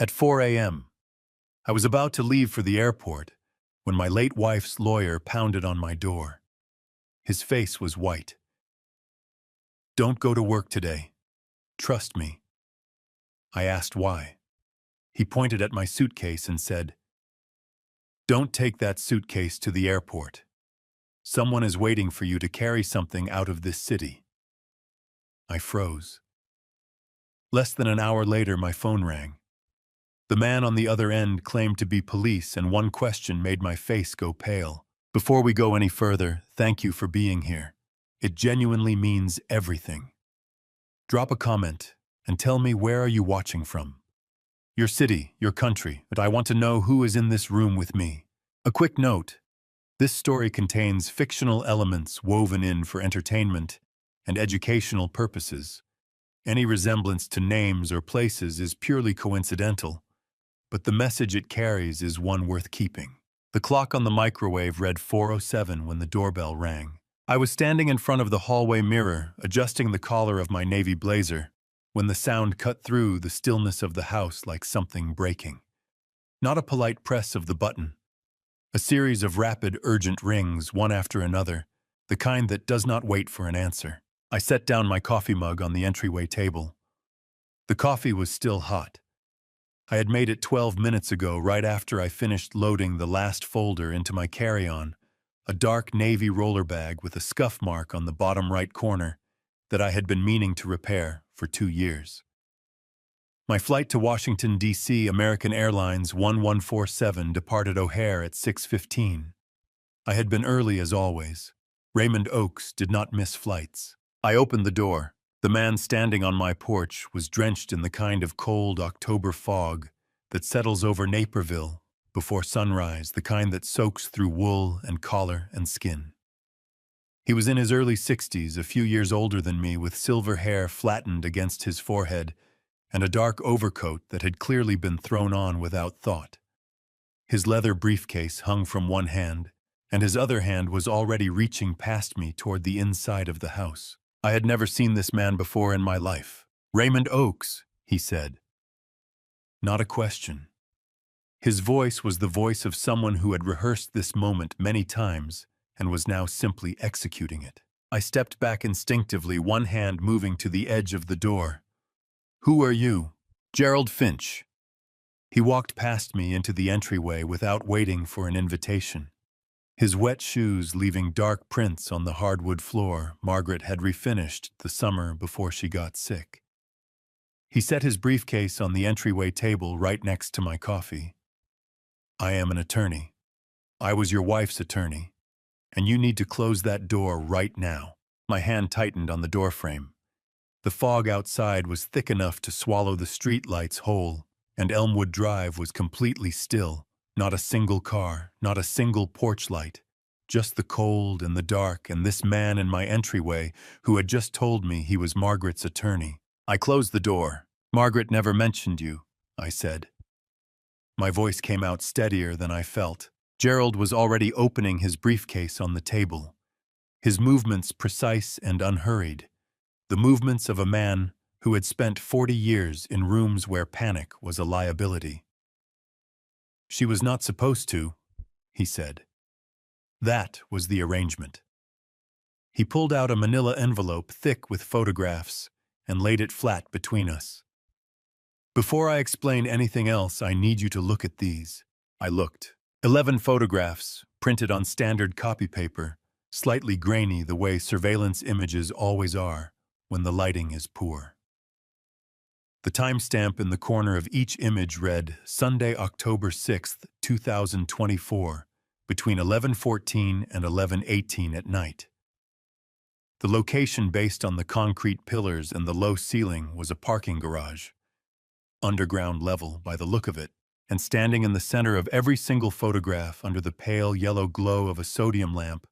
At 4 a.m., I was about to leave for the airport when my late wife's lawyer pounded on my door. His face was white. "Don't go to work today. Trust me." I asked why. He pointed at my suitcase and said, "Don't take that suitcase to the airport. Someone is waiting for you to carry something out of this city." I froze. Less than an hour later, my phone rang. The man on the other end claimed to be police, and one question made my face go pale. "Before we go any further, thank you for being here. It genuinely means everything. Drop a comment and tell me, where are you watching from? Your city, your country, but I want to know who is in this room with me." A quick note: this story contains fictional elements woven in for entertainment and educational purposes. Any resemblance to names or places is purely coincidental, but the message it carries is one worth keeping. The clock on the microwave read 4:07 when the doorbell rang. I was standing in front of the hallway mirror, adjusting the collar of my navy blazer, when the sound cut through the stillness of the house like something breaking. Not a polite press of the button. A series of rapid, urgent rings, one after another, the kind that does not wait for an answer. I set down my coffee mug on the entryway table. The coffee was still hot. I had made it 12 minutes ago, right after I finished loading the last folder into my carry-on, a dark navy roller bag with a scuff mark on the bottom right corner that I had been meaning to repair for 2 years. My flight to Washington, D.C., American Airlines 1147 departed O'Hare at 6:15. I had been early as always. Raymond Oakes did not miss flights. I opened the door. The man standing on my porch was drenched in the kind of cold October fog that settles over Naperville before sunrise, the kind that soaks through wool and collar and skin. He was in his early 60s, a few years older than me, with silver hair flattened against his forehead and a dark overcoat that had clearly been thrown on without thought. His leather briefcase hung from one hand, and his other hand was already reaching past me toward the inside of the house. I had never seen this man before in my life. "Raymond Oakes," he said. Not a question. His voice was the voice of someone who had rehearsed this moment many times and was now simply executing it. I stepped back instinctively, one hand moving to the edge of the door. "Who are you?" "Gerald Finch." He walked past me into the entryway without waiting for an invitation. His wet shoes leaving dark prints on the hardwood floor Margaret had refinished the summer before she got sick. He set his briefcase on the entryway table right next to my coffee. "I am an attorney. I was your wife's attorney, and you need to close that door right now." My hand tightened on the doorframe. The fog outside was thick enough to swallow the streetlights whole, and Elmwood Drive was completely still. Not a single car, not a single porch light, just the cold and the dark and this man in my entryway who had just told me he was Margaret's attorney. I closed the door. "Margaret never mentioned you," I said. My voice came out steadier than I felt. Gerald was already opening his briefcase on the table, his movements precise and unhurried, the movements of a man who had spent 40 years in rooms where panic was a liability. "She was not supposed to," he said. That was the arrangement. He pulled out a manila envelope thick with photographs and laid it flat between us. "Before I explain anything else, I need you to look at these." I looked. 11 photographs, printed on standard copy paper, slightly grainy the way surveillance images always are when the lighting is poor. The timestamp in the corner of each image read Sunday, October 6th, 2024, between 11:14 and 11:18 at night. The location, based on the concrete pillars and the low ceiling, was a parking garage. Underground level by the look of it, and standing in the center of every single photograph under the pale yellow glow of a sodium lamp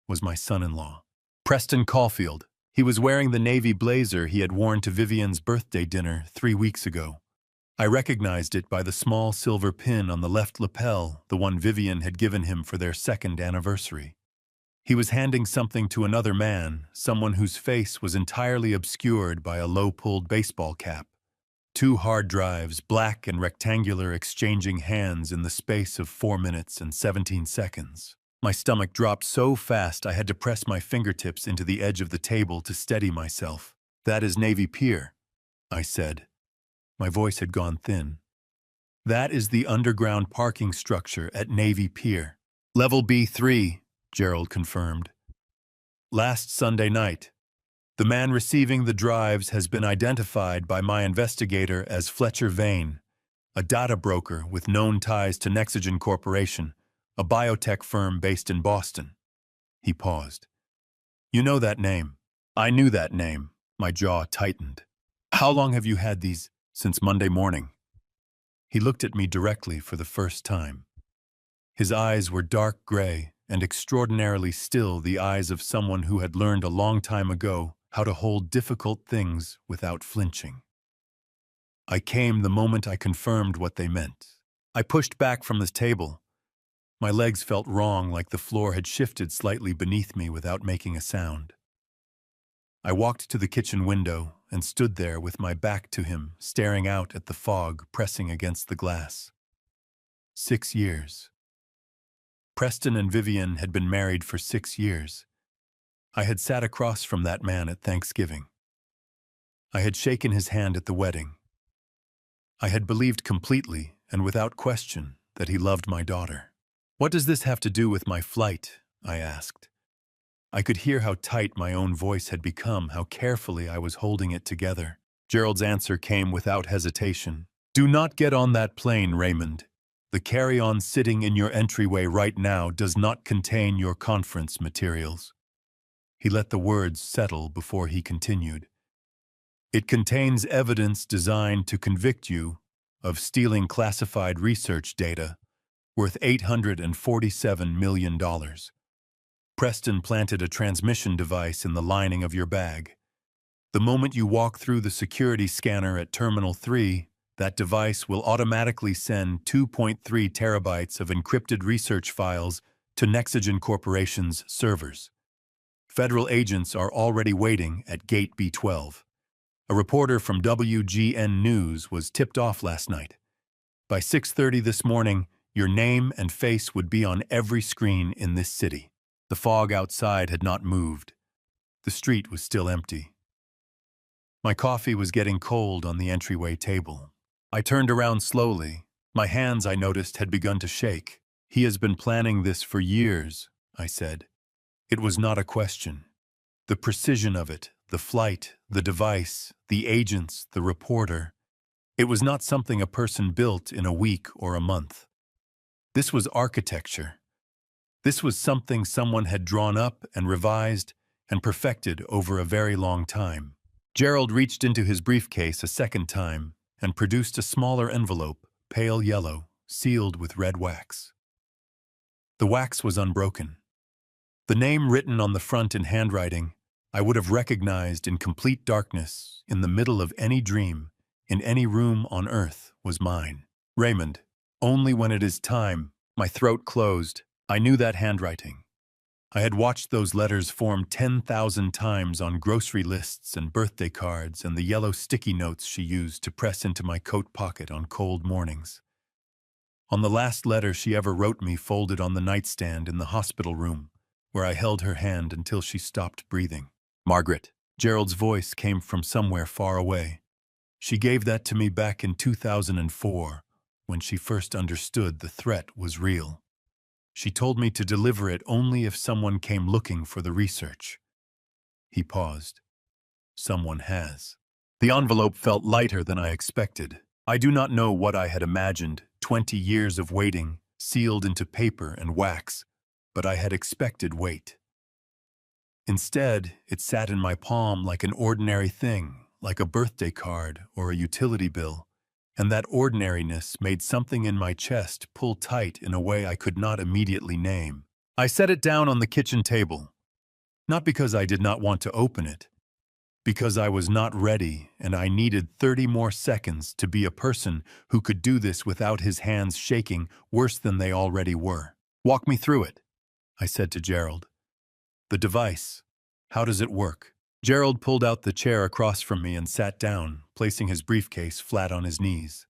was my son-in-law, Preston Caulfield. He was wearing the navy blazer he had worn to Vivian's birthday dinner 3 weeks ago. I recognized it by the small silver pin on the left lapel, the one Vivian had given him for their 2nd anniversary. He was handing something to another man, someone whose face was entirely obscured by a low-pulled baseball cap. 2 hard drives, black and rectangular, exchanging hands in the space of 4 minutes and 17 seconds. My stomach dropped so fast I had to press my fingertips into the edge of the table to steady myself. "That is Navy Pier," I said. My voice had gone thin. "That is the underground parking structure at Navy Pier." "Level B3, Gerald confirmed. "Last Sunday night. The man receiving the drives has been identified by my investigator as Fletcher Vane, a data broker with known ties to Nexogen Corporation, a biotech firm based in Boston." He paused. "You know that name?" I knew that name. My jaw tightened. "How long have you had these?" "Since Monday morning." He looked at me directly for the first time. His eyes were dark gray and extraordinarily still, the eyes of someone who had learned a long time ago how to hold difficult things without flinching. I came the moment I confirmed what they meant. I pushed back from the table. My legs felt wrong, like the floor had shifted slightly beneath me without making a sound. I walked to the kitchen window and stood there with my back to him, staring out at the fog pressing against the glass. 6 years. Preston and Vivian had been married for 6 years. I had sat across from that man at Thanksgiving. I had shaken his hand at the wedding. I had believed completely and without question that he loved my daughter. "What does this have to do with my flight?" I asked. I could hear how tight my own voice had become, how carefully I was holding it together. Gerald's answer came without hesitation. "Do not get on that plane, Raymond. The carry-on sitting in your entryway right now does not contain your conference materials." He let the words settle before he continued. "It contains evidence designed to convict you of stealing classified research data worth $847 million. Preston planted a transmission device in the lining of your bag. The moment you walk through the security scanner at Terminal 3, that device will automatically send 2.3 terabytes of encrypted research files to Nexogen Corporation's servers. Federal agents are already waiting at Gate B12. A reporter from WGN News was tipped off last night. By 6:30 this morning, your name and face would be on every screen in this city." The fog outside had not moved. The street was still empty. My coffee was getting cold on the entryway table. I turned around slowly. My hands, I noticed, had begun to shake. "He has been planning this for years," I said. It was not a question. The precision of it, the flight, the device, the agents, the reporter. It was not something a person built in a week or a month. This was architecture. This was something someone had drawn up and revised and perfected over a very long time. Gerald reached into his briefcase a second time and produced a smaller envelope, pale yellow, sealed with red wax. The wax was unbroken. The name written on the front in handwriting I would have recognized in complete darkness, in the middle of any dream, in any room on earth, was mine. "Raymond, only when it is time." My throat closed. I knew that handwriting. I had watched those letters form 10,000 times on grocery lists and birthday cards and the yellow sticky notes she used to press into my coat pocket on cold mornings. On the last letter she ever wrote me, folded on the nightstand in the hospital room, where I held her hand until she stopped breathing. "Margaret." Gerald's voice came from somewhere far away. "She gave that to me back in 2004, when she first understood the threat was real. She told me to deliver it only if someone came looking for the research." He paused. "Someone has." The envelope felt lighter than I expected. I do not know what I had imagined, 20 years of waiting, sealed into paper and wax, but I had expected weight. Instead, it sat in my palm like an ordinary thing, like a birthday card or a utility bill, and that ordinariness made something in my chest pull tight in a way I could not immediately name. I set it down on the kitchen table, not because I did not want to open it, because I was not ready and I needed 30 more seconds to be a person who could do this without his hands shaking worse than they already were. "Walk me through it," I said to Gerald. "The device, how does it work?" Gerald pulled out the chair across from me and sat down, placing his briefcase flat on his knees.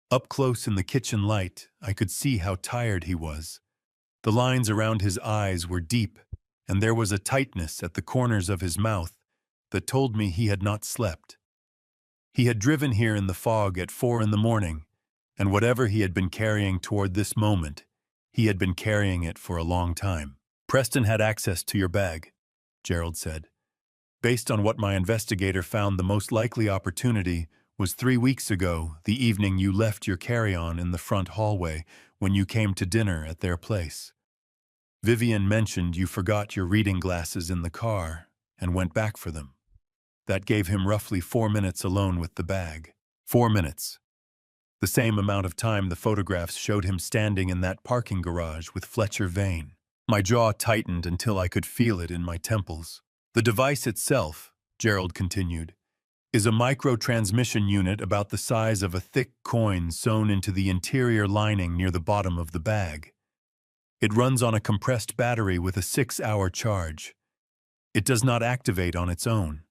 Up close in the kitchen light, I could see how tired he was. The lines around his eyes were deep, and there was a tightness at the corners of his mouth that told me he had not slept. He had driven here in the fog at 4 in the morning, and whatever he had been carrying toward this moment, he had been carrying it for a long time. Preston had access to your bag, Gerald said. Based on what my investigator found, the most likely opportunity was 3 weeks ago, the evening you left your carry-on in the front hallway when you came to dinner at their place. Vivian mentioned you forgot your reading glasses in the car and went back for them. That gave him roughly 4 minutes alone with the bag. 4 minutes. The same amount of time the photographs showed him standing in that parking garage with Fletcher Vane. My jaw tightened until I could feel it in my temples. The device itself, Gerald continued, is a micro-transmission unit about the size of a thick coin sewn into the interior lining near the bottom of the bag. It runs on a compressed battery with a 6-hour charge. It does not activate on its own.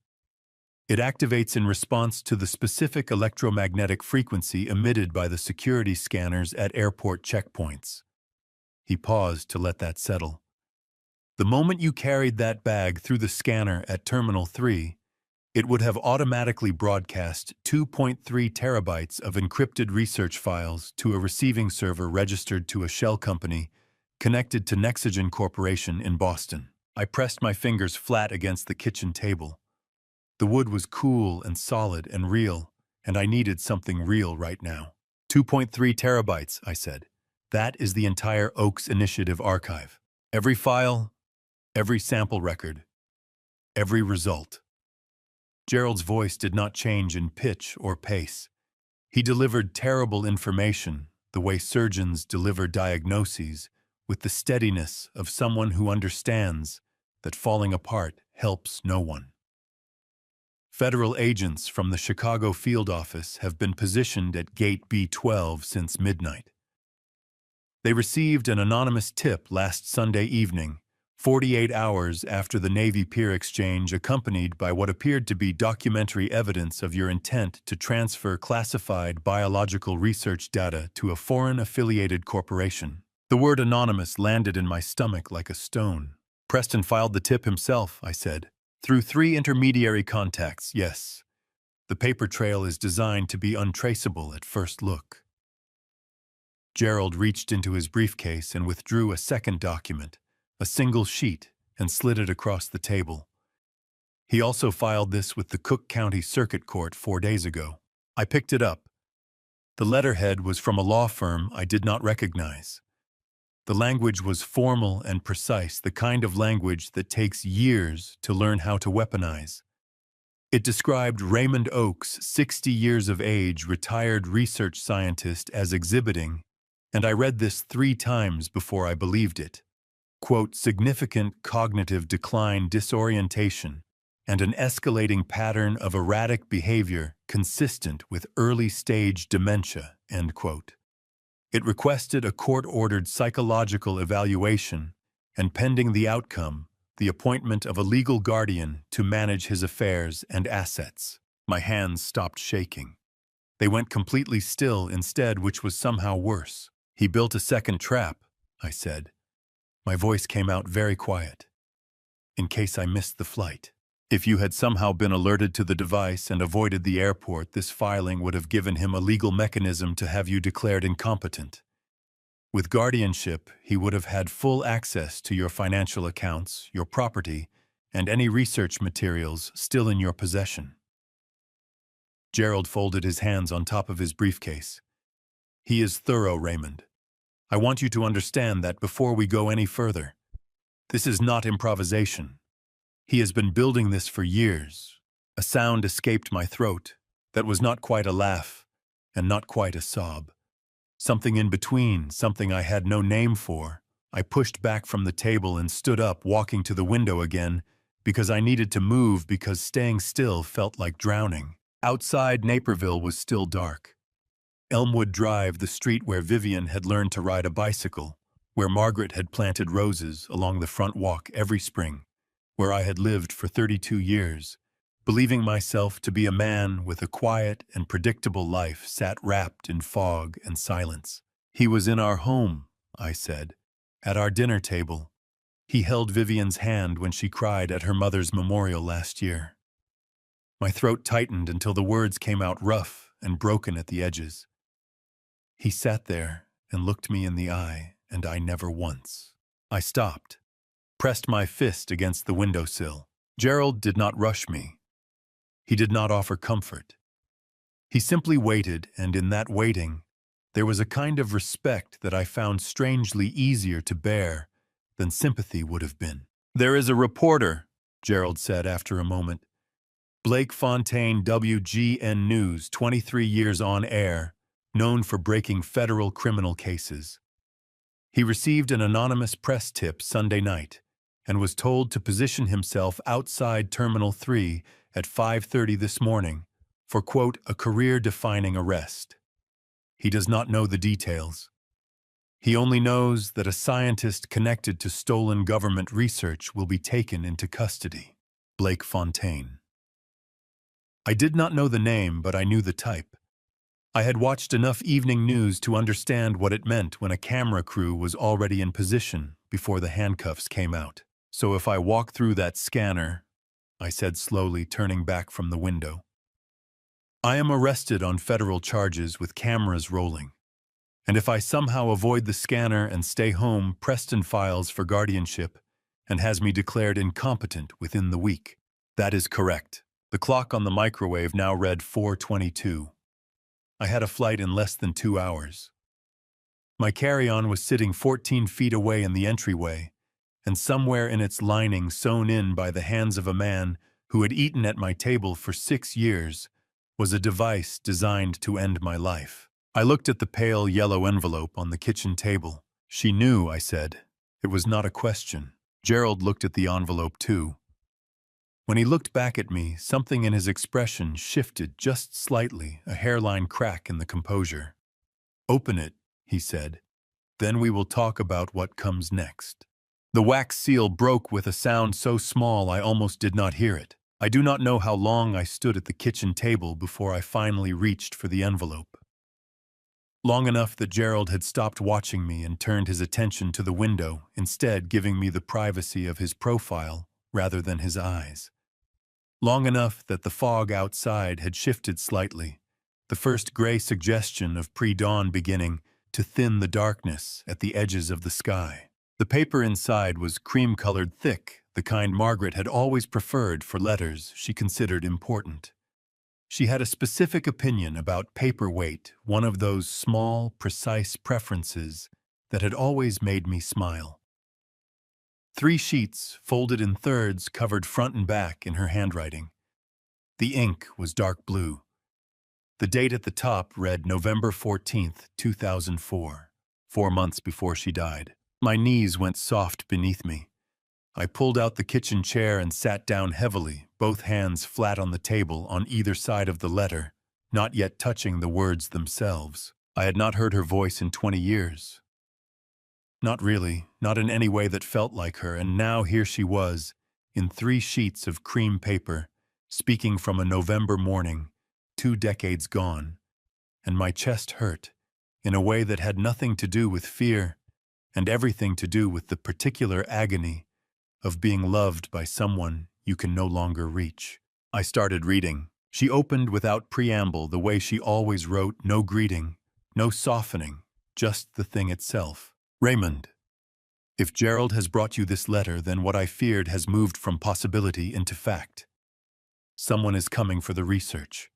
It activates in response to the specific electromagnetic frequency emitted by the security scanners at airport checkpoints. He paused to let that settle. The moment you carried that bag through the scanner at Terminal 3, it would have automatically broadcast 2.3 terabytes of encrypted research files to a receiving server registered to a shell company connected to Nexogen Corporation in Boston. I pressed my fingers flat against the kitchen table. The wood was cool and solid and real, and I needed something real right now. 2.3 terabytes, I said. That is the entire Oaks Initiative archive. Every file, every sample record, every result. Gerald's voice did not change in pitch or pace. He delivered terrible information, the way surgeons deliver diagnoses, with the steadiness of someone who understands that falling apart helps no one. Federal agents from the Chicago field office have been positioned at Gate B12 since midnight. They received an anonymous tip last Sunday evening, 48 hours after the Navy Pier exchange, accompanied by what appeared to be documentary evidence of your intent to transfer classified biological research data to a foreign-affiliated corporation. The word anonymous landed in my stomach like a stone. Preston filed the tip himself, I said. Through 3 intermediary contacts, yes. The paper trail is designed to be untraceable at first look. Gerald reached into his briefcase and withdrew a second document, a single sheet, and slid it across the table. He also filed this with the Cook County Circuit Court 4 days ago. I picked it up. The letterhead was from a law firm I did not recognize. The language was formal and precise, the kind of language that takes years to learn how to weaponize. It described Raymond Oaks, 60 years of age, retired research scientist, as exhibiting, and I read this 3 times before I believed it. Quote, significant cognitive decline, disorientation, and an escalating pattern of erratic behavior consistent with early-stage dementia, end quote. It requested a court-ordered psychological evaluation, and pending the outcome, the appointment of a legal guardian to manage his affairs and assets. My hands stopped shaking. They went completely still instead, which was somehow worse. He built a second trap, I said. My voice came out very quiet. In case I missed the flight. If you had somehow been alerted to the device and avoided the airport, this filing would have given him a legal mechanism to have you declared incompetent. With guardianship, he would have had full access to your financial accounts, your property, and any research materials still in your possession. Gerald folded his hands on top of his briefcase. He is thorough, Raymond. I want you to understand that before we go any further. This is not improvisation. He has been building this for years. A sound escaped my throat that was not quite a laugh and not quite a sob. Something in between, something I had no name for. I pushed back from the table and stood up, walking to the window again, because I needed to move, because staying still felt like drowning. Outside, Naperville was still dark. Elmwood Drive, the street where Vivian had learned to ride a bicycle, where Margaret had planted roses along the front walk every spring, where I had lived for 32 years, believing myself to be a man with a quiet and predictable life, sat wrapped in fog and silence. He was in our home, I said, at our dinner table. He held Vivian's hand when she cried at her mother's memorial last year. My throat tightened until the words came out rough and broken at the edges. He sat there and looked me in the eye, and I never once. I stopped, pressed my fist against the windowsill. Gerald did not rush me. He did not offer comfort. He simply waited, and in that waiting, there was a kind of respect that I found strangely easier to bear than sympathy would have been. "There is a reporter," Gerald said after a moment. "Blake Fontaine, WGN News, 23 years on air, known for breaking federal criminal cases. He received an anonymous press tip Sunday night and was told to position himself outside Terminal 3 at 5:30 this morning for, quote, a career-defining arrest. He does not know the details. He only knows that a scientist connected to stolen government research will be taken into custody. Blake Fontaine." I did not know the name, but I knew the type. I had watched enough evening news to understand what it meant when a camera crew was already in position before the handcuffs came out. "So if I walk through that scanner," I said slowly, turning back from the window, "I am arrested on federal charges with cameras rolling. And if I somehow avoid the scanner and stay home, Preston files for guardianship and has me declared incompetent within the week." "That is correct." The clock on the microwave now read 4:22. I had a flight in less than 2 hours. My carry-on was sitting 14 feet away in the entryway, and somewhere in its lining, sewn in by the hands of a man who had eaten at my table for 6 years, was a device designed to end my life. I looked at the pale yellow envelope on the kitchen table. "She knew," I said. It was not a question. Gerald looked at the envelope too. When he looked back at me, something in his expression shifted just slightly, a hairline crack in the composure. "Open it," he said. "Then we will talk about what comes next." The wax seal broke with a sound so small I almost did not hear it. I do not know how long I stood at the kitchen table before I finally reached for the envelope. Long enough that Gerald had stopped watching me and turned his attention to the window, instead giving me the privacy of his profile rather than his eyes. Long enough that the fog outside had shifted slightly, the first gray suggestion of pre-dawn beginning to thin the darkness at the edges of the sky. The paper inside was cream-colored thick, the kind Margaret had always preferred for letters she considered important. She had a specific opinion about paper weight, one of those small, precise preferences that had always made me smile. 3 sheets, folded in thirds, covered front and back in her handwriting. The ink was dark blue. The date at the top read November 14th, 2004, 4 months before she died. My knees went soft beneath me. I pulled out the kitchen chair and sat down heavily, both hands flat on the table on either side of the letter, not yet touching the words themselves. I had not heard her voice in 20 years. Not really, not in any way that felt like her, and now here she was, in 3 sheets of cream paper, speaking from a November morning, 2 decades gone, and my chest hurt, in a way that had nothing to do with fear, and everything to do with the particular agony of being loved by someone you can no longer reach. I started reading. She opened without preamble, the way she always wrote, no greeting, no softening, just the thing itself. "Raymond, if Gerald has brought you this letter, then what I feared has moved from possibility into fact. Someone is coming for the research.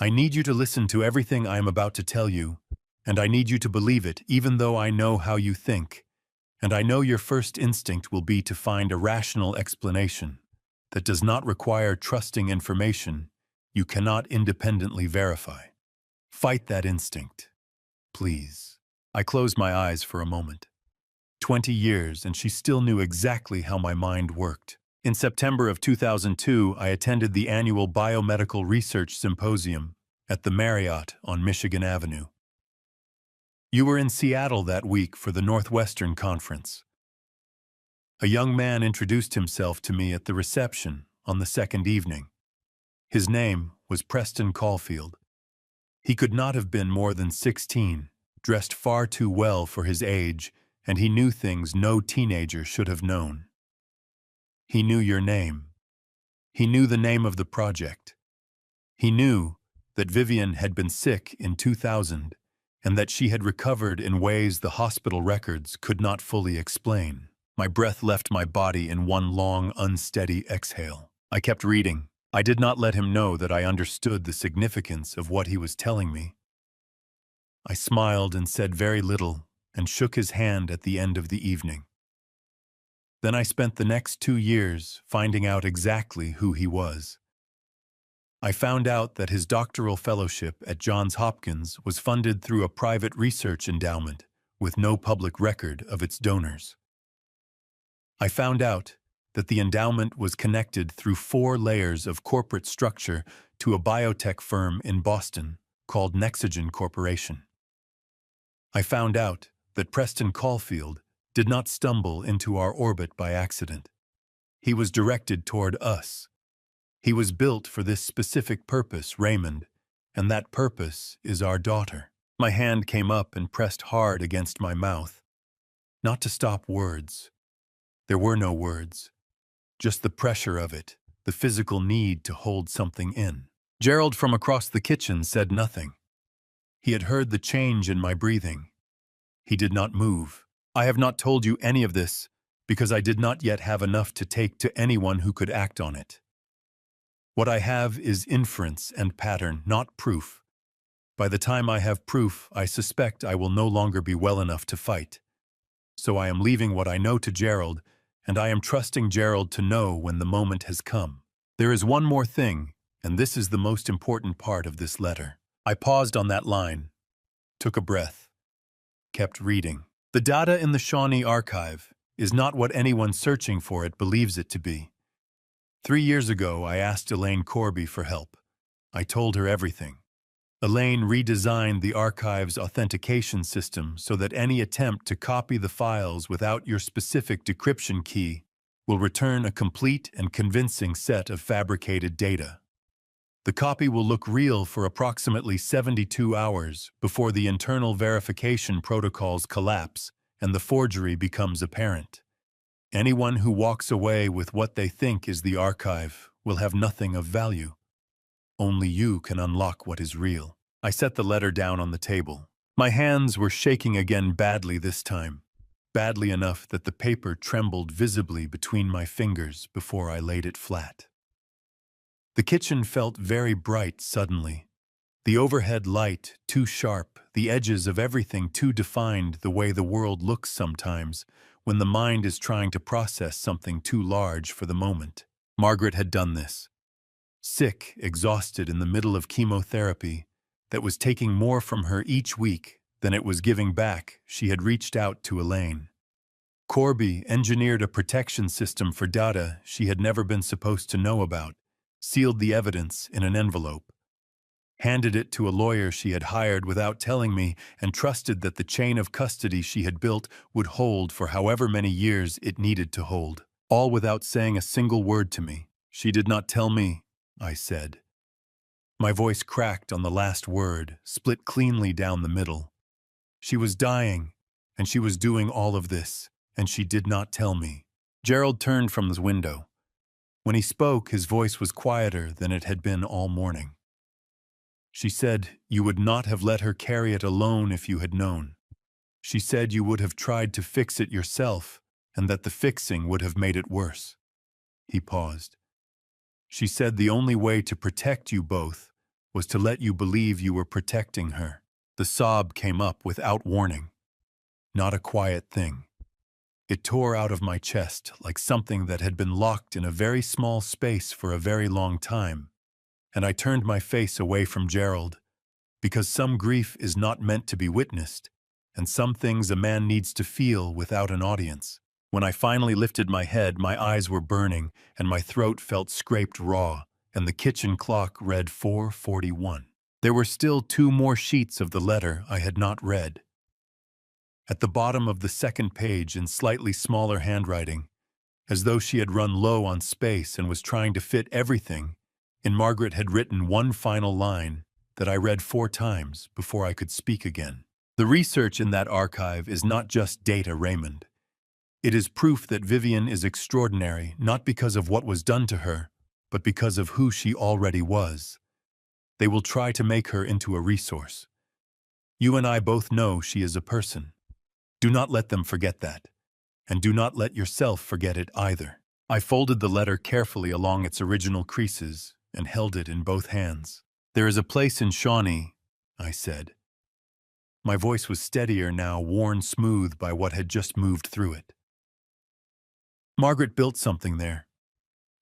I need you to listen to everything I am about to tell you, and I need you to believe it, even though I know how you think, and I know your first instinct will be to find a rational explanation that does not require trusting information you cannot independently verify. Fight that instinct, please." I closed my eyes for a moment. 20 years, and she still knew exactly how my mind worked. In September of 2002, I attended the annual Biomedical Research Symposium at the Marriott on Michigan Avenue. You were in Seattle that week for the Northwestern Conference. A young man introduced himself to me at the reception on the second evening. His name was Preston Caulfield. He could not have been more than 16, dressed far too well for his age, and he knew things no teenager should have known. He knew your name. He knew the name of the project. He knew that Vivian had been sick in 2000 and that she had recovered in ways the hospital records could not fully explain. My breath left my body in one long, unsteady exhale. I kept reading. I did not let him know that I understood the significance of what he was telling me. I smiled and said very little and shook his hand at the end of the evening. Then I spent the next 2 years finding out exactly who he was. I found out that his doctoral fellowship at Johns Hopkins was funded through a private research endowment with no public record of its donors. I found out that the endowment was connected through 4 layers of corporate structure to a biotech firm in Boston called Nexogen Corporation. I found out that Preston Caulfield did not stumble into our orbit by accident. He was directed toward us. He was built for this specific purpose, Raymond, and that purpose is our daughter. My hand came up and pressed hard against my mouth. Not to stop words. There were no words. Just the pressure of it, the physical need to hold something in. Gerald from across the kitchen said nothing. He had heard the change in my breathing. He did not move. I have not told you any of this because I did not yet have enough to take to anyone who could act on it. What I have is inference and pattern, not proof. By the time I have proof, I suspect I will no longer be well enough to fight. So I am leaving what I know to Gerald, and I am trusting Gerald to know when the moment has come. There is one more thing, and this is the most important part of this letter. I paused on that line, took a breath, kept reading. The data in the Shawnee archive is not what anyone searching for it believes it to be. 3 years ago, I asked Elaine Corby for help. I told her everything. Elaine redesigned the archive's authentication system so that any attempt to copy the files without your specific decryption key will return a complete and convincing set of fabricated data. The copy will look real for approximately 72 hours before the internal verification protocols collapse and the forgery becomes apparent. Anyone who walks away with what they think is the archive will have nothing of value. Only you can unlock what is real. I set the letter down on the table. My hands were shaking again badly this time, badly enough that the paper trembled visibly between my fingers before I laid it flat. The kitchen felt very bright suddenly. The overhead light too sharp, the edges of everything too defined the way the world looks sometimes when the mind is trying to process something too large for the moment. Margaret had done this. Sick, exhausted in the middle of chemotherapy that was taking more from her each week than it was giving back, she had reached out to Elaine. Corby engineered a protection system for data she had never been supposed to know about, sealed the evidence in an envelope, handed it to a lawyer she had hired without telling me, and trusted that the chain of custody she had built would hold for however many years it needed to hold, all without saying a single word to me. She did not tell me, I said. My voice cracked on the last word, split cleanly down the middle. She was dying, and she was doing all of this, and she did not tell me. Gerald turned from the window. When he spoke, his voice was quieter than it had been all morning. She said you would not have let her carry it alone if you had known. She said you would have tried to fix it yourself, and that the fixing would have made it worse. He paused. She said the only way to protect you both was to let you believe you were protecting her. The sob came up without warning. Not a quiet thing. It tore out of my chest like something that had been locked in a very small space for a very long time, and I turned my face away from Gerald, because some grief is not meant to be witnessed, and some things a man needs to feel without an audience. When I finally lifted my head, my eyes were burning, and my throat felt scraped raw, and the kitchen clock read 4:41. There were still 2 more sheets of the letter I had not read. At the bottom of the second page, in slightly smaller handwriting, as though she had run low on space and was trying to fit everything. And Margaret had written one final line that I read 4 times before I could speak again. The research in that archive is not just data, Raymond. It is proof that Vivian is extraordinary, not because of what was done to her, but because of who she already was. They will try to make her into a resource. You and I both know she is a person. Do not let them forget that. And do not let yourself forget it either. I folded the letter carefully along its original creases and held it in both hands. There is a place in Shawnee, I said. My voice was steadier now, worn smooth by what had just moved through it. Margaret built something there.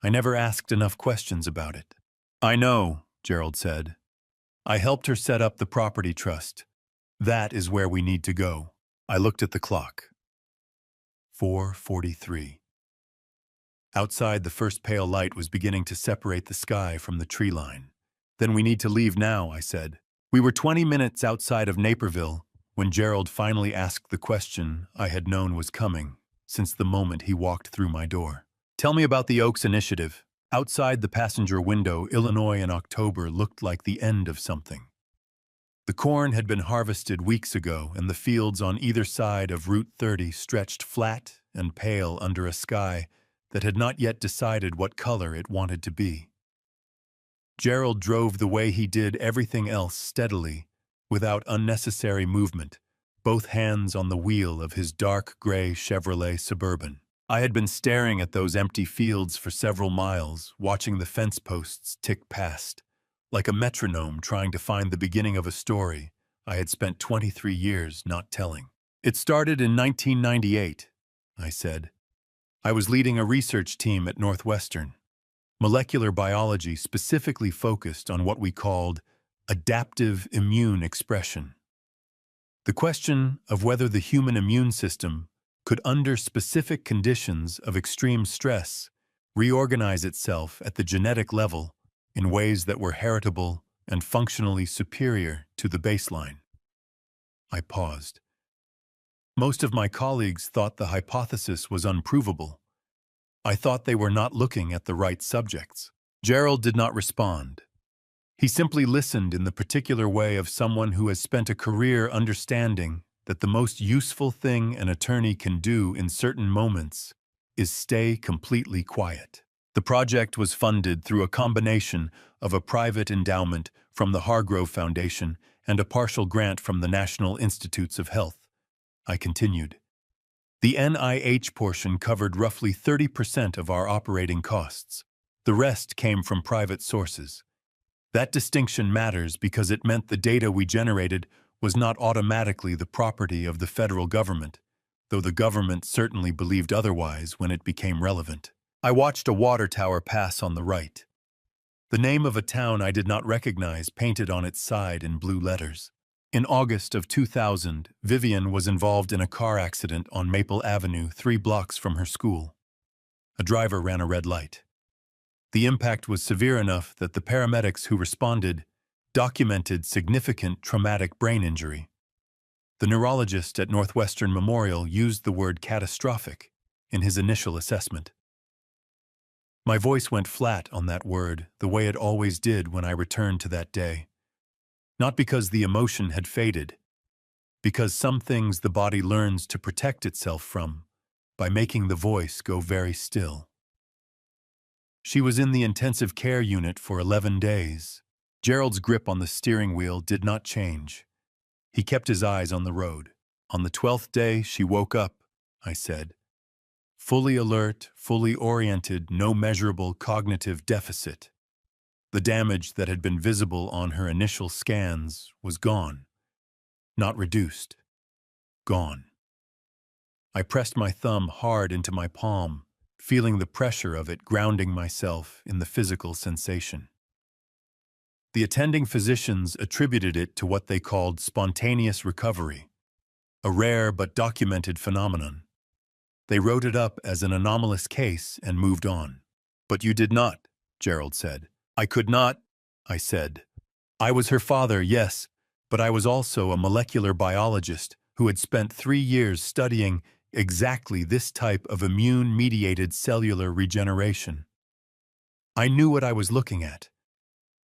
I never asked enough questions about it. I know, Gerald said. I helped her set up the property trust. That is where we need to go. I looked at the clock. 4:43. Outside, the first pale light was beginning to separate the sky from the tree line. Then we need to leave now, I said. We were 20 minutes outside of Naperville when Gerald finally asked the question I had known was coming since the moment he walked through my door. Tell me about the Oaks Initiative. Outside the passenger window, Illinois in October looked like the end of something. The corn had been harvested weeks ago, and the fields on either side of Route 30 stretched flat and pale under a sky that had not yet decided what color it wanted to be. Gerald drove the way he did everything else steadily, without unnecessary movement, both hands on the wheel of his dark gray Chevrolet Suburban. I had been staring at those empty fields for several miles, watching the fence posts tick past, like a metronome trying to find the beginning of a story I had spent 23 years not telling. It started in 1998, I said. I was leading a research team at Northwestern. Molecular biology specifically focused on what we called adaptive immune expression. The question of whether the human immune system could, under specific conditions of extreme stress, reorganize itself at the genetic level in ways that were heritable and functionally superior to the baseline. I paused. Most of my colleagues thought the hypothesis was unprovable. I thought they were not looking at the right subjects. Gerald did not respond. He simply listened in the particular way of someone who has spent a career understanding that the most useful thing an attorney can do in certain moments is stay completely quiet. The project was funded through a combination of a private endowment from the Hargrove Foundation and a partial grant from the National Institutes of Health. I continued. The NIH portion covered roughly 30% of our operating costs. The rest came from private sources. That distinction matters because it meant the data we generated was not automatically the property of the federal government, though the government certainly believed otherwise when it became relevant. I watched a water tower pass on the right. The name of a town I did not recognize painted on its side in blue letters. In August of 2000, Vivian was involved in a car accident on Maple Avenue 3 blocks from her school. A driver ran a red light. The impact was severe enough that the paramedics who responded documented significant traumatic brain injury. The neurologist at Northwestern Memorial used the word catastrophic in his initial assessment. My voice went flat on that word, the way it always did when I returned to that day. Not because the emotion had faded, because some things the body learns to protect itself from by making the voice go very still. She was in the intensive care unit for 11 days. Gerald's grip on the steering wheel did not change. He kept his eyes on the road. On the 12th day, she woke up, I said. Fully alert, fully oriented, no measurable cognitive deficit. The damage that had been visible on her initial scans was gone. Not reduced. Gone. I pressed my thumb hard into my palm, feeling the pressure of it grounding myself in the physical sensation. The attending physicians attributed it to what they called spontaneous recovery, a rare but documented phenomenon. They wrote it up as an anomalous case and moved on. But you did not, Gerald said. I could not, I said. I was her father, yes, but I was also a molecular biologist who had spent 3 years studying exactly this type of immune-mediated cellular regeneration. I knew what I was looking at.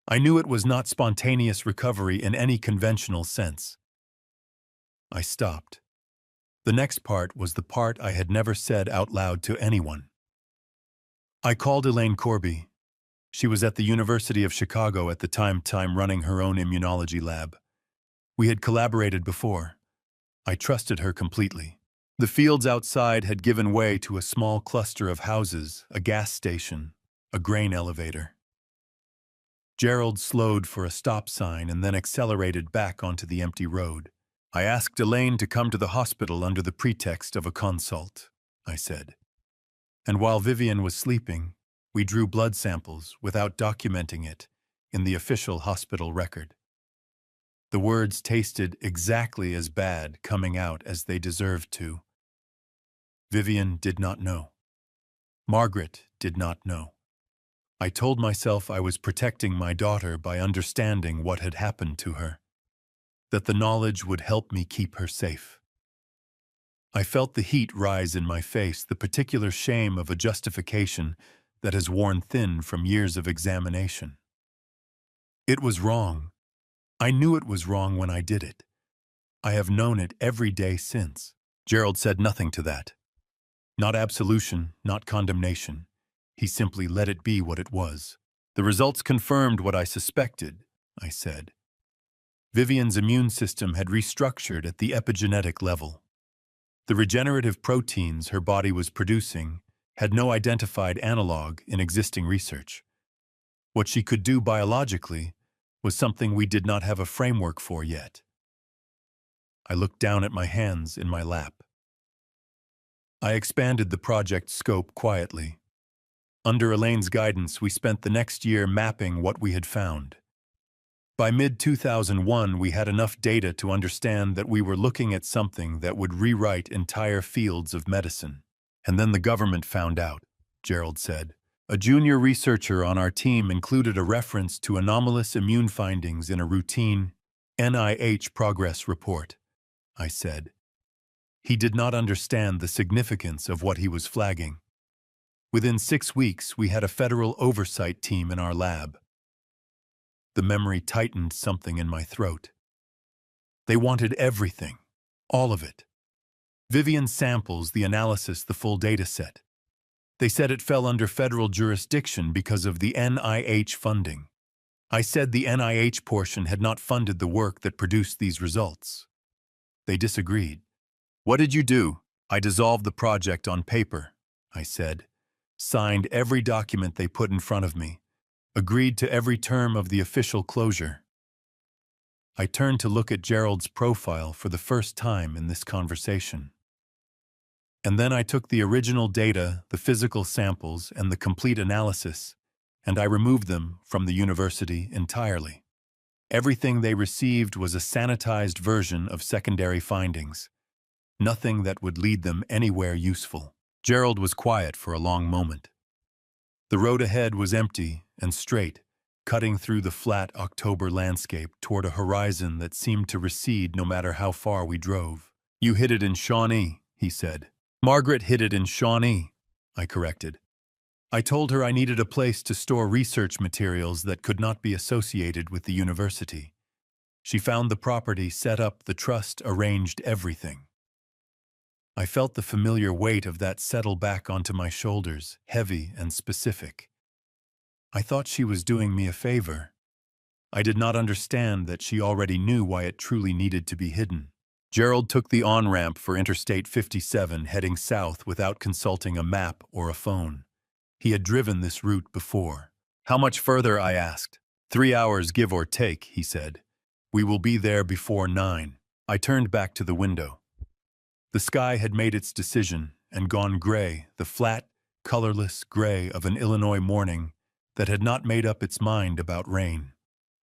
I knew it was not spontaneous recovery in any conventional sense. I stopped. The next part was the part I had never said out loud to anyone. I called Elaine Corby. She was at the University of Chicago at the time running her own immunology lab. We had collaborated before. I trusted her completely. The fields outside had given way to a small cluster of houses, a gas station, a grain elevator. Gerald slowed for a stop sign and then accelerated back onto the empty road. I asked Elaine to come to the hospital under the pretext of a consult, I said. And while Vivian was sleeping, we drew blood samples without documenting it in the official hospital record. The words tasted exactly as bad coming out as they deserved to. Vivian did not know. Margaret did not know. I told myself I was protecting my daughter by understanding what had happened to her, that the knowledge would help me keep her safe. I felt the heat rise in my face, the particular shame of a justification that has worn thin from years of examination. It was wrong. I knew it was wrong when I did it. I have known it every day since. Gerald said nothing to that. Not absolution, not condemnation. He simply let it be what it was. The results confirmed what I suspected, I said. Vivian's immune system had restructured at the epigenetic level. The regenerative proteins her body was producing had no identified analog in existing research. What she could do biologically was something we did not have a framework for yet. I looked down at my hands in my lap. I expanded the project scope quietly. Under Elaine's guidance, we spent the next year mapping what we had found. By mid-2001, we had enough data to understand that we were looking at something that would rewrite entire fields of medicine. And then the government found out, Gerald said. A junior researcher on our team included a reference to anomalous immune findings in a routine NIH progress report, I said. He did not understand the significance of what he was flagging. Within 6 weeks, we had a federal oversight team in our lab. The memory tightened something in my throat. They wanted everything, all of it. Vivian's samples, the analysis, the full data set. They said it fell under federal jurisdiction because of the NIH funding. I said the NIH portion had not funded the work that produced these results. They disagreed. What did you do? I dissolved the project on paper, I said. Signed every document they put in front of me. Agreed to every term of the official closure. I turned to look at Gerald's profile for the first time in this conversation. And then I took the original data, the physical samples, and the complete analysis, and I removed them from the university entirely. Everything they received was a sanitized version of secondary findings. Nothing that would lead them anywhere useful. Gerald was quiet for a long moment. The road ahead was empty and straight, cutting through the flat October landscape toward a horizon that seemed to recede no matter how far we drove. You hid it in Shawnee, he said. Margaret hid it in Shawnee, I corrected. I told her I needed a place to store research materials that could not be associated with the university. She found the property, set up the trust, arranged everything. I felt the familiar weight of that settle back onto my shoulders, heavy and specific. I thought she was doing me a favor. I did not understand that she already knew why it truly needed to be hidden. Gerald took the on-ramp for Interstate 57 heading south without consulting a map or a phone. He had driven this route before. How much further, I asked. 3 hours, give or take, he said. We will be there before 9. I turned back to the window. The sky had made its decision and gone gray, the flat, colorless gray of an Illinois morning that had not made up its mind about rain.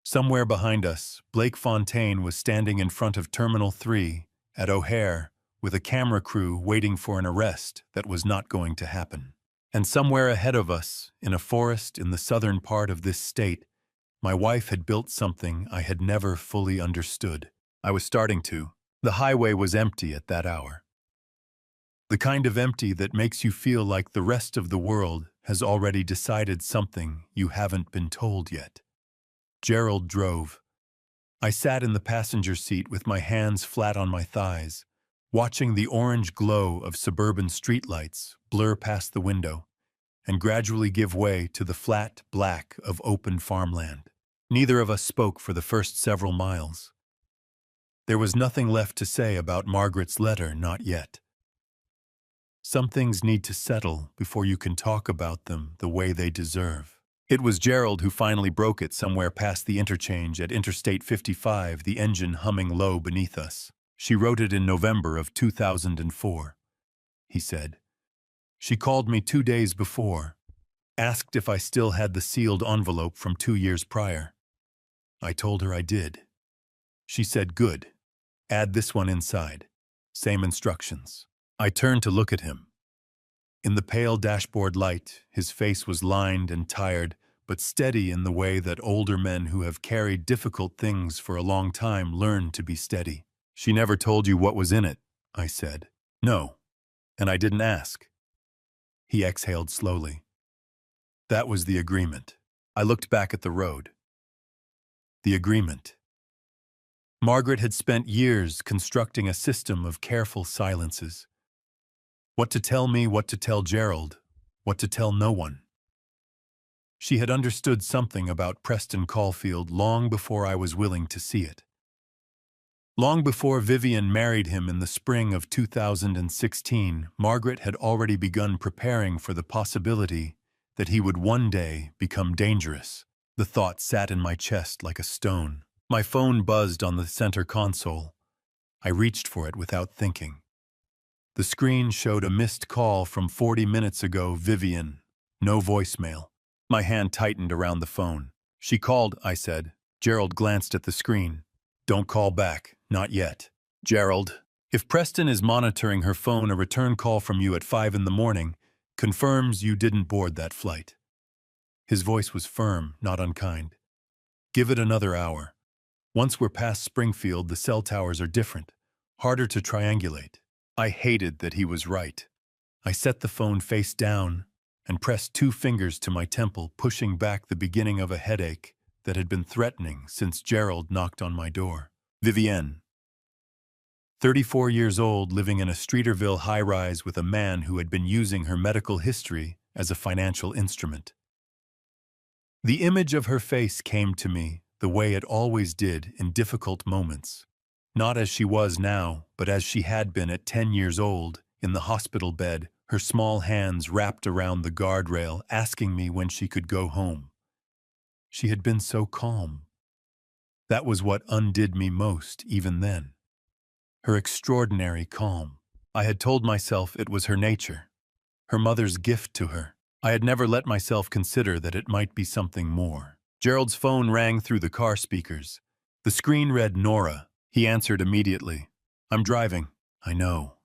Somewhere behind us, Blake Fontaine was standing in front of Terminal 3 at O'Hare with a camera crew waiting for an arrest that was not going to happen. And somewhere ahead of us, in a forest in the southern part of this state, my wife had built something I had never fully understood. I was starting to. The highway was empty at that hour. The kind of empty that makes you feel like the rest of the world has already decided something you haven't been told yet. Gerald drove. I sat in the passenger seat with my hands flat on my thighs, watching the orange glow of suburban streetlights blur past the window and gradually give way to the flat black of open farmland. Neither of us spoke for the first several miles. There was nothing left to say about Margaret's letter, not yet. Some things need to settle before you can talk about them the way they deserve. It was Gerald who finally broke it somewhere past the interchange at Interstate 55, the engine humming low beneath us. She wrote it in November of 2004, he said. She called me 2 days before, asked if I still had the sealed envelope from 2 years prior. I told her I did. She said, "Good. Add this one inside. Same instructions." I turned to look at him. In the pale dashboard light, his face was lined and tired, but steady in the way that older men who have carried difficult things for a long time learn to be steady. "She never told you what was in it," I said. "No, and I didn't ask." He exhaled slowly. That was the agreement. I looked back at the road. The agreement. Margaret had spent years constructing a system of careful silences. What to tell me, what to tell Gerald, what to tell no one. She had understood something about Preston Caulfield long before I was willing to see it. Long before Vivian married him in the spring of 2016, Margaret had already begun preparing for the possibility that he would one day become dangerous. The thought sat in my chest like a stone. My phone buzzed on the center console. I reached for it without thinking. The screen showed a missed call from 40 minutes ago, Vivian. No voicemail. My hand tightened around the phone. "She called," I said. Gerald glanced at the screen. "Don't call back. Not yet." "Gerald, if Preston is monitoring her phone, a return call from you at 5 in the morning confirms you didn't board that flight." His voice was firm, not unkind. "Give it another hour. Once we're past Springfield, the cell towers are different, harder to triangulate." I hated that he was right. I set the phone face down and pressed 2 fingers to my temple, pushing back the beginning of a headache that had been threatening since Gerald knocked on my door. Vivienne. 34 years old, living in a Streeterville high-rise with a man who had been using her medical history as a financial instrument. The image of her face came to me the way it always did in difficult moments. Not as she was now, but as she had been at 10 years old, in the hospital bed, her small hands wrapped around the guardrail, asking me when she could go home. She had been so calm. That was what undid me most, even then. Her extraordinary calm. I had told myself it was her nature, her mother's gift to her. I had never let myself consider that it might be something more. Gerald's phone rang through the car speakers. The screen read Nora. He answered immediately. "I'm driving." "I know."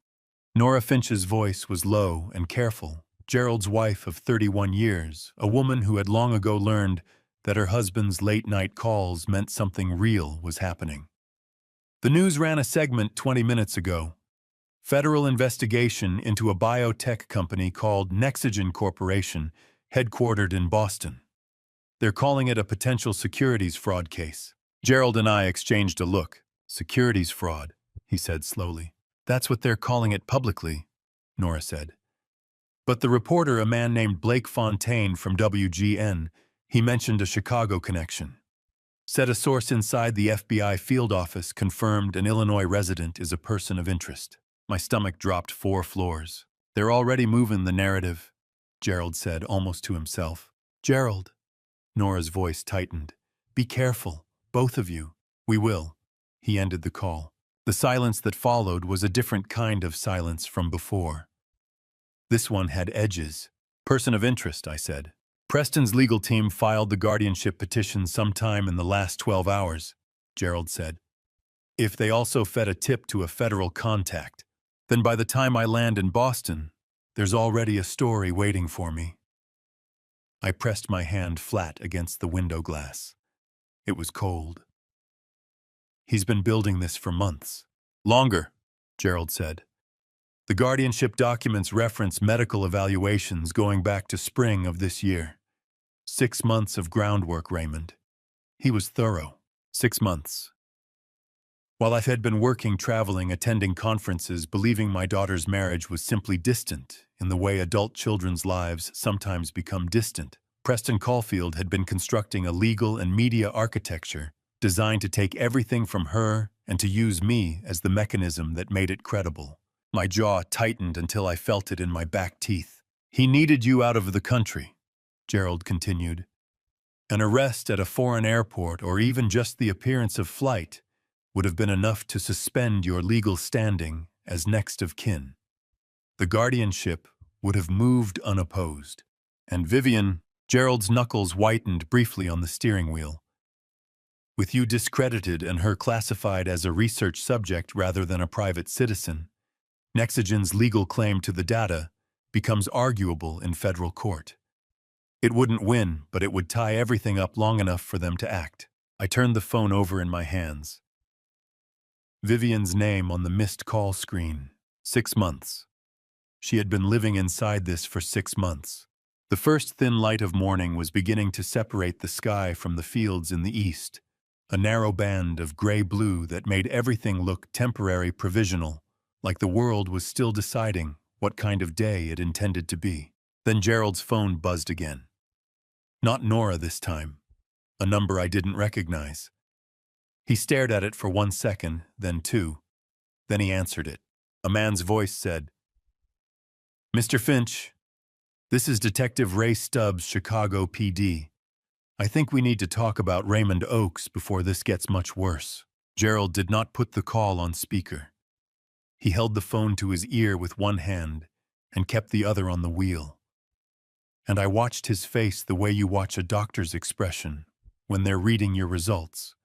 Nora Finch's voice was low and careful. Gerald's wife of 31 years, a woman who had long ago learned that her husband's late-night calls meant something real was happening. The news ran a segment 20 minutes ago. Federal investigation into a biotech company called Nexogen Corporation, headquartered in Boston. They're calling it a potential securities fraud case. Gerald and I exchanged a look. "Securities fraud," he said slowly. "That's what they're calling it publicly," Nora said. But the reporter, a man named Blake Fontaine from WGN, he mentioned a Chicago connection. Said a source inside the FBI field office confirmed an Illinois resident is a person of interest. My stomach dropped 4 floors. "They're already moving the narrative," Gerald said, almost to himself. "Gerald," Nora's voice tightened. "Be careful, both of you." "We will." He ended the call. The silence that followed was a different kind of silence from before. This one had edges. "Person of interest," I said. "Preston's legal team filed the guardianship petition sometime in the last 12 hours, Gerald said. "If they also fed a tip to a federal contact, then by the time I land in Boston, there's already a story waiting for me." I pressed my hand flat against the window glass. It was cold. "He's been building this for months." "Longer," Gerald said. The guardianship documents reference medical evaluations going back to spring of this year. 6 months of groundwork, Raymond. He was thorough. 6 months. While I had been working, traveling, attending conferences, believing my daughter's marriage was simply distant, in the way adult children's lives sometimes become distant, Preston Caulfield had been constructing a legal and media architecture designed to take everything from her and to use me as the mechanism that made it credible. My jaw tightened until I felt it in my back teeth. He needed you out of the country, Gerald continued. An arrest at a foreign airport or even just the appearance of flight would have been enough to suspend your legal standing as next of kin. The guardianship would have moved unopposed. And Vivian, Gerald's knuckles whitened briefly on the steering wheel. With you discredited and her classified as a research subject rather than a private citizen, Nexigen's legal claim to the data becomes arguable in federal court. It wouldn't win, but it would tie everything up long enough for them to act. I turned the phone over in my hands. Vivian's name on the missed call screen. 6 months. She had been living inside this for 6 months. The first thin light of morning was beginning to separate the sky from the fields in the east, a narrow band of gray-blue that made everything look temporary, provisional, like the world was still deciding what kind of day it intended to be. Then Gerald's phone buzzed again. Not Nora this time, a number I didn't recognize. He stared at it for 1 second, then 2. Then he answered it. A man's voice said, "Mr. Finch, this is Detective Ray Stubbs, Chicago PD. I think we need to talk about Raymond Oakes before this gets much worse." Gerald did not put the call on speaker. He held the phone to his ear with one hand and kept the other on the wheel. And I watched his face the way you watch a doctor's expression when they're reading your results,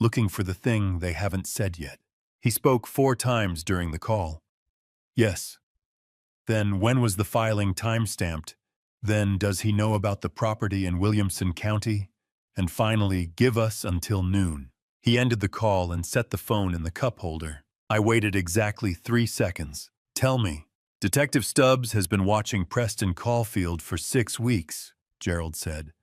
looking for the thing they haven't said yet. He spoke 4 times during the call. Yes. Then when was the filing time-stamped? Then does he know about the property in Williamson County? And finally, give us until noon. He ended the call and set the phone in the cup holder. I waited exactly 3 seconds. Tell me. Detective Stubbs has been watching Preston Caulfield for 6 weeks, Gerald said.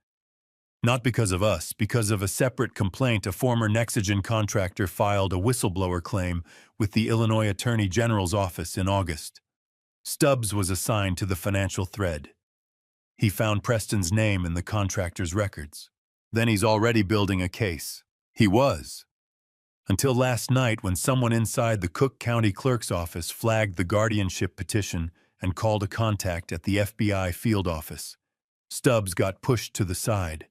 Not because of us, because of a separate complaint. A former Nexigen contractor filed a whistleblower claim with the Illinois Attorney General's office in August. Stubbs was assigned to the financial thread. He found Preston's name in the contractor's records. Then he's already building a case. He was. Until last night when someone inside the Cook County Clerk's office flagged the guardianship petition and called a contact at the FBI field office. Stubbs got pushed to the side.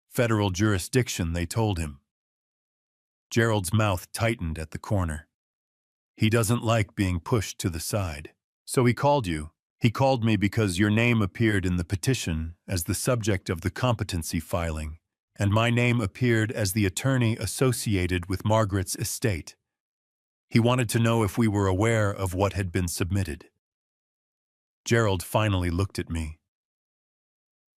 Federal jurisdiction, they told him. Gerald's mouth tightened at the corner. He doesn't like being pushed to the side. So he called you. He called me because your name appeared in the petition as the subject of the competency filing, and my name appeared as the attorney associated with Margaret's estate. He wanted to know if we were aware of what had been submitted. Gerald finally looked at me.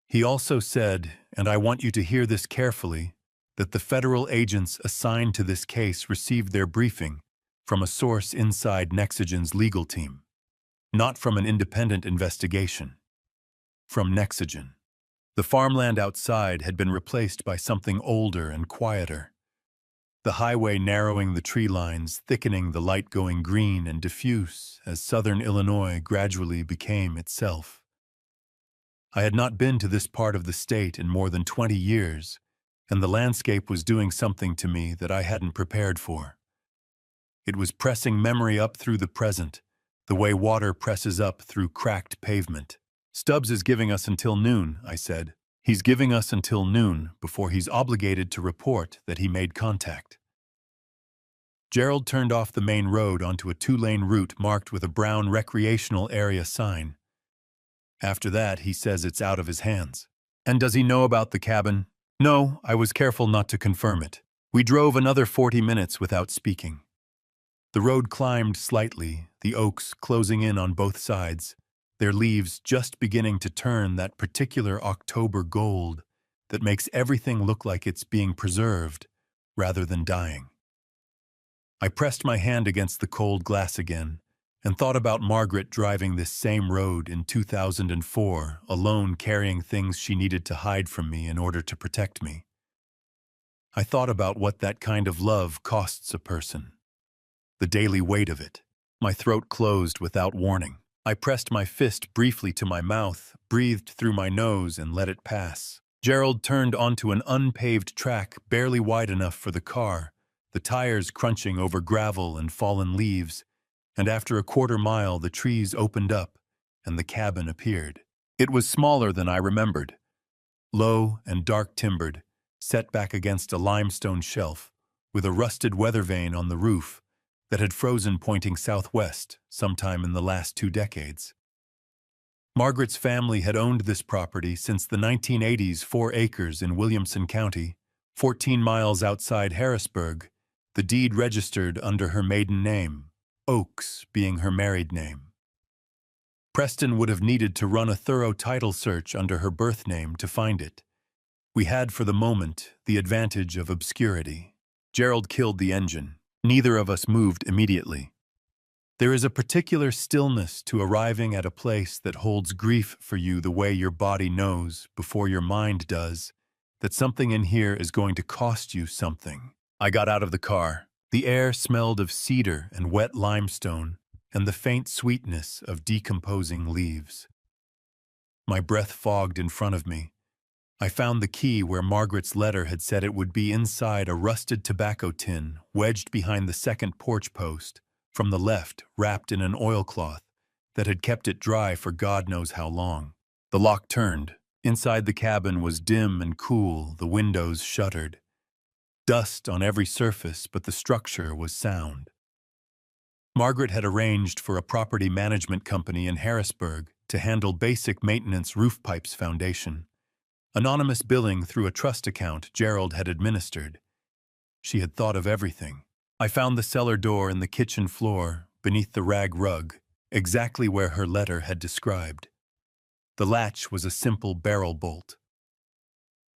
He also said, and I want you to hear this carefully, that the federal agents assigned to this case received their briefing from a source inside Nexigen's legal team, not from an independent investigation. From Nexigen. The farmland outside had been replaced by something older and quieter. The highway narrowing the tree lines, thickening the light going green and diffuse as southern Illinois gradually became itself. I had not been to this part of the state in more than 20 years, and the landscape was doing something to me that I hadn't prepared for. It was pressing memory up through the present, the way water presses up through cracked pavement. Stubbs is giving us until noon, I said. He's giving us until noon before he's obligated to report that he made contact. Gerald turned off the main road onto a 2-lane route marked with a brown recreational area sign. After that, he says it's out of his hands. And does he know about the cabin? No, I was careful not to confirm it. We drove another 40 minutes without speaking. The road climbed slightly, the oaks closing in on both sides, their leaves just beginning to turn that particular October gold that makes everything look like it's being preserved rather than dying. I pressed my hand against the cold glass again, and thought about Margaret driving this same road in 2004, alone carrying things she needed to hide from me in order to protect me. I thought about what that kind of love costs a person, the daily weight of it. My throat closed without warning. I pressed my fist briefly to my mouth, breathed through my nose, and let it pass. Gerald turned onto an unpaved track barely wide enough for the car, the tires crunching over gravel and fallen leaves, and after a quarter-mile the trees opened up and the cabin appeared. It was smaller than I remembered, low and dark-timbered, set back against a limestone shelf, with a rusted weather vane on the roof that had frozen pointing southwest sometime in the last 2 decades. Margaret's family had owned this property since the 1980s, 4 acres in Williamson County, 14 miles outside Harrisburg, the deed registered under her maiden name, Oakes being her married name. Preston would have needed to run a thorough title search under her birth name to find it. We had, for the moment, the advantage of obscurity. Gerald killed the engine. Neither of us moved immediately. There is a particular stillness to arriving at a place that holds grief for you the way your body knows, before your mind does, that something in here is going to cost you something. I got out of the car. The air smelled of cedar and wet limestone, and the faint sweetness of decomposing leaves. My breath fogged in front of me. I found the key where Margaret's letter had said it would be inside a rusted tobacco tin wedged behind the second porch post, from the left wrapped in an oilcloth that had kept it dry for God knows how long. The lock turned. Inside the cabin was dim and cool, the windows shuttered. Dust on every surface, but the structure was sound. Margaret had arranged for a property management company in Harrisburg to handle basic maintenance roof pipes foundation. Anonymous billing through a trust account Gerald had administered. She had thought of everything. I found the cellar door in the kitchen floor, beneath the rag rug, exactly where her letter had described. The latch was a simple barrel bolt.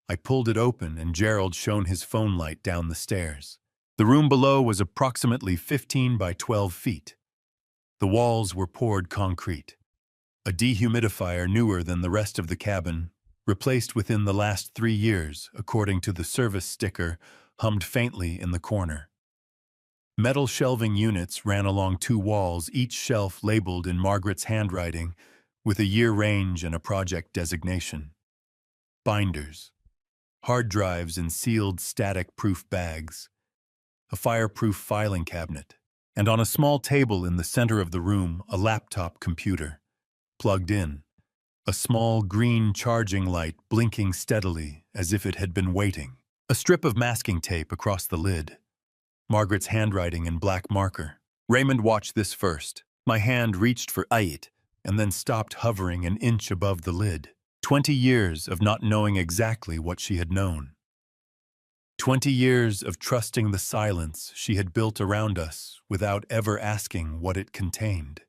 I pulled it open and Gerald shone his phone light down the stairs. The room below was approximately 15 by 12 feet. The walls were poured concrete. A dehumidifier newer than the rest of the cabin, replaced within the last 3 years, according to the service sticker, hummed faintly in the corner. Metal shelving units ran along 2 walls, each shelf labeled in Margaret's handwriting, with a year range and a project designation. Binders. Hard drives in sealed static-proof bags. A fireproof filing cabinet. And on a small table in the center of the room, a laptop computer, plugged in. A small green charging light blinking steadily as if it had been waiting. A strip of masking tape across the lid. Margaret's handwriting in black marker. Raymond watched this first. My hand reached for it and then stopped hovering an inch above the lid. 20 years of not knowing exactly what she had known. 20 years of trusting the silence she had built around us without ever asking what it contained.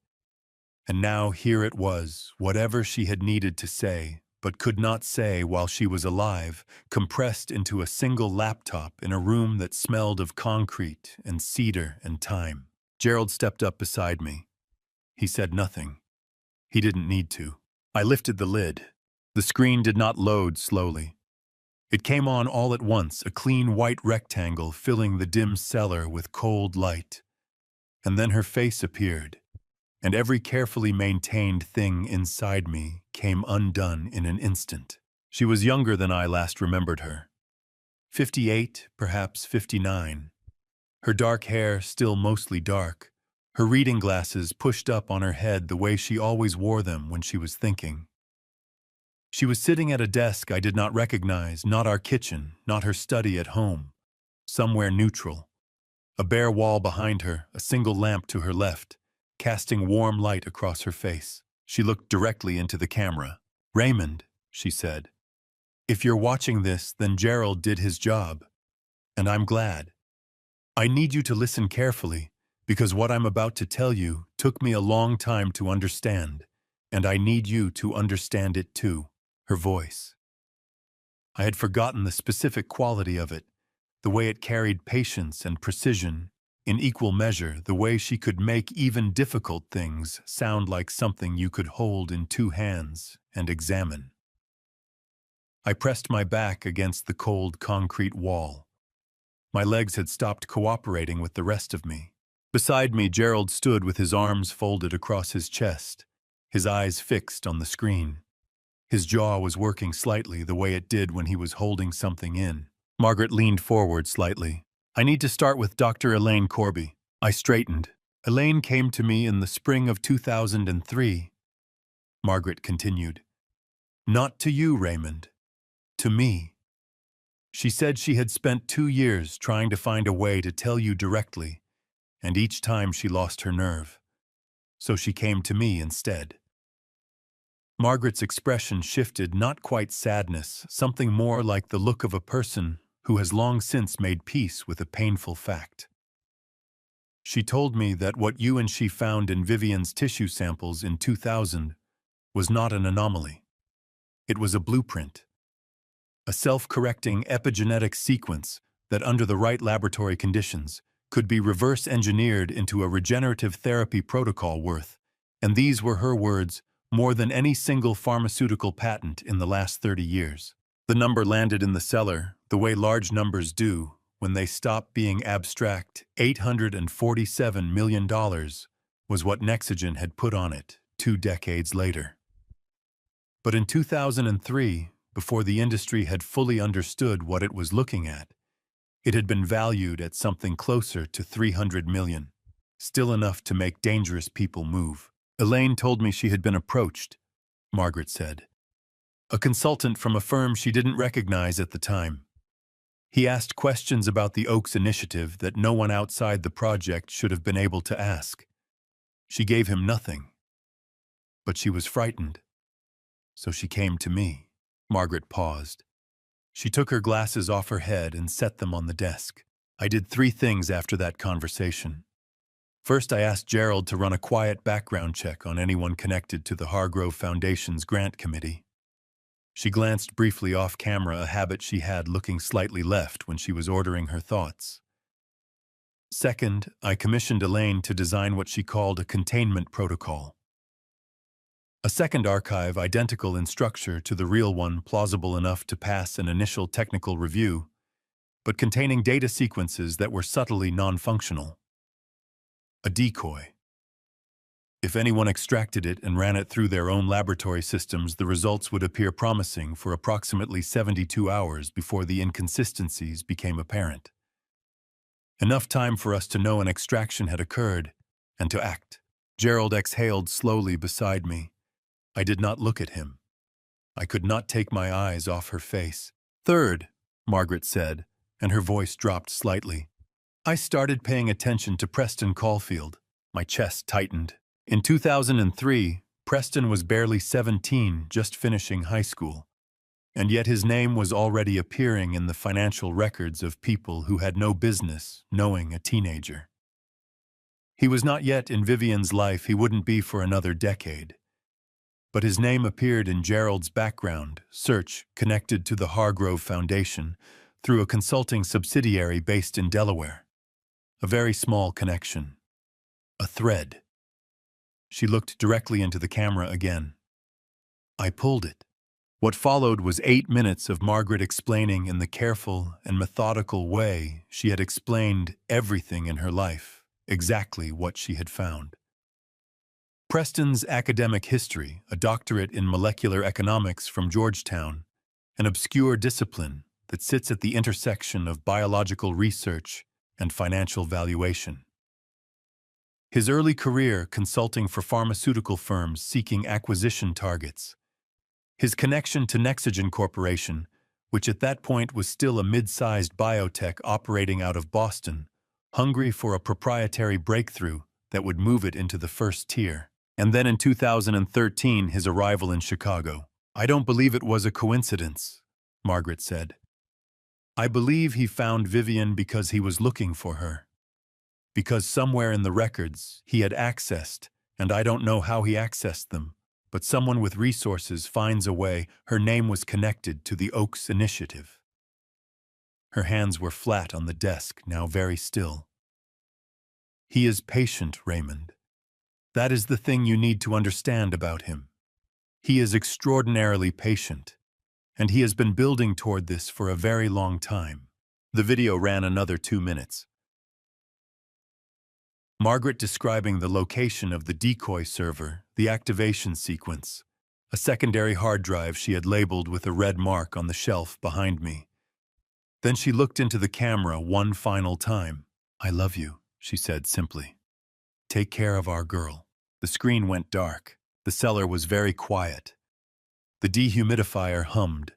And now here it was, whatever she had needed to say, but could not say while she was alive, compressed into a single laptop in a room that smelled of concrete and cedar and time. Gerald stepped up beside me. He said nothing. He didn't need to. I lifted the lid. The screen did not load slowly. It came on all at once, a clean white rectangle filling the dim cellar with cold light. And then her face appeared. And every carefully maintained thing inside me came undone in an instant. She was younger than I last remembered her. 58, perhaps 59. Her dark hair still mostly dark, her reading glasses pushed up on her head the way she always wore them when she was thinking. She was sitting at a desk I did not recognize, not our kitchen, not her study at home, somewhere neutral. A bare wall behind her, a single lamp to her left, casting warm light across her face. She looked directly into the camera. "Raymond," she said, "if you're watching this, then Gerald did his job. And I'm glad. I need you to listen carefully, because what I'm about to tell you took me a long time to understand, and I need you to understand it too." Her voice. I had forgotten the specific quality of it, the way it carried patience and precision, in equal measure the way she could make even difficult things sound like something you could hold in two hands and examine. I pressed my back against the cold concrete wall. My legs had stopped cooperating with the rest of me. Beside me, Gerald stood with his arms folded across his chest, his eyes fixed on the screen. His jaw was working slightly the way it did when he was holding something in. Margaret leaned forward slightly. "I need to start with Dr. Elaine Corby." I straightened. "Elaine came to me in the spring of 2003. Margaret continued. "Not to you, Raymond. To me. She said she had spent 2 years trying to find a way to tell you directly, and each time she lost her nerve. So she came to me instead." Margaret's expression shifted, not quite sadness, something more like the look of a person who has long since made peace with a painful fact. "She told me that what you and she found in Vivian's tissue samples in 2000 was not an anomaly. It was a blueprint, a self-correcting epigenetic sequence that, under the right laboratory conditions, could be reverse-engineered into a regenerative therapy protocol worth, and these were her words, more than any single pharmaceutical patent in the last 30 years. The number landed in the cellar, the way large numbers do, when they stop being abstract. $847 million was what Nexogen had put on it 2 decades later. But in 2003, before the industry had fully understood what it was looking at, it had been valued at something closer to 300 million, still enough to make dangerous people move. "Elaine told me she had been approached," Margaret said. "A consultant from a firm she didn't recognize at the time. He asked questions about the Oaks initiative that no one outside the project should have been able to ask. She gave him nothing. But she was frightened. So she came to me." Margaret paused. She took her glasses off her head and set them on the desk. "I did 3 things after that conversation. First, I asked Gerald to run a quiet background check on anyone connected to the Hargrove Foundation's grant committee." She glanced briefly off camera, a habit she had, looking slightly left when she was ordering her thoughts. Second, I commissioned Elaine to design what she called a containment protocol. A second archive identical in structure to the real one, plausible enough to pass an initial technical review, but containing data sequences that were subtly non-functional. A decoy. If anyone extracted it and ran it through their own laboratory systems, the results would appear promising for approximately 72 hours before the inconsistencies became apparent. Enough time for us to know an extraction had occurred and to act. Gerald exhaled slowly beside me. I did not look at him. I could not take my eyes off her face. "Third," Margaret said, and her voice dropped slightly, "I started paying attention to Preston Caulfield." My chest tightened. In 2003, Preston was barely 17, just finishing high school. And yet his name was already appearing in the financial records of people who had no business knowing a teenager. He was not yet in Vivian's life, he wouldn't be for another decade. But his name appeared in Gerald's background search connected to the Hargrove Foundation through a consulting subsidiary based in Delaware. A very small connection. A thread. She looked directly into the camera again. I pulled it. What followed was 8 minutes of Margaret explaining in the careful and methodical way she had explained everything in her life, exactly what she had found. Preston's academic history, a doctorate in molecular economics from Georgetown, an obscure discipline that sits at the intersection of biological research and financial valuation. His early career consulting for pharmaceutical firms seeking acquisition targets. His connection to Nexogen Corporation, which at that point was still a mid-sized biotech operating out of Boston, hungry for a proprietary breakthrough that would move it into the first tier. And then in 2013, his arrival in Chicago. I don't believe it was a coincidence, Margaret said. I believe he found Vivian because he was looking for her. Because somewhere in the records he had accessed, and I don't know how he accessed them, but someone with resources finds a way. Her name was connected to the Oaks initiative. Her hands were flat on the desk, now very still. He is patient, Raymond. That is the thing you need to understand about him. He is extraordinarily patient, and he has been building toward this for a very long time. The video ran another 2 minutes. Margaret describing the location of the decoy server, the activation sequence, a secondary hard drive she had labeled with a red mark on the shelf behind me. Then she looked into the camera one final time. "I love you," she said simply. "Take care of our girl." The screen went dark. The cellar was very quiet. The dehumidifier hummed.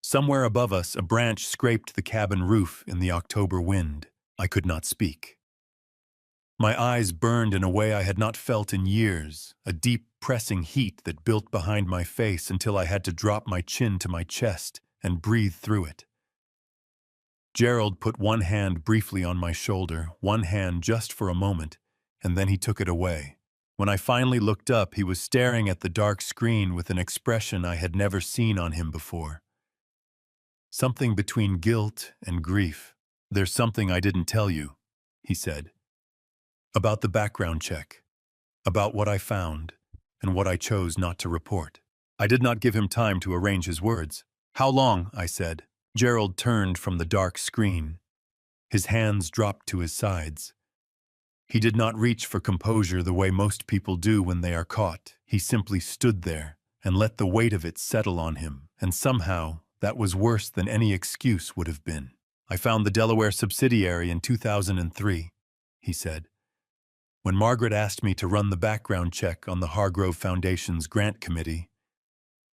Somewhere above us, a branch scraped the cabin roof in the October wind. I could not speak. My eyes burned in a way I had not felt in years, a deep, pressing heat that built behind my face until I had to drop my chin to my chest and breathe through it. Gerald put one hand briefly on my shoulder, one hand just for a moment, and then he took it away. When I finally looked up, he was staring at the dark screen with an expression I had never seen on him before. Something between guilt and grief. "There's something I didn't tell you," he said. "About the background check. About what I found, and what I chose not to report." I did not give him time to arrange his words. "How long?" I said. Gerald turned from the dark screen. His hands dropped to his sides. He did not reach for composure the way most people do when they are caught. He simply stood there and let the weight of it settle on him, and somehow that was worse than any excuse would have been. "I found the Delaware subsidiary in 2003, he said. "When Margaret asked me to run the background check on the Hargrove Foundation's grant committee,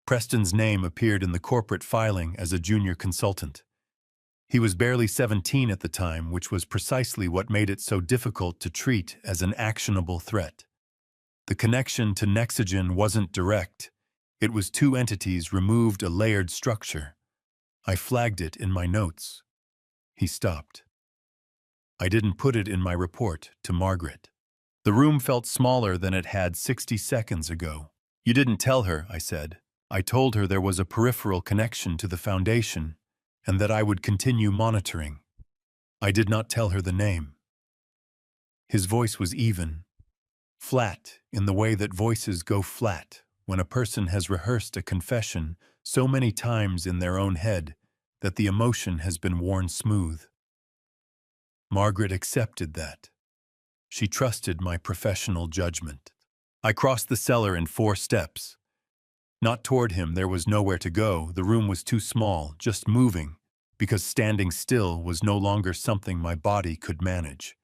Preston's name appeared in the corporate filing as a junior consultant. He was barely 17 at the time, which was precisely what made it so difficult to treat as an actionable threat. The connection to Nexigen wasn't direct. It was two entities removed a layered structure. I flagged it in my notes." He stopped. "I didn't put it in my report to Margaret." The room felt smaller than it had 60 seconds ago. "You didn't tell her," I said. "I told her there was a peripheral connection to the foundation, and that I would continue monitoring. I did not tell her the name." His voice was even, flat in the way that voices go flat when a person has rehearsed a confession so many times in their own head that the emotion has been worn smooth. Margaret accepted that. She trusted my professional judgment. I crossed the cellar in 4 steps. Not toward him, there was nowhere to go. The room was too small, just moving, because standing still was no longer something my body could manage.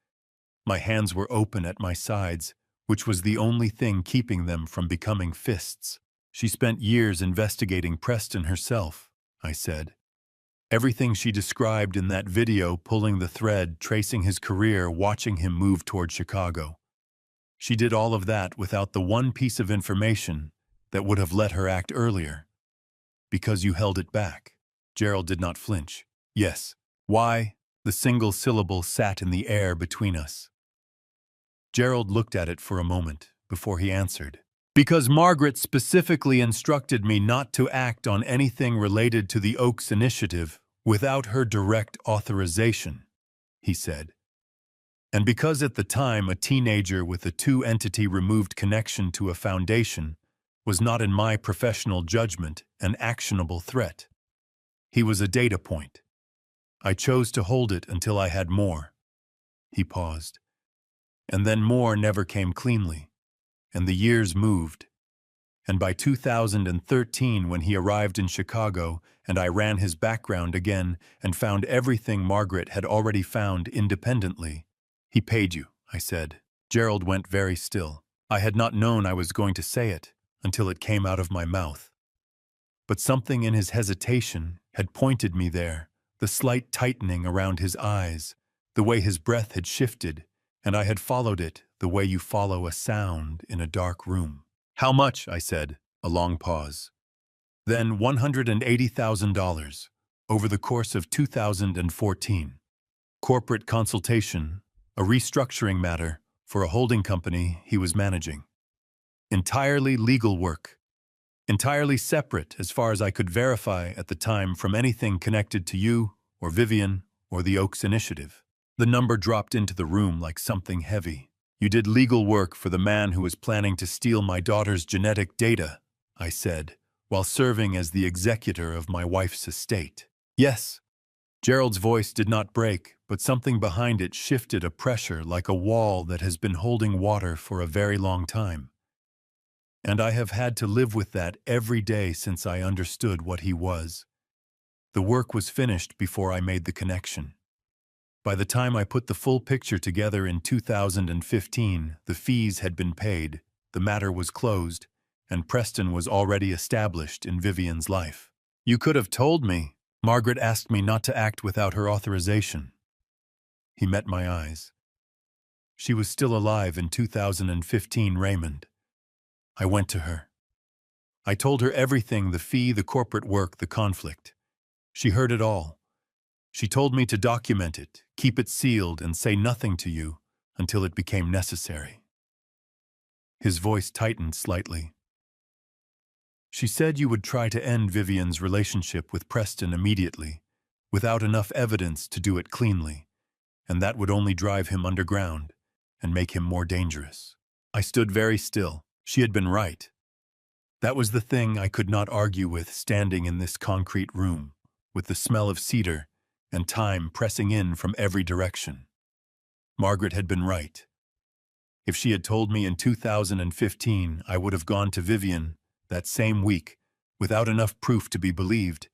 My hands were open at my sides, which was the only thing keeping them from becoming fists. "She spent years investigating Preston herself," I said. "Everything she described in that video, pulling the thread, tracing his career, watching him move toward Chicago. She did all of that without the one piece of information that would have let her act earlier. Because you held it back." Gerald did not flinch. "Yes." "Why?" The single syllable sat in the air between us. Gerald looked at it for a moment before he answered. "Because Margaret specifically instructed me not to act on anything related to the Oaks Initiative without her direct authorization," he said. "And because at the time a teenager with a two-entity removed connection to a foundation was not in my professional judgment an actionable threat. He was a data point. I chose to hold it until I had more." He paused. "And then more never came cleanly, and the years moved. And by 2013, when he arrived in Chicago and I ran his background again and found everything Margaret had already found independently." "He paid you," I said. Gerald went very still. I had not known I was going to say it until it came out of my mouth. But something in his hesitation had pointed me there, the slight tightening around his eyes, the way his breath had shifted, and I had followed it the way you follow a sound in a dark room. "How much?" I said, a long pause. "Then $180,000 over the course of 2014. Corporate consultation, a restructuring matter for a holding company he was managing. Entirely legal work. Entirely separate, as far as I could verify at the time, from anything connected to you or Vivian or the Oaks Initiative." The number dropped into the room like something heavy. "You did legal work for the man who was planning to steal my daughter's genetic data," I said, while serving as the executor of my wife's estate. "Yes." Gerald's voice did not break, but something behind it shifted a pressure like a wall that has been holding water for a very long time. And I have had to live with that every day since I understood what he was. The work was finished before I made the connection. By the time I put the full picture together in 2015, the fees had been paid, the matter was closed, and Preston was already established in Vivian's life. "You could have told me." Margaret asked me not to act without her authorization. He met my eyes. She was still alive in 2015, Raymond. I went to her. I told her everything: the fee, the corporate work, the conflict. She heard it all. She told me to document it, keep it sealed, and say nothing to you until it became necessary. His voice tightened slightly. "She said you would try to end Vivian's relationship with Preston immediately, without enough evidence to do it cleanly, and that would only drive him underground and make him more dangerous." I stood very still. She had been right. That was the thing I could not argue with, standing in this concrete room, with the smell of cedar and time pressing in from every direction. Margaret had been right. If she had told me in 2015, I would have gone to Vivian that same week, without enough proof to be believed,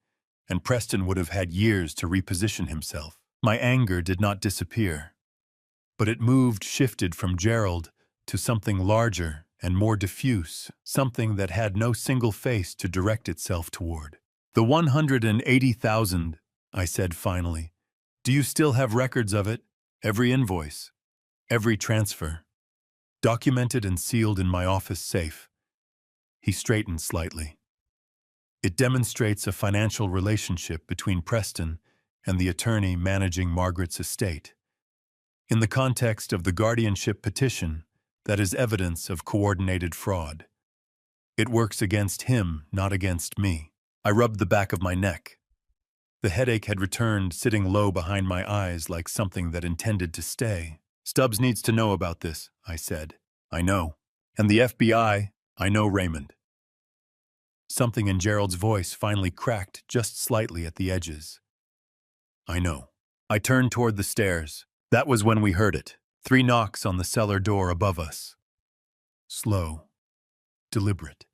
and Preston would have had years to reposition himself. My anger did not disappear, but it moved, shifted from Gerald to something larger and more diffuse, something that had no single face to direct itself toward. "The 180,000, I said finally. "Do you still have records of it? Every invoice, every transfer, documented and sealed in my office safe." He straightened slightly. "It demonstrates a financial relationship between Preston and the attorney managing Margaret's estate. In the context of the guardianship petition, that is evidence of coordinated fraud. It works against him, not against me." I rubbed the back of my neck. The headache had returned, sitting low behind my eyes like something that intended to stay. "Stubbs needs to know about this," I said. "I know. And the FBI, I know, Raymond." Something in Gerald's voice finally cracked just slightly at the edges. "I know." I turned toward the stairs. That was when we heard it. 3 knocks on the cellar door above us. Slow, deliberate.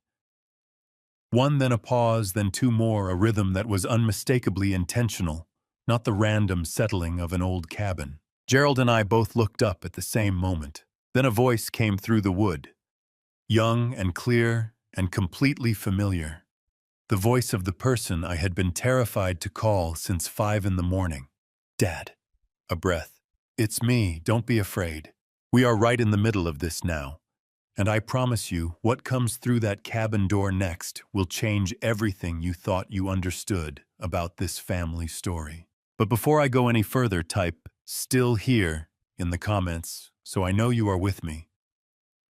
1, then a pause, then 2 more, a rhythm that was unmistakably intentional, not the random settling of an old cabin. Gerald and I both looked up at the same moment. Then a voice came through the wood, young and clear and completely familiar. The voice of the person I had been terrified to call since 5 in the morning. "Dad." A breath. "It's me, don't be afraid. We are right in the middle of this now. And I promise you, what comes through that cabin door next will change everything you thought you understood about this family story. But before I go any further, type 'still here' in the comments so I know you are with me.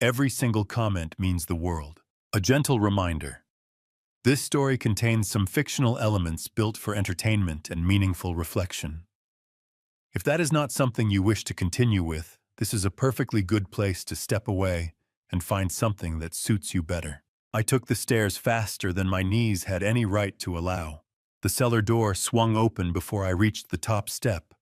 Every single comment means the world." A gentle reminder. This story contains some fictional elements built for entertainment and meaningful reflection. If that is not something you wish to continue with, this is a perfectly good place to step away and find something that suits you better. I took the stairs faster than my knees had any right to allow. The cellar door swung open before I reached the top step,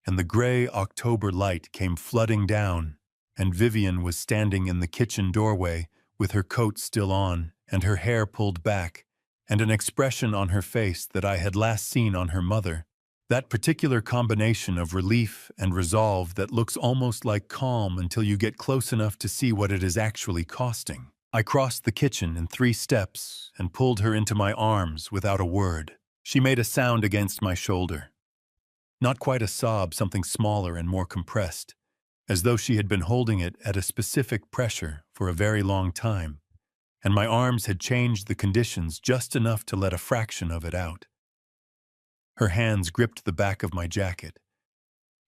and the gray October light came flooding down, and Vivian was standing in the kitchen doorway with her coat still on and her hair pulled back, and an expression on her face that I had last seen on her mother. That particular combination of relief and resolve that looks almost like calm until you get close enough to see what it is actually costing. I crossed the kitchen in 3 steps and pulled her into my arms without a word. She made a sound against my shoulder. Not quite a sob, something smaller and more compressed, as though she had been holding it at a specific pressure for a very long time, and my arms had changed the conditions just enough to let a fraction of it out. Her hands gripped the back of my jacket.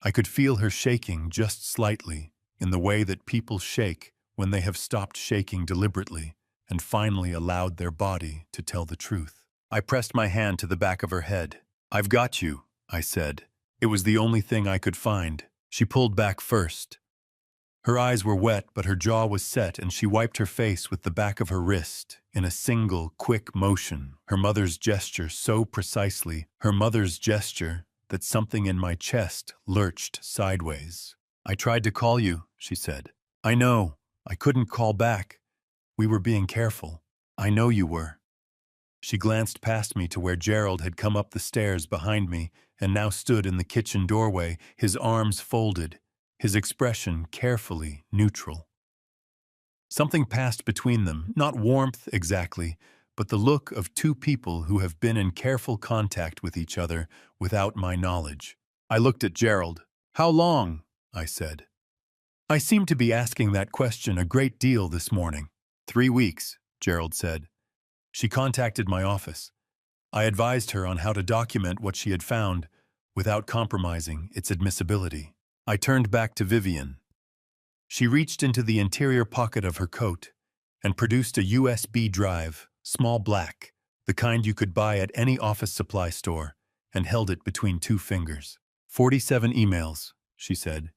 I could feel her shaking just slightly, in the way that people shake when they have stopped shaking deliberately and finally allowed their body to tell the truth. I pressed my hand to the back of her head. "I've got you," I said. It was the only thing I could find. She pulled back first. Her eyes were wet, but her jaw was set, and she wiped her face with the back of her wrist, in a single, quick motion, her mother's gesture so precisely, her mother's gesture, that something in my chest lurched sideways. "I tried to call you," she said. "I know. I couldn't call back. We were being careful. I know you were." She glanced past me to where Gerald had come up the stairs behind me and now stood in the kitchen doorway, his arms folded, his expression carefully neutral. Something passed between them, not warmth exactly, but the look of two people who have been in careful contact with each other without my knowledge. I looked at Gerald. "How long?" I said. "I seem to be asking that question a great deal this morning." 3 weeks, Gerald said. She contacted my office. I advised her on how to document what she had found without compromising its admissibility. I turned back to Vivian. She reached into the interior pocket of her coat and produced a USB drive, small black, the kind you could buy at any office supply store, and held it between 2 fingers. 47 emails, she said,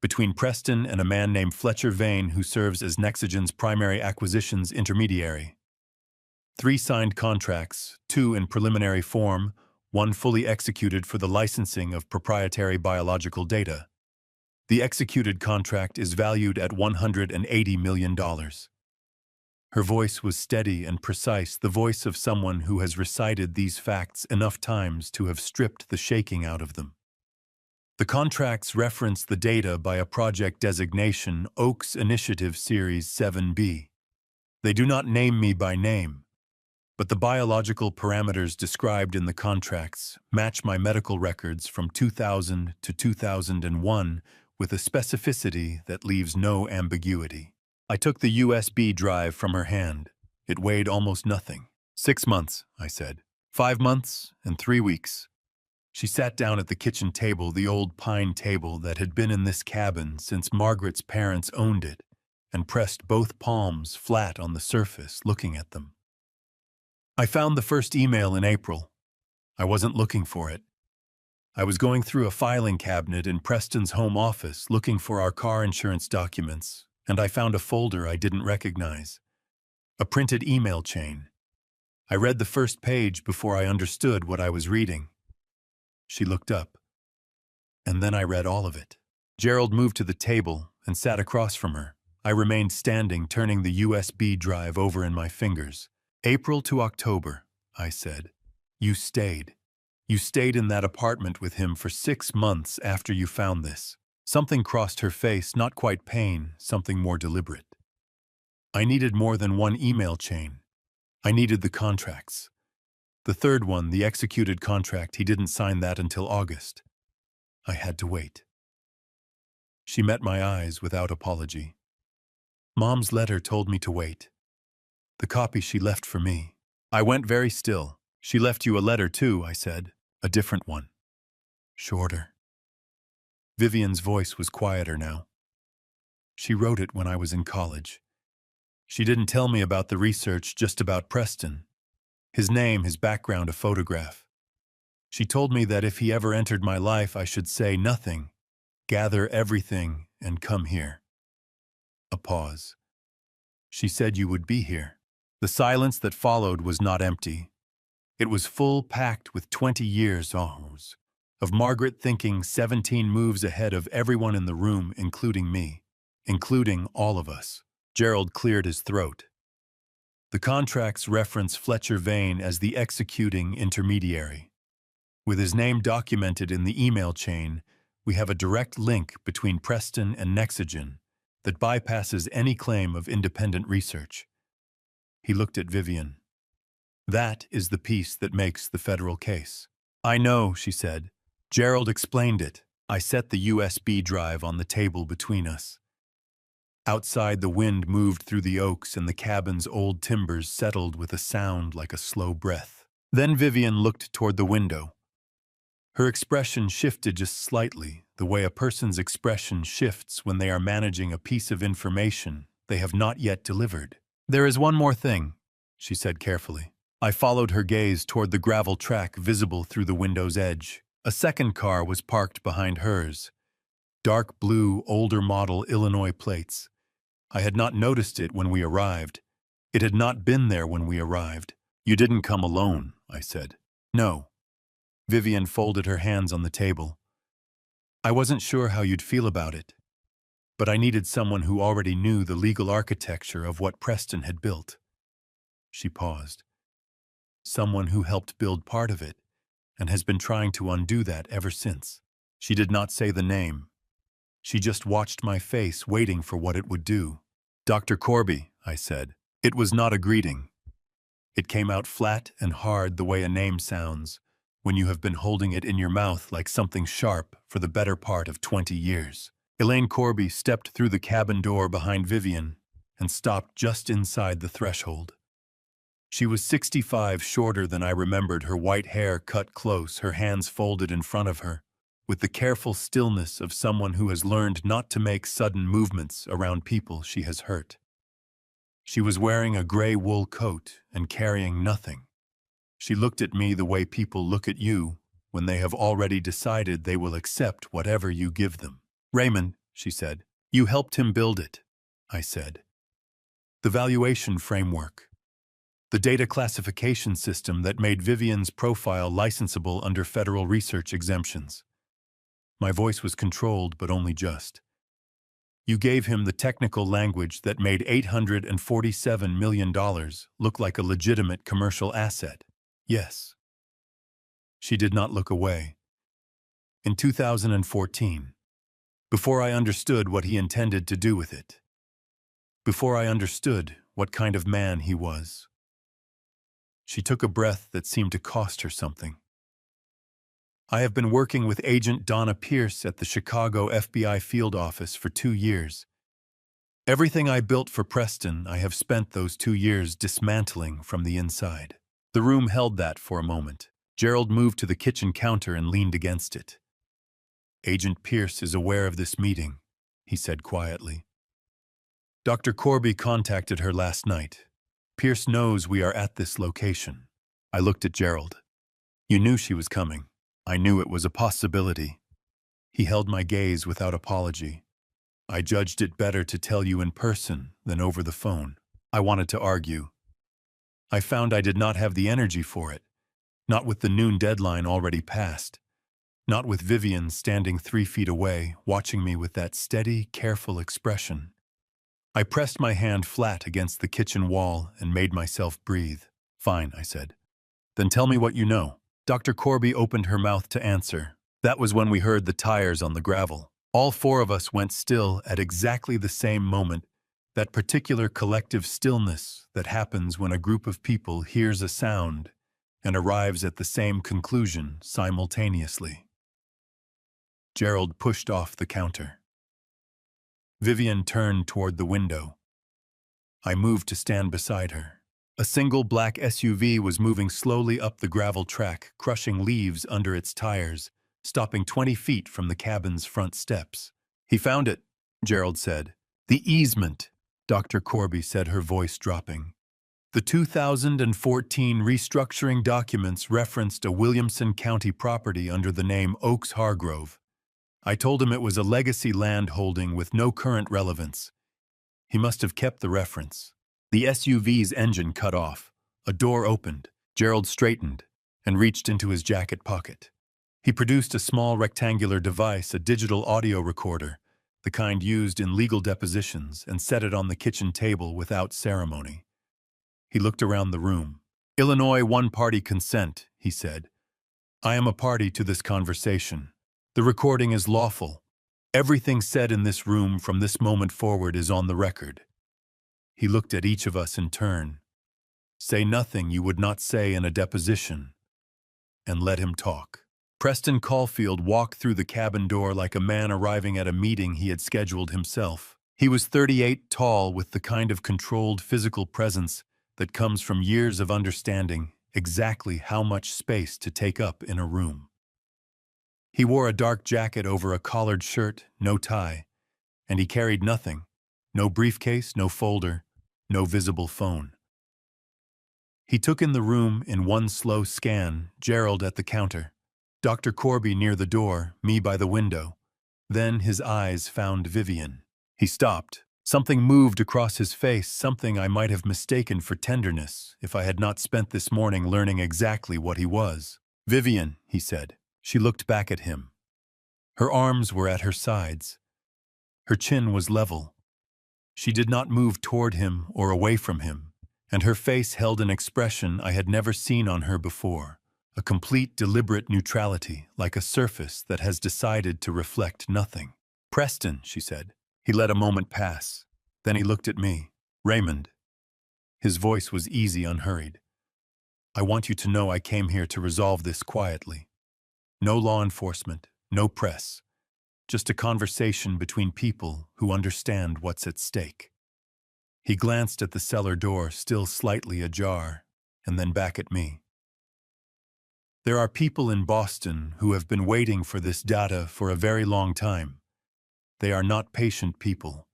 between Preston and a man named Fletcher Vane who serves as Nexagen's primary acquisitions intermediary. 3 signed contracts, 2 in preliminary form, 1 fully executed for the licensing of proprietary biological data. The executed contract is valued at $180 million. Her voice was steady and precise, the voice of someone who has recited these facts enough times to have stripped the shaking out of them. The contracts reference the data by a project designation, Oaks Initiative Series 7B. They do not name me by name, but the biological parameters described in the contracts match my medical records from 2000 to 2001 with a specificity that leaves no ambiguity. I took the USB drive from her hand. It weighed almost nothing. 6 months, I said. 5 months and 3 weeks. She sat down at the kitchen table, the old pine table that had been in this cabin since Margaret's parents owned it, and pressed both palms flat on the surface, looking at them. "I found the first email in April. I wasn't looking for it. I was going through a filing cabinet in Preston's home office looking for our car insurance documents, and I found a folder I didn't recognize. A printed email chain. I read the first page before I understood what I was reading." She looked up. "And then I read all of it." Gerald moved to the table and sat across from her. I remained standing, turning the USB drive over in my fingers. "April to October," I said. "You stayed. You stayed in that apartment with him for 6 months after you found this." Something crossed her face, not quite pain, something more deliberate. "I needed more than 1 email chain. I needed the contracts. The third one, the executed contract, he didn't sign that until August. I had to wait." She met my eyes without apology. "Mom's letter told me to wait. The copy she left for me." I went very still. "She left you a letter too," I said. "A different one. Shorter." Vivian's voice was quieter now. "She wrote it when I was in college. She didn't tell me about the research, just about Preston. His name, his background, a photograph. She told me that if he ever entered my life, I should say nothing, gather everything, and come here." A pause. "She said you would be here." The silence that followed was not empty. It was full, packed with 20 years of Margaret thinking 17 moves ahead of everyone in the room, including me, including all of us. Gerald cleared his throat. "The contracts reference Fletcher Vane as the executing intermediary. With his name documented in the email chain, we have a direct link between Preston and Nexagen that bypasses any claim of independent research." He looked at Vivian. "That is the piece that makes the federal case." "I know," she said. "Gerald explained it." I set the USB drive on the table between us. Outside, the wind moved through the oaks and the cabin's old timbers settled with a sound like a slow breath. Then Vivian looked toward the window. Her expression shifted just slightly, the way a person's expression shifts when they are managing a piece of information they have not yet delivered. "There is one more thing," she said carefully. I followed her gaze toward the gravel track visible through the window's edge. A second car was parked behind hers. Dark blue, older model Illinois plates. I had not noticed it when we arrived. It had not been there when we arrived. You didn't come alone, I said. No. Vivian folded her hands on the table. I wasn't sure how you'd feel about it, but I needed someone who already knew the legal architecture of what Preston had built. She paused. Someone who helped build part of it and has been trying to undo that ever since. She did not say the name. She just watched my face, waiting for what it would do. Dr. Corby, I said. It was not a greeting. It came out flat and hard the way a name sounds when you have been holding it in your mouth like something sharp for the better part of 20 years. Elaine Corby stepped through the cabin door behind Vivian and stopped just inside the threshold. She was 65, shorter than I remembered, her white hair cut close, her hands folded in front of her, with the careful stillness of someone who has learned not to make sudden movements around people she has hurt. She was wearing a gray wool coat and carrying nothing. She looked at me the way people look at you when they have already decided they will accept whatever you give them. Raymond, she said, you helped him build it, I said. The valuation framework. The data classification system that made Vivian's profile licensable under federal research exemptions. My voice was controlled, but only just. You gave him the technical language that made $847 million look like a legitimate commercial asset. Yes. She did not look away. In 2014, before I understood what he intended to do with it, before I understood what kind of man he was. She took a breath that seemed to cost her something. I have been working with Agent Donna Pierce at the Chicago FBI field office for 2 years. Everything I built for Preston, I have spent those 2 years dismantling from the inside. The room held that for a moment. Gerald moved to the kitchen counter and leaned against it. Agent Pierce is aware of this meeting, he said quietly. Dr. Corby contacted her last night. Pierce knows we are at this location. I looked at Gerald. You knew she was coming. I knew it was a possibility. He held my gaze without apology. I judged it better to tell you in person than over the phone. I wanted to argue. I found I did not have the energy for it, not with the noon deadline already passed, not with Vivian standing 3 feet away, watching me with that steady, careful expression. I pressed my hand flat against the kitchen wall and made myself breathe. Fine, I said. Then tell me what you know. Dr. Corby opened her mouth to answer. That was when we heard the tires on the gravel. All 4 of us went still at exactly the same moment, that particular collective stillness that happens when a group of people hears a sound and arrives at the same conclusion simultaneously. Gerald pushed off the counter. Vivian turned toward the window. I moved to stand beside her. A single black SUV was moving slowly up the gravel track, crushing leaves under its tires, stopping 20 feet from the cabin's front steps. He found it, Gerald said. The easement, Dr. Corby said, her voice dropping. The 2014 restructuring documents referenced a Williamson County property under the name Oaks Hargrove. I told him it was a legacy land holding with no current relevance. He must have kept the reference. The SUV's engine cut off. A door opened. Gerald straightened and reached into his jacket pocket. He produced a small rectangular device, a digital audio recorder, the kind used in legal depositions, and set it on the kitchen table without ceremony. He looked around the room. Illinois one-party consent, he said. I am a party to this conversation. The recording is lawful. Everything said in this room from this moment forward is on the record. He looked at each of us in turn. Say nothing you would not say in a deposition, and let him talk. Preston Caulfield walked through the cabin door like a man arriving at a meeting he had scheduled himself. He was 38, tall, with the kind of controlled physical presence that comes from years of understanding exactly how much space to take up in a room. He wore a dark jacket over a collared shirt, no tie, and he carried nothing, no briefcase, no folder, no visible phone. He took in the room in one slow scan, Gerald at the counter, Dr. Corby near the door, me by the window, Then his eyes found Vivian. He stopped. Something moved across his face, something I might have mistaken for tenderness if I had not spent this morning learning exactly what he was. "Vivian," he said. She looked back at him. Her arms were at her sides. Her chin was level. She did not move toward him or away from him, and her face held an expression I had never seen on her before, a complete, deliberate neutrality, like a surface that has decided to reflect nothing. "Preston," she said. He let a moment pass. Then he looked at me. "Raymond." His voice was easy, unhurried. "I want you to know I came here to resolve this quietly. No law enforcement, no press. Just a conversation between people who understand what's at stake." He glanced at the cellar door, still slightly ajar, and then back at me. "There are people in Boston who have been waiting for this data for a very long time. They are not patient people.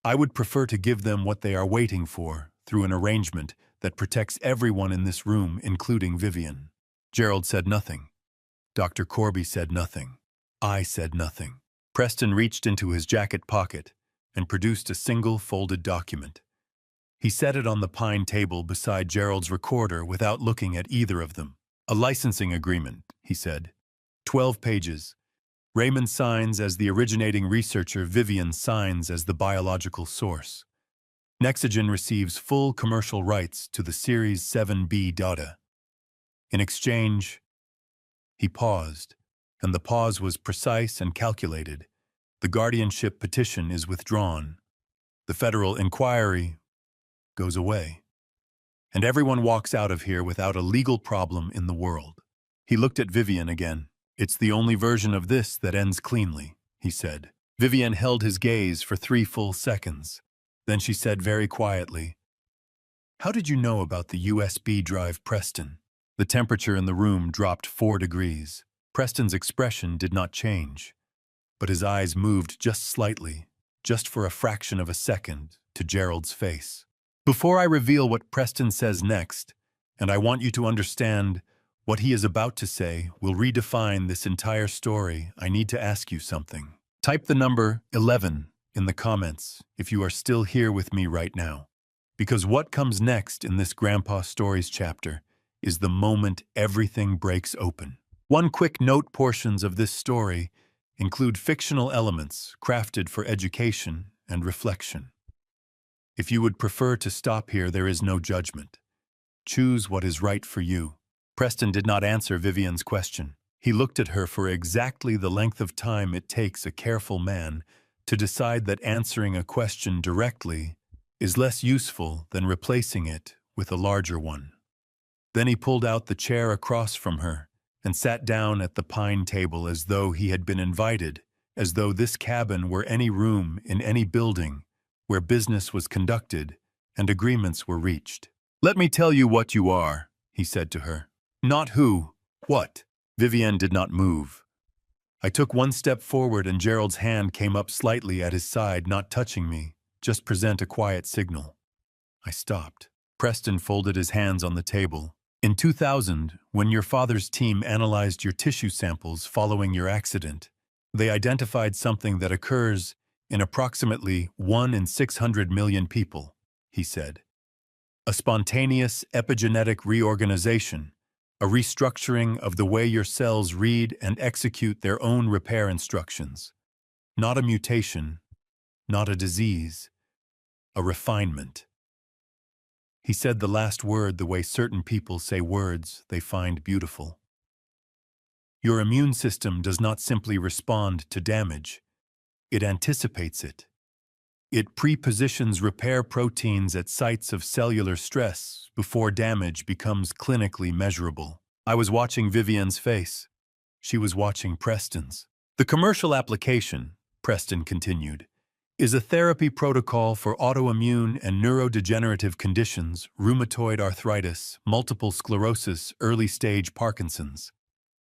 I would prefer to give them what they are waiting for through an arrangement that protects everyone in this room, including Vivian." Gerald said nothing. Dr. Corby said nothing. I said nothing. Preston reached into his jacket pocket and produced a single folded document. He set it on the pine table beside Gerald's recorder without looking at either of them. "A licensing agreement," he said. 12 pages. Raymond signs as the originating researcher, Vivian signs as the biological source. Nexogen receives full commercial rights to the Series 7B data. In exchange, he paused, and the pause was precise and calculated. "The guardianship petition is withdrawn. The federal inquiry goes away. And everyone walks out of here without a legal problem in the world." He looked at Vivian again. "It's the only version of this that ends cleanly," he said. Vivian held his gaze for 3 full seconds. Then she said very quietly, "How did you know about the USB drive, Preston?" The temperature in the room dropped 4 degrees. Preston's expression did not change, but his eyes moved just slightly, just for a fraction of a second, to Gerald's face. "Before I reveal what Preston says next, and I want you to understand what he is about to say will redefine this entire story, I need to ask you something. Type the number 11 in the comments if you are still here with me right now. Because what comes next in this Grandpa Stories chapter is the moment everything breaks open. One quick note: portions of this story include fictional elements crafted for education and reflection. If you would prefer to stop here, there is no judgment. Choose what is right for you." Preston did not answer Vivian's question. He looked at her for exactly the length of time it takes a careful man to decide that answering a question directly is less useful than replacing it with a larger one. Then he pulled out the chair across from her and sat down at the pine table as though he had been invited, as though this cabin were any room in any building where business was conducted and agreements were reached. "Let me tell you what you are," he said to her. "Not who, what." Vivian did not move. I took one step forward and Gerald's hand came up slightly at his side, not touching me, just present a quiet signal. I stopped. Preston folded his hands on the table. "In 2000, when your father's team analyzed your tissue samples following your accident, they identified something that occurs in approximately 1 in 600 million people," he said. "A spontaneous epigenetic reorganization, a restructuring of the way your cells read and execute their own repair instructions. Not a mutation, not a disease, a refinement." He said the last word the way certain people say words they find beautiful. "Your immune system does not simply respond to damage, it anticipates it. It prepositions repair proteins at sites of cellular stress before damage becomes clinically measurable." I was watching Vivian's face. She was watching Preston's. "The commercial application," Preston continued, "is a therapy protocol for autoimmune and neurodegenerative conditions, rheumatoid arthritis, multiple sclerosis, early-stage Parkinson's.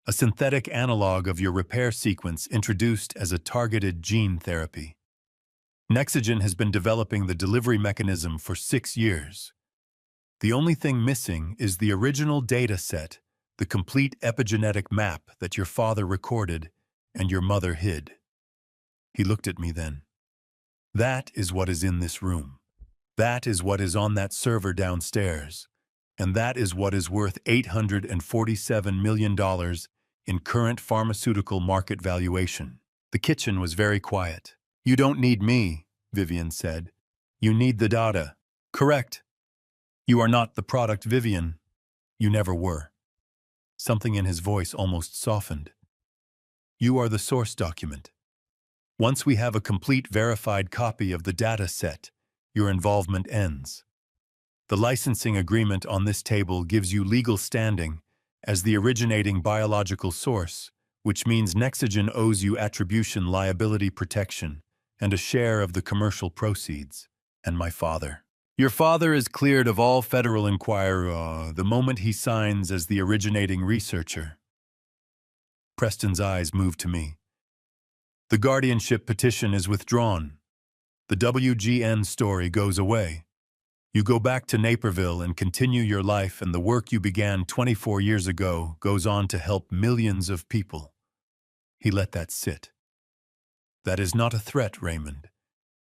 A synthetic analog of your repair sequence introduced as a targeted gene therapy. Nexogen has been developing the delivery mechanism for 6 years. The only thing missing is the original data set, the complete epigenetic map that your father recorded and your mother hid." He looked at me then. That is what is in this room. That is what is on that server downstairs. And that is what is worth $847 million in current pharmaceutical market valuation. The kitchen was very quiet. You don't need me, Vivian said. You need the data. Correct. You are not the product, Vivian. You never were. Something in his voice almost softened. You are the source document. Once we have a complete verified copy of the data set, your involvement ends. The licensing agreement on this table gives you legal standing as the originating biological source, which means Nexogen owes you attribution liability protection and a share of the commercial proceeds. And my father. Your father is cleared of all federal inquiry the moment he signs as the originating researcher. Preston's eyes moved to me. The guardianship petition is withdrawn. The WGN story goes away. You go back to Naperville and continue your life, and the work you began 24 years ago goes on to help millions of people. He let that sit. That is not a threat, Raymond.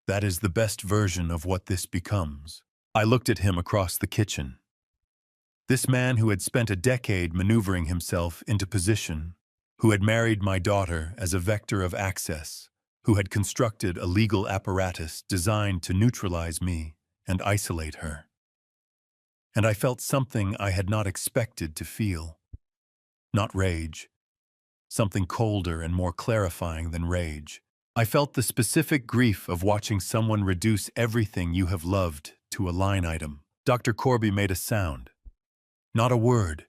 That is the best version of what this becomes. I looked at him across the kitchen. This man who had spent a decade maneuvering himself into position, who had married my daughter as a vector of access, who had constructed a legal apparatus designed to neutralize me and isolate her. And I felt something I had not expected to feel. Not rage. Something colder and more clarifying than rage. I felt the specific grief of watching someone reduce everything you have loved to a line item. Dr. Corby made a sound. Not a word.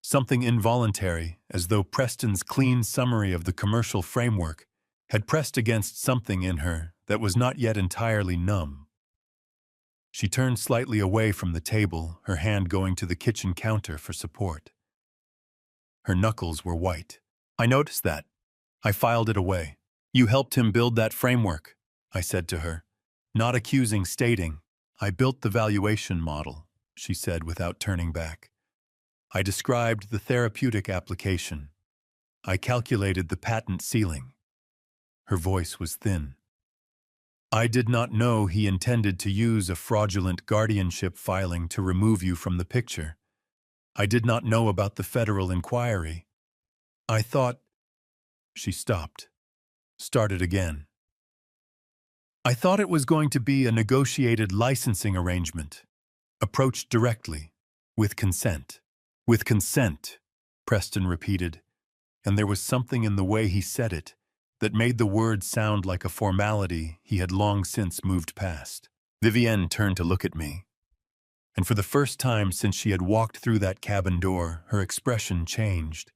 Something involuntary, as though Preston's clean summary of the commercial framework had pressed against something in her that was not yet entirely numb. She turned slightly away from the table, her hand going to the kitchen counter for support. Her knuckles were white. I noticed that. I filed it away. You helped him build that framework, I said to her, not accusing, stating. I built the valuation model, she said without turning back. I described the therapeutic application. I calculated the patent ceiling. Her voice was thin. I did not know he intended to use a fraudulent guardianship filing to remove you from the picture. I did not know about the federal inquiry. I thought... She stopped. Started again. I thought it was going to be a negotiated licensing arrangement, approached directly, with consent. With consent, Preston repeated, and there was something in the way he said it that made the word sound like a formality he had long since moved past. Vivienne turned to look at me, and for the first time since she had walked through that cabin door, her expression changed.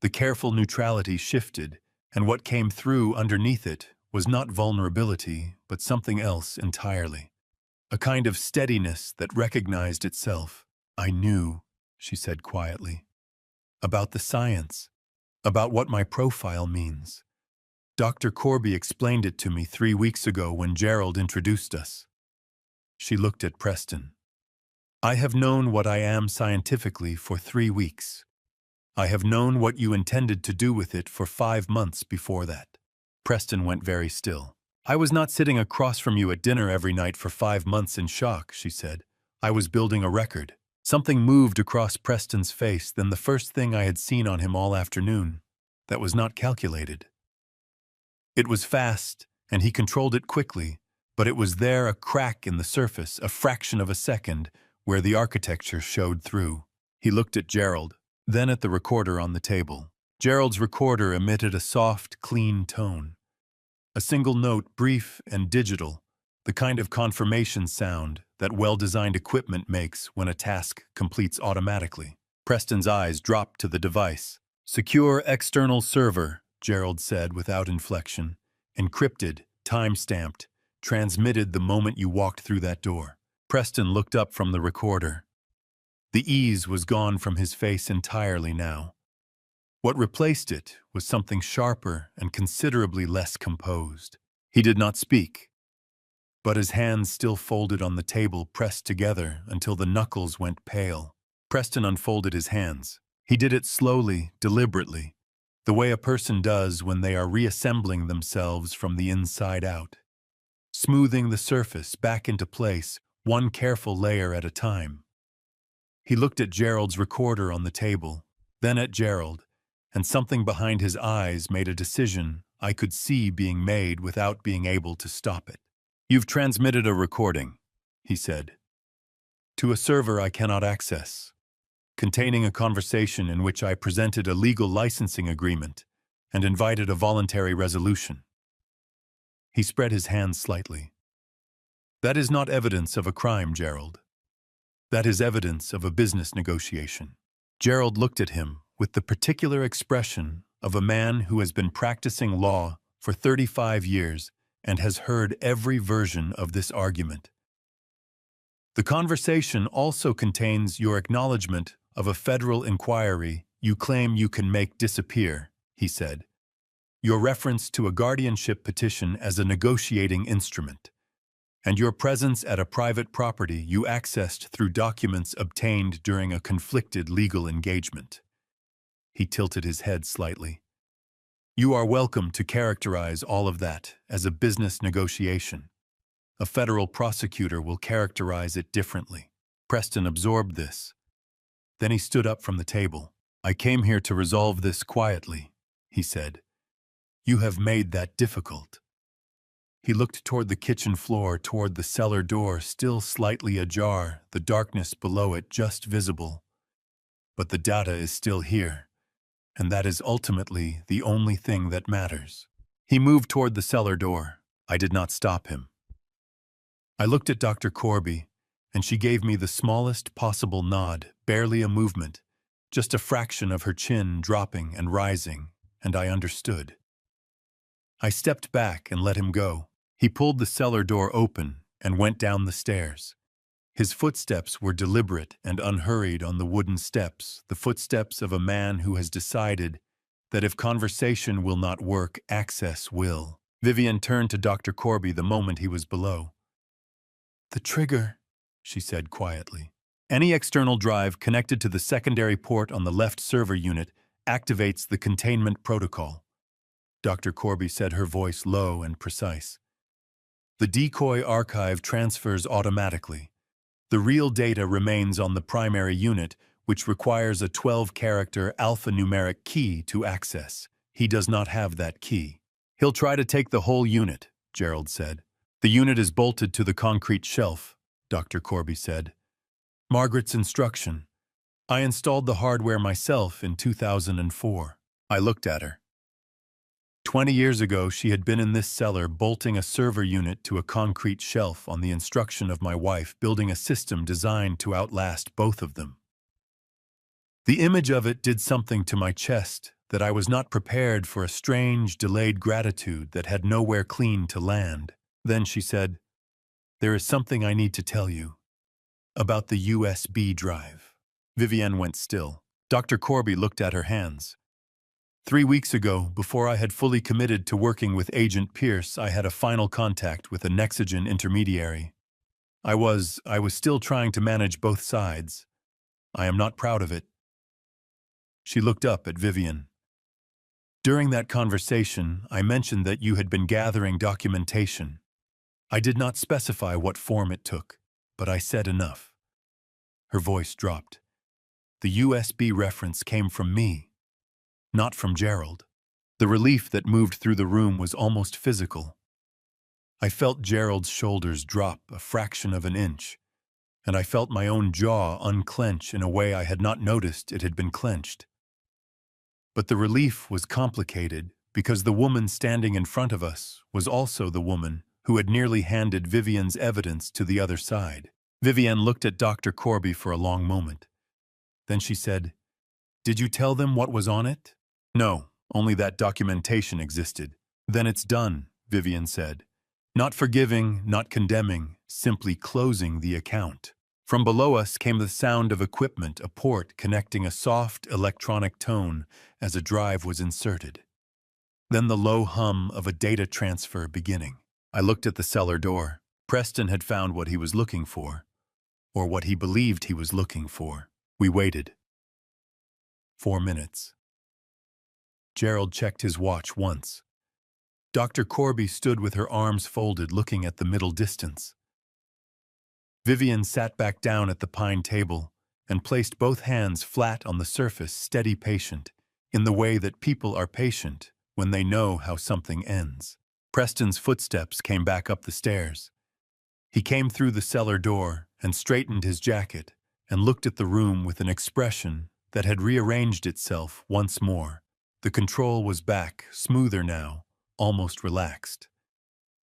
The careful neutrality shifted, and what came through underneath it was not vulnerability, but something else entirely. A kind of steadiness that recognized itself. I knew, she said quietly, about the science, about what my profile means. Dr. Corby explained it to me 3 weeks ago when Gerald introduced us. She looked at Preston. I have known what I am scientifically for 3 weeks. I have known what you intended to do with it for 5 months before that. Preston went very still. I was not sitting across from you at dinner every night for 5 months in shock, she said. I was building a record. Something moved across Preston's face than the first thing I had seen on him all afternoon. That was not calculated. It was fast, and he controlled it quickly, but it was there, a crack in the surface, a fraction of a second, where the architecture showed through. He looked at Gerald, then at the recorder on the table. Gerald's recorder emitted a soft, clean tone. A single note, brief and digital, the kind of confirmation sound that well-designed equipment makes when a task completes automatically. Preston's eyes dropped to the device. Secure external server, Gerald said without inflection. Encrypted, time-stamped, transmitted the moment you walked through that door. Preston looked up from the recorder. The ease was gone from his face entirely now. What replaced it was something sharper and considerably less composed. He did not speak, but his hands still folded on the table, pressed together until the knuckles went pale. Preston unfolded his hands. He did it slowly, deliberately, the way a person does when they are reassembling themselves from the inside out, smoothing the surface back into place, one careful layer at a time. He looked at Gerald's recorder on the table, then at Gerald, and something behind his eyes made a decision I could see being made without being able to stop it. "You've transmitted a recording," he said, "to a server I cannot access, containing a conversation in which I presented a legal licensing agreement and invited a voluntary resolution." He spread his hands slightly. "That is not evidence of a crime, Gerald. That is evidence of a business negotiation." Gerald looked at him with the particular expression of a man who has been practicing law for 35 years and has heard every version of this argument. "The conversation also contains your acknowledgement of a federal inquiry you claim you can make disappear," he said. "Your reference to a guardianship petition as a negotiating instrument, and your presence at a private property you accessed through documents obtained during a conflicted legal engagement." He tilted his head slightly. "You are welcome to characterize all of that as a business negotiation. A federal prosecutor will characterize it differently." Preston absorbed this. Then he stood up from the table. "I came here to resolve this quietly," he said. "You have made that difficult." He looked toward the kitchen floor, toward the cellar door, still slightly ajar, the darkness below it just visible. "But the data is still here, and that is ultimately the only thing that matters." He moved toward the cellar door. I did not stop him. I looked at Dr. Corby, and she gave me the smallest possible nod, barely a movement, just a fraction of her chin dropping and rising, and I understood. I stepped back and let him go. He pulled the cellar door open and went down the stairs. His footsteps were deliberate and unhurried on the wooden steps, the footsteps of a man who has decided that if conversation will not work, access will. Vivian turned to Dr. Corby the moment he was below. "The trigger," she said quietly. "Any external drive connected to the secondary port on the left server unit activates the containment protocol," Dr. Corby said, her voice low and precise. "The decoy archive transfers automatically. The real data remains on the primary unit, which requires a 12-character alphanumeric key to access. He does not have that key." "He'll try to take the whole unit," Gerald said. "The unit is bolted to the concrete shelf," Dr. Corby said. "Margaret's instruction. I installed the hardware myself in 2004. I looked at her. 20 years ago, she had been in this cellar bolting a server unit to a concrete shelf on the instruction of my wife, building a system designed to outlast both of them. The image of it did something to my chest that I was not prepared for, a strange, delayed gratitude that had nowhere clean to land. Then she said, 'There is something I need to tell you about the USB drive.'" Vivienne went still. Dr. Corby looked at her hands. 3 weeks ago, before I had fully committed to working with Agent Pierce, I had a final contact with a Nexigen intermediary. I was still trying to manage both sides. I am not proud of it." She looked up at Vivian. "During that conversation, I mentioned that you had been gathering documentation. I did not specify what form it took, but I said enough." Her voice dropped. "The USB reference came from me, not from Gerald." The relief that moved through the room was almost physical. I felt Gerald's shoulders drop a fraction of an inch, and I felt my own jaw unclench in a way I had not noticed it had been clenched. But the relief was complicated because the woman standing in front of us was also the woman who had nearly handed Vivian's evidence to the other side. Vivian looked at Dr. Corby for a long moment. Then she said, "Did you tell them what was on it?" "No, only that documentation existed." "Then it's done," Vivian said. "Not forgiving, not condemning, simply closing the account." From below us came the sound of equipment, a port connecting, a soft electronic tone as a drive was inserted. Then the low hum of a data transfer beginning. I looked at the cellar door. Preston had found what he was looking for, or what he believed he was looking for. We waited. 4 minutes. Gerald checked his watch once. Dr. Corby stood with her arms folded, looking at the middle distance. Vivian sat back down at the pine table and placed both hands flat on the surface, steady, patient, in the way that people are patient when they know how something ends. Preston's footsteps came back up the stairs. He came through the cellar door and straightened his jacket and looked at the room with an expression that had rearranged itself once more. The control was back, smoother now, almost relaxed.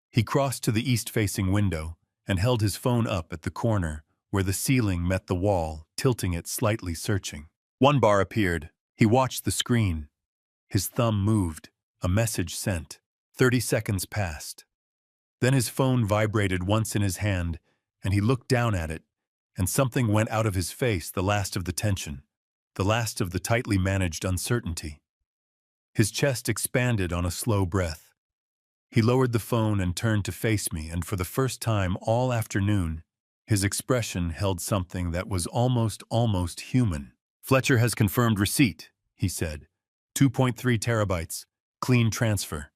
He crossed to the east-facing window and held his phone up at the corner where the ceiling met the wall, tilting it slightly, searching. One bar appeared. He watched the screen. His thumb moved. A message sent. 30 seconds passed. Then his phone vibrated once in his hand, and he looked down at it, and something went out of his face, the last of the tension, the last of the tightly managed uncertainty. His chest expanded on a slow breath. He lowered the phone and turned to face me, and for the first time all afternoon, his expression held something that was almost human. "Fletcher has confirmed receipt," he said. 2.3 terabytes, clean transfer.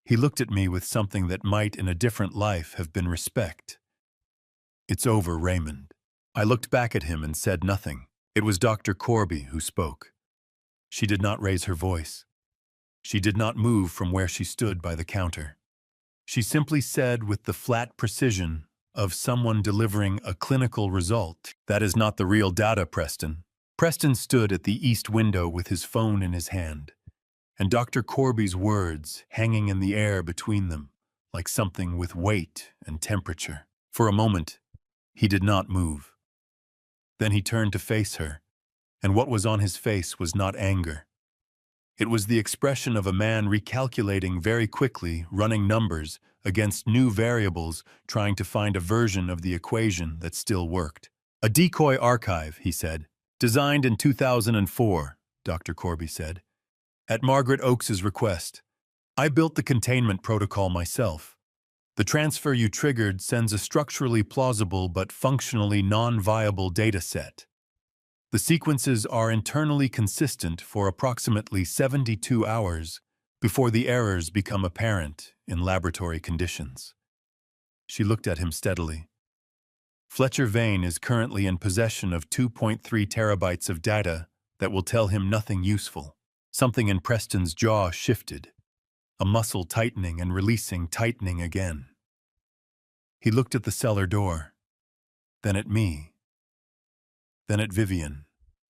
He looked at me with something that might in a different life have been respect. "It's over, Raymond." I looked back at him and said nothing. It was Dr. Corby who spoke. She did not raise her voice. She did not move from where she stood by the counter. She simply said with the flat precision of someone delivering a clinical result, "That is not the real data, Preston." Preston stood at the east window with his phone in his hand, and Dr. Corby's words hanging in the air between them, like something with weight and temperature. For a moment, he did not move. Then he turned to face her, and what was on his face was not anger. It was the expression of a man recalculating very quickly, running numbers against new variables, trying to find a version of the equation that still worked. "A decoy archive," he said. "Designed in 2004, Dr. Corby said. "At Margaret Oakes's request. I built the containment protocol myself. The transfer you triggered sends a structurally plausible but functionally non-viable data set. The sequences are internally consistent for approximately 72 hours before the errors become apparent in laboratory conditions." She looked at him steadily. "Fletcher Vane is currently in possession of 2.3 terabytes of data that will tell him nothing useful." Something in Preston's jaw shifted, a muscle tightening and releasing, tightening again. He looked at the cellar door, then at me, then at Vivian.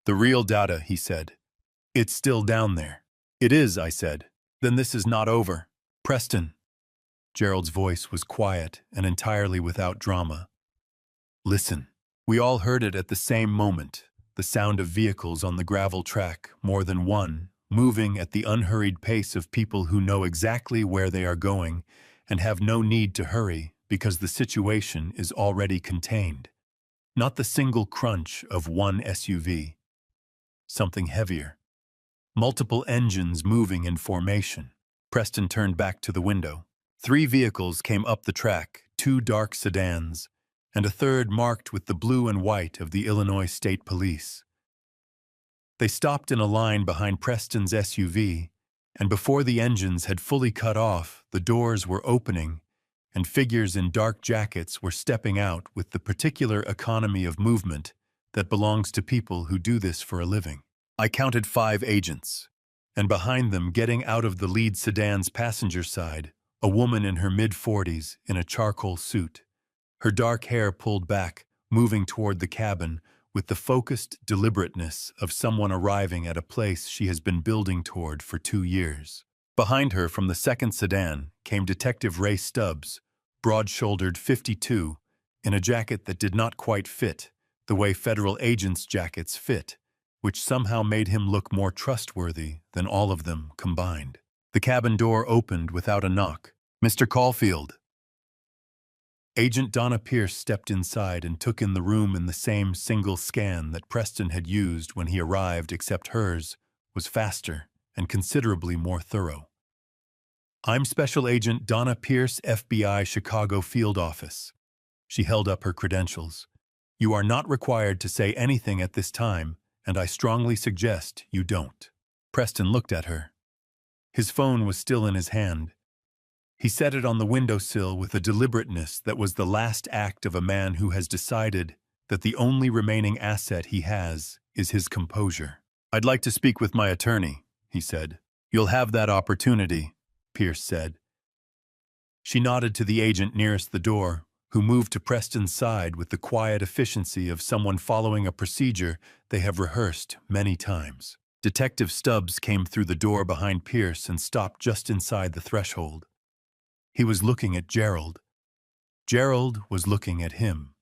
"The real data," he said. "It's still down there." "It is," I said. "Then this is not over." "Preston." Gerald's voice was quiet and entirely without drama. "Listen." We all heard it at the same moment, the sound of vehicles on the gravel track, more than one, moving at the unhurried pace of people who know exactly where they are going and have no need to hurry because the situation is already contained. Not the single crunch of one SUV. Something heavier. Multiple engines moving in formation. Preston turned back to the window. 3 vehicles came up the track, 2 dark sedans, and a third marked with the blue and white of the Illinois State Police. They stopped in a line behind Preston's SUV, and before the engines had fully cut off, the doors were opening, and figures in dark jackets were stepping out with the particular economy of movement that belongs to people who do this for a living. I counted 5 agents, and behind them, getting out of the lead sedan's passenger side, a woman in her mid-40s in a charcoal suit, her dark hair pulled back, moving toward the cabin with the focused deliberateness of someone arriving at a place she has been building toward for 2 years. Behind her, from the second sedan, came Detective Ray Stubbs, broad-shouldered 52, in a jacket that did not quite fit, the way federal agents' jackets fit, which somehow made him look more trustworthy than all of them combined. The cabin door opened without a knock. "Mr. Caulfield." Agent Donna Pierce stepped inside and took in the room in the same single scan that Preston had used when he arrived, except hers was faster and considerably more thorough. "I'm Special Agent Donna Pierce, FBI, Chicago Field Office." She held up her credentials. "You are not required to say anything at this time, and I strongly suggest you don't." Preston looked at her. His phone was still in his hand. He set it on the windowsill with a deliberateness that was the last act of a man who has decided that the only remaining asset he has is his composure. "I'd like to speak with my attorney," he said. "You'll have that opportunity," Pierce said. She nodded to the agent nearest the door, who moved to Preston's side with the quiet efficiency of someone following a procedure they have rehearsed many times. Detective Stubbs came through the door behind Pierce and stopped just inside the threshold. He was looking at Gerald. Gerald was looking at him.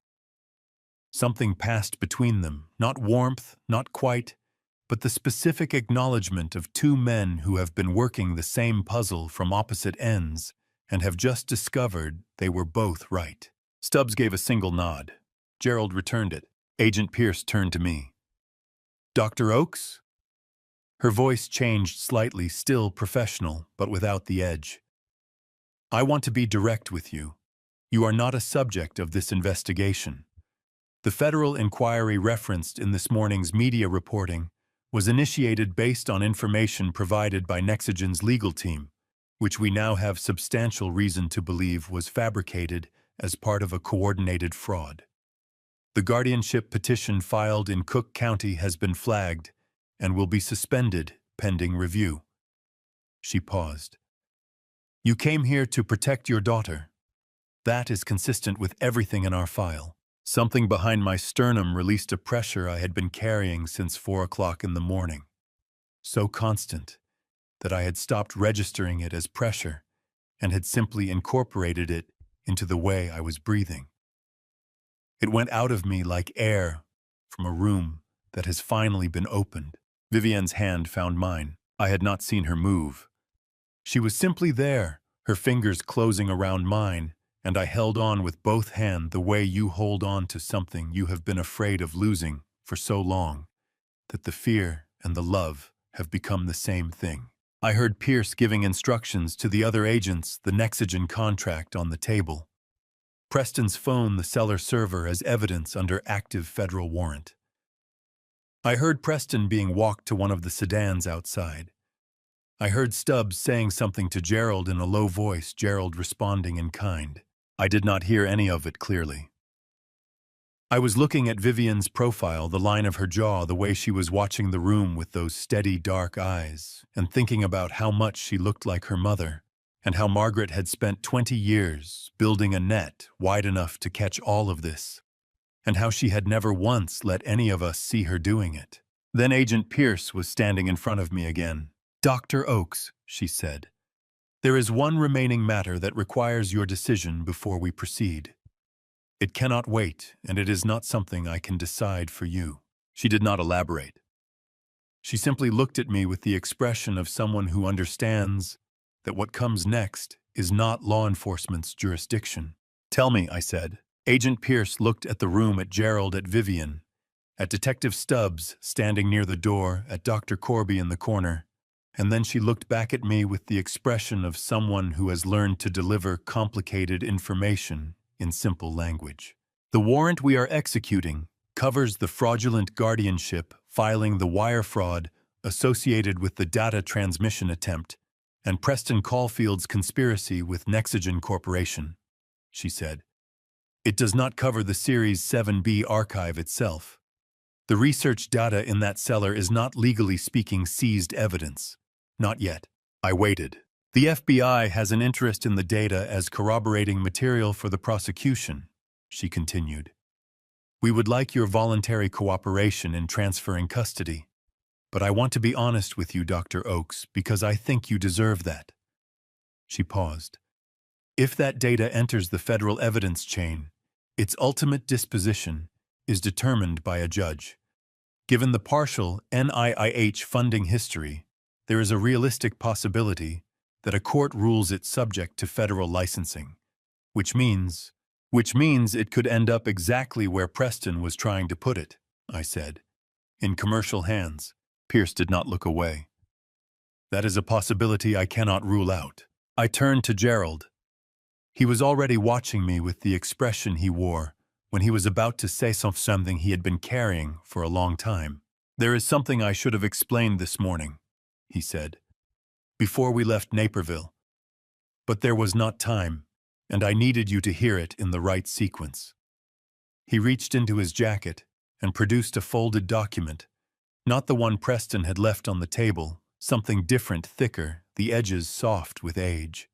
Something passed between them, not warmth, not quite, but the specific acknowledgement of two men who have been working the same puzzle from opposite ends and have just discovered they were both right. Stubbs gave a single nod. Gerald returned it. Agent Pierce turned to me. "Dr. Oakes?" Her voice changed slightly, still professional, but without the edge. "I want to be direct with you. You are not a subject of this investigation. The federal inquiry referenced in this morning's media reporting was initiated based on information provided by Nexigen's legal team, which we now have substantial reason to believe was fabricated as part of a coordinated fraud. The guardianship petition filed in Cook County has been flagged and will be suspended pending review." She paused. "You came here to protect your daughter. That is consistent with everything in our file." Something behind my sternum released a pressure I had been carrying since 4 o'clock in the morning, so constant that I had stopped registering it as pressure and had simply incorporated it into the way I was breathing. It went out of me like air from a room that has finally been opened. Vivian's hand found mine. I had not seen her move. She was simply there, her fingers closing around mine, and I held on with both hands the way you hold on to something you have been afraid of losing for so long that the fear and the love have become the same thing. I heard Pierce giving instructions to the other agents, the Nexigen contract on the table. Preston's phone, the cellar server, as evidence under active federal warrant. I heard Preston being walked to one of the sedans outside. I heard Stubbs saying something to Gerald in a low voice, Gerald responding in kind. I did not hear any of it clearly. I was looking at Vivian's profile, the line of her jaw, the way she was watching the room with those steady, dark eyes, and thinking about how much she looked like her mother, and how Margaret had spent 20 years building a net wide enough to catch all of this, and how she had never once let any of us see her doing it. Then Agent Pierce was standing in front of me again. "Dr. Oakes," she said, "there is one remaining matter that requires your decision before we proceed. It cannot wait, and it is not something I can decide for you." She did not elaborate. She simply looked at me with the expression of someone who understands that what comes next is not law enforcement's jurisdiction. "Tell me," I said. Agent Pierce looked at the room, at Gerald, at Vivian, at Detective Stubbs standing near the door, at Dr. Corby in the corner, and then she looked back at me with the expression of someone who has learned to deliver complicated information in simple language. "The warrant we are executing covers the fraudulent guardianship, filing the wire fraud associated with the data transmission attempt, and Preston Caulfield's conspiracy with Nexigen Corporation," she said. "It does not cover the Series 7B archive itself. The research data in that cellar is not legally speaking seized evidence. Not yet." I waited. "The FBI has an interest in the data as corroborating material for the prosecution," she continued. "We would like your voluntary cooperation in transferring custody. But I want to be honest with you, Dr. Oakes, because I think you deserve that." She paused. "If that data enters the federal evidence chain, its ultimate disposition is determined by a judge. Given the partial NIIH funding history, there is a realistic possibility that a court rules it subject to federal licensing, which means it could end up exactly where Preston was trying to put it," I said. "In commercial hands." Pierce did not look away. "That is a possibility I cannot rule out." I turned to Gerald. He was already watching me with the expression he wore when he was about to say something he had been carrying for a long time. "There is something I should have explained this morning," he said. before we left Naperville. But there was not time, and I needed you to hear it in the right sequence. He reached into his jacket and produced a folded document, not the one Preston had left on the table, something different, thicker, the edges soft with age.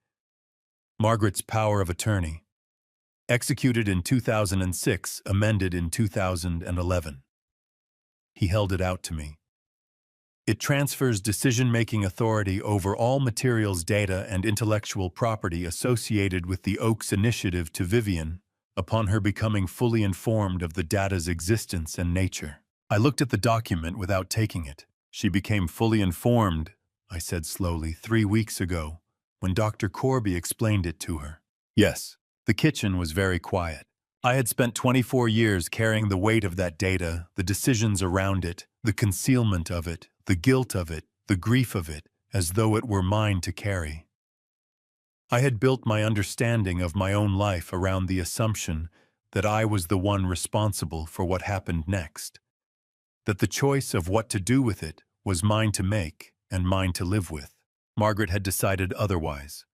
Margaret's power of attorney, executed in 2006, amended in 2011. He held it out to me. It transfers decision-making authority over all materials, data, and intellectual property associated with the Oaks Initiative to Vivian, upon her becoming fully informed of the data's existence and nature. I looked at the document without taking it. She became fully informed, I said slowly, 3 weeks ago, when Dr. Corby explained it to her. Yes. The kitchen was very quiet. I had spent 24 years carrying the weight of that data, the decisions around it, the concealment of it, the guilt of it, the grief of it, as though it were mine to carry. I had built my understanding of my own life around the assumption that I was the one responsible for what happened next, that the choice of what to do with it was mine to make and mine to live with. Margaret had decided otherwise.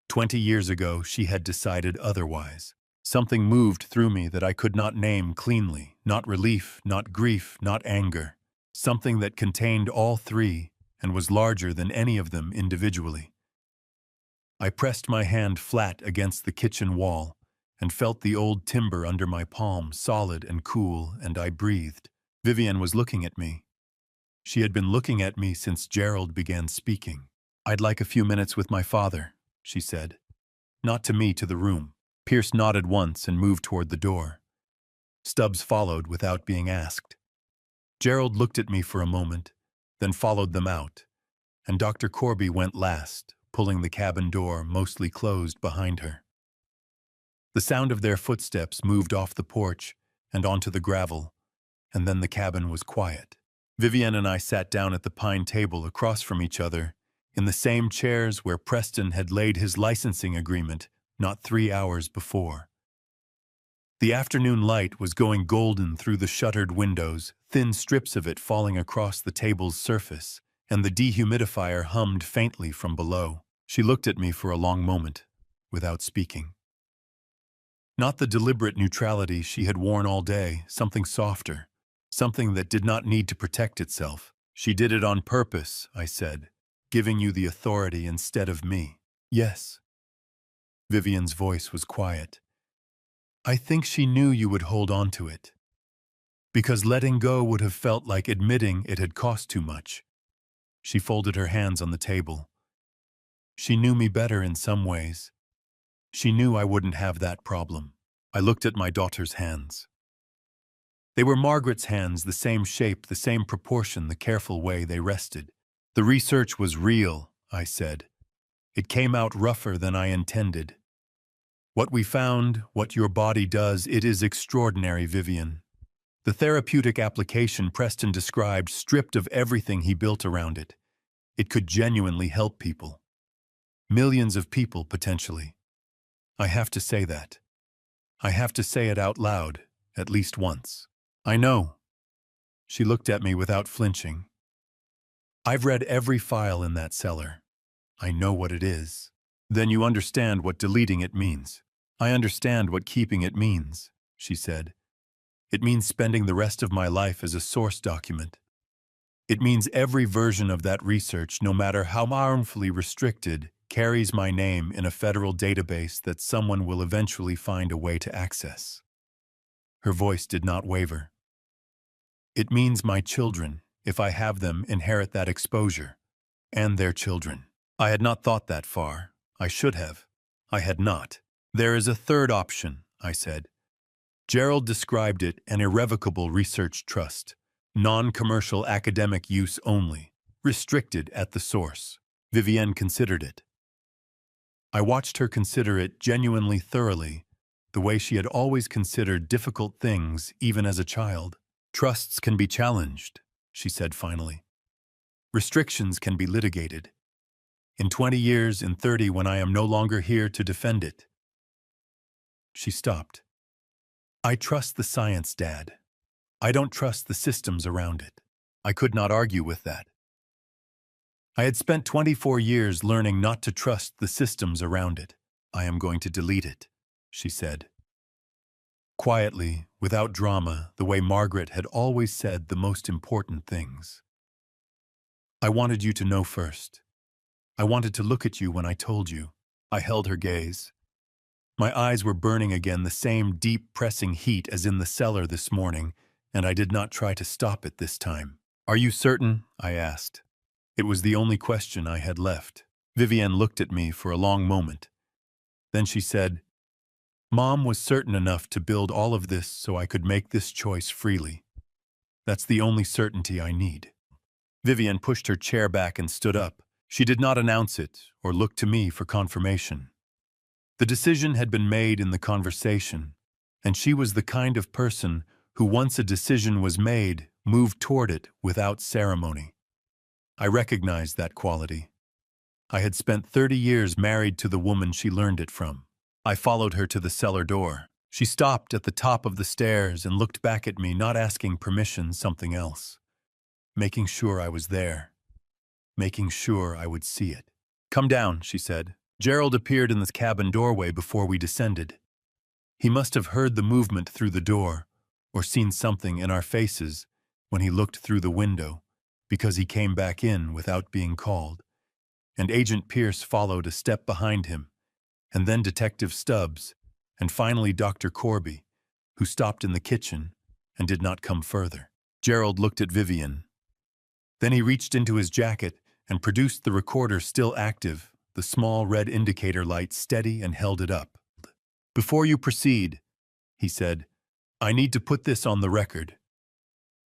20 years ago, she had decided otherwise. Something moved through me that I could not name cleanly, not relief, not grief, not anger. Something that contained all three and was larger than any of them individually. I pressed my hand flat against the kitchen wall and felt the old timber under my palm, solid and cool, and I breathed. Vivian was looking at me. She had been looking at me since Gerald began speaking. "I'd like a few minutes with my father," she said. Not to me, to the room. Pierce nodded once and moved toward the door. Stubbs followed without being asked. Gerald looked at me for a moment, then followed them out, and Dr. Corby went last, pulling the cabin door mostly closed behind her. The sound of their footsteps moved off the porch and onto the gravel, and then the cabin was quiet. Vivian and I sat down at the pine table across from each other, in the same chairs where Preston had laid his licensing agreement not 3 hours before. The afternoon light was going golden through the shuttered windows, thin strips of it falling across the table's surface, and the dehumidifier hummed faintly from below. She looked at me for a long moment, without speaking. Not the deliberate neutrality she had worn all day, something softer, something that did not need to protect itself. "She did it on purpose," I said, "giving you the authority instead of me." "Yes." Vivian's voice was quiet. "I think she knew you would hold on to it. Because letting go would have felt like admitting it had cost too much." She folded her hands on the table. "She knew me better in some ways. She knew I wouldn't have that problem." I looked at my daughter's hands. They were Margaret's hands, the same shape, the same proportion, the careful way they rested. "The research was real," I said. "It came out rougher than I intended. What we found, what your body does, it is extraordinary, Vivian. The therapeutic application Preston described, stripped of everything he built around it. It could genuinely help people. Millions of people, potentially. I have to say that. I have to say it out loud, at least once." "I know." She looked at me without flinching. "I've read every file in that cellar. I know what it is." "Then you understand what deleting it means." "I understand what keeping it means," she said. "It means spending the rest of my life as a source document. It means every version of that research, no matter how harmfully restricted, carries my name in a federal database that someone will eventually find a way to access." Her voice did not waver. "It means my children, if I have them, inherit that exposure, and their children." I had not thought that far. I should have. I had not. "There is a third option," I said. Gerald described it an irrevocable research trust, non-commercial academic use only, restricted at the source. Vivienne considered it. I watched her consider it genuinely thoroughly, the way she had always considered difficult things even as a child. "Trusts can be challenged," she said finally. "Restrictions can be litigated. In 20 years, in 30, when I am no longer here to defend it." She stopped. "I trust the science, Dad. I don't trust the systems around it." I could not argue with that. I had spent 24 years learning not to trust the systems around it. I am going to delete it, she said. Quietly, without drama, the way Margaret had always said the most important things. I wanted you to know first. I wanted to look at you when I told you. I held her gaze. My eyes were burning again, the same deep, pressing heat as in the cellar this morning, and I did not try to stop it this time. Are you certain? I asked. It was the only question I had left. Vivienne looked at me for a long moment. Then she said, Mom was certain enough to build all of this so I could make this choice freely. That's the only certainty I need. Vivienne pushed her chair back and stood up. She did not announce it or look to me for confirmation. The decision had been made in the conversation, and she was the kind of person who, once a decision was made, moved toward it without ceremony. I recognized that quality. I had spent 30 years married to the woman she learned it from. I followed her to the cellar door. She stopped at the top of the stairs and looked back at me, not asking permission, something else. Making sure I was there. Making sure I would see it. Come down, she said. Gerald appeared in the cabin doorway before we descended. He must have heard the movement through the door, or seen something in our faces when he looked through the window, because he came back in without being called. And Agent Pierce followed a step behind him, and then Detective Stubbs, and finally Dr. Corby, who stopped in the kitchen and did not come further. Gerald looked at Vivienne. Then he reached into his jacket and produced the recorder still active, the small red indicator light steady, and held it up. Before you proceed, he said, I need to put this on the record.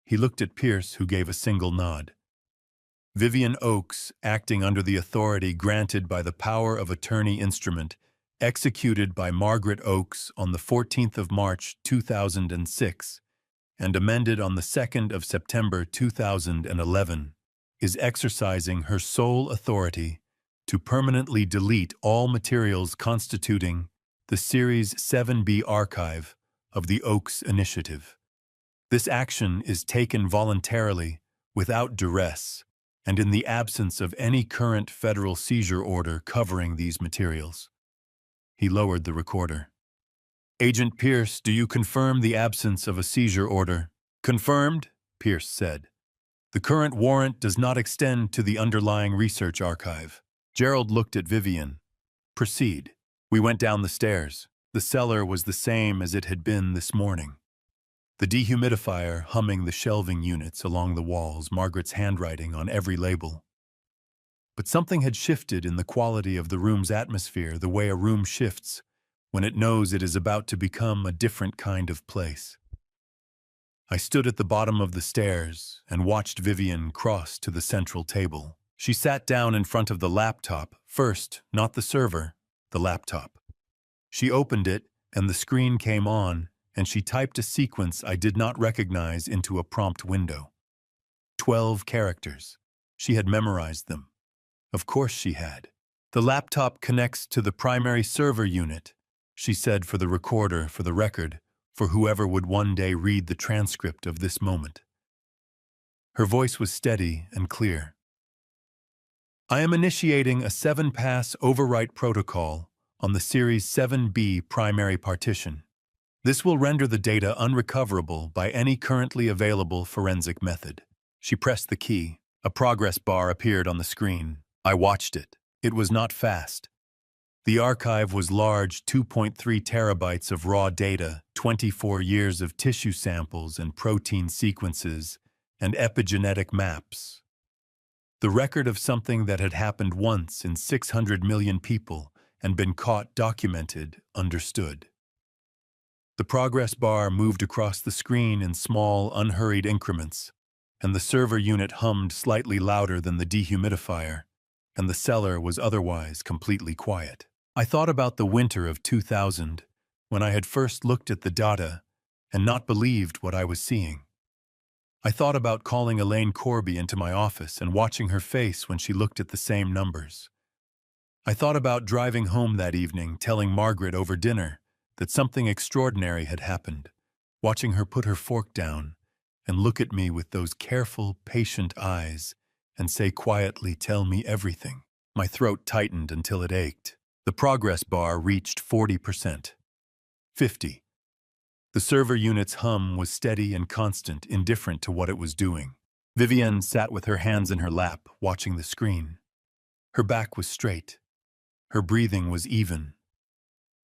He looked at Pierce, who gave a single nod. Vivienne Oakes, acting under the authority granted by the power of attorney instrument, executed by Margaret Oakes on the 14th of March 2006, and amended on the 2nd of September 2011, is exercising her sole authority to permanently delete all materials constituting the Series 7B archive of the Oakes Initiative. This action is taken voluntarily, without duress, and in the absence of any current federal seizure order covering these materials. He lowered the recorder. Agent Pierce, do you confirm the absence of a seizure order? Confirmed, Pierce said. The current warrant does not extend to the underlying research archive. Gerald looked at Vivienne. Proceed. We went down the stairs. The cellar was the same as it had been this morning. The dehumidifier humming the shelving units along the walls, Margaret's handwriting on every label. But something had shifted in the quality of the room's atmosphere, the way a room shifts when it knows it is about to become a different kind of place. I stood at the bottom of the stairs and watched Vivienne cross to the central table. She sat down in front of the laptop, first, not the server, the laptop. She opened it, and the screen came on, and she typed a sequence I did not recognize into a prompt window. 12 characters. She had memorized them. Of course she had. The laptop connects to the primary server unit, she said, for the recorder, for the record, for whoever would one day read the transcript of this moment. Her voice was steady and clear. I am initiating a 7-pass overwrite protocol on the Series 7B primary partition. This will render the data unrecoverable by any currently available forensic method. She pressed the key. A progress bar appeared on the screen. I watched it. It was not fast. The archive was large, 2.3 terabytes of raw data, 24 years of tissue samples and protein sequences, and epigenetic maps. The record of something that had happened once in 600 million people and been caught, documented, understood. The progress bar moved across the screen in small, unhurried increments, and the server unit hummed slightly louder than the dehumidifier, and the cellar was otherwise completely quiet. I thought about the winter of 2000, when I had first looked at the data and not believed what I was seeing. I thought about calling Elaine Corby into my office and watching her face when she looked at the same numbers. I thought about driving home that evening, telling Margaret over dinner that something extraordinary had happened, watching her put her fork down and look at me with those careful, patient eyes and say quietly, "Tell me everything." My throat tightened until it ached. The progress bar reached 40%. 50. The server unit's hum was steady and constant, indifferent to what it was doing. Vivienne sat with her hands in her lap, watching the screen. Her back was straight. Her breathing was even.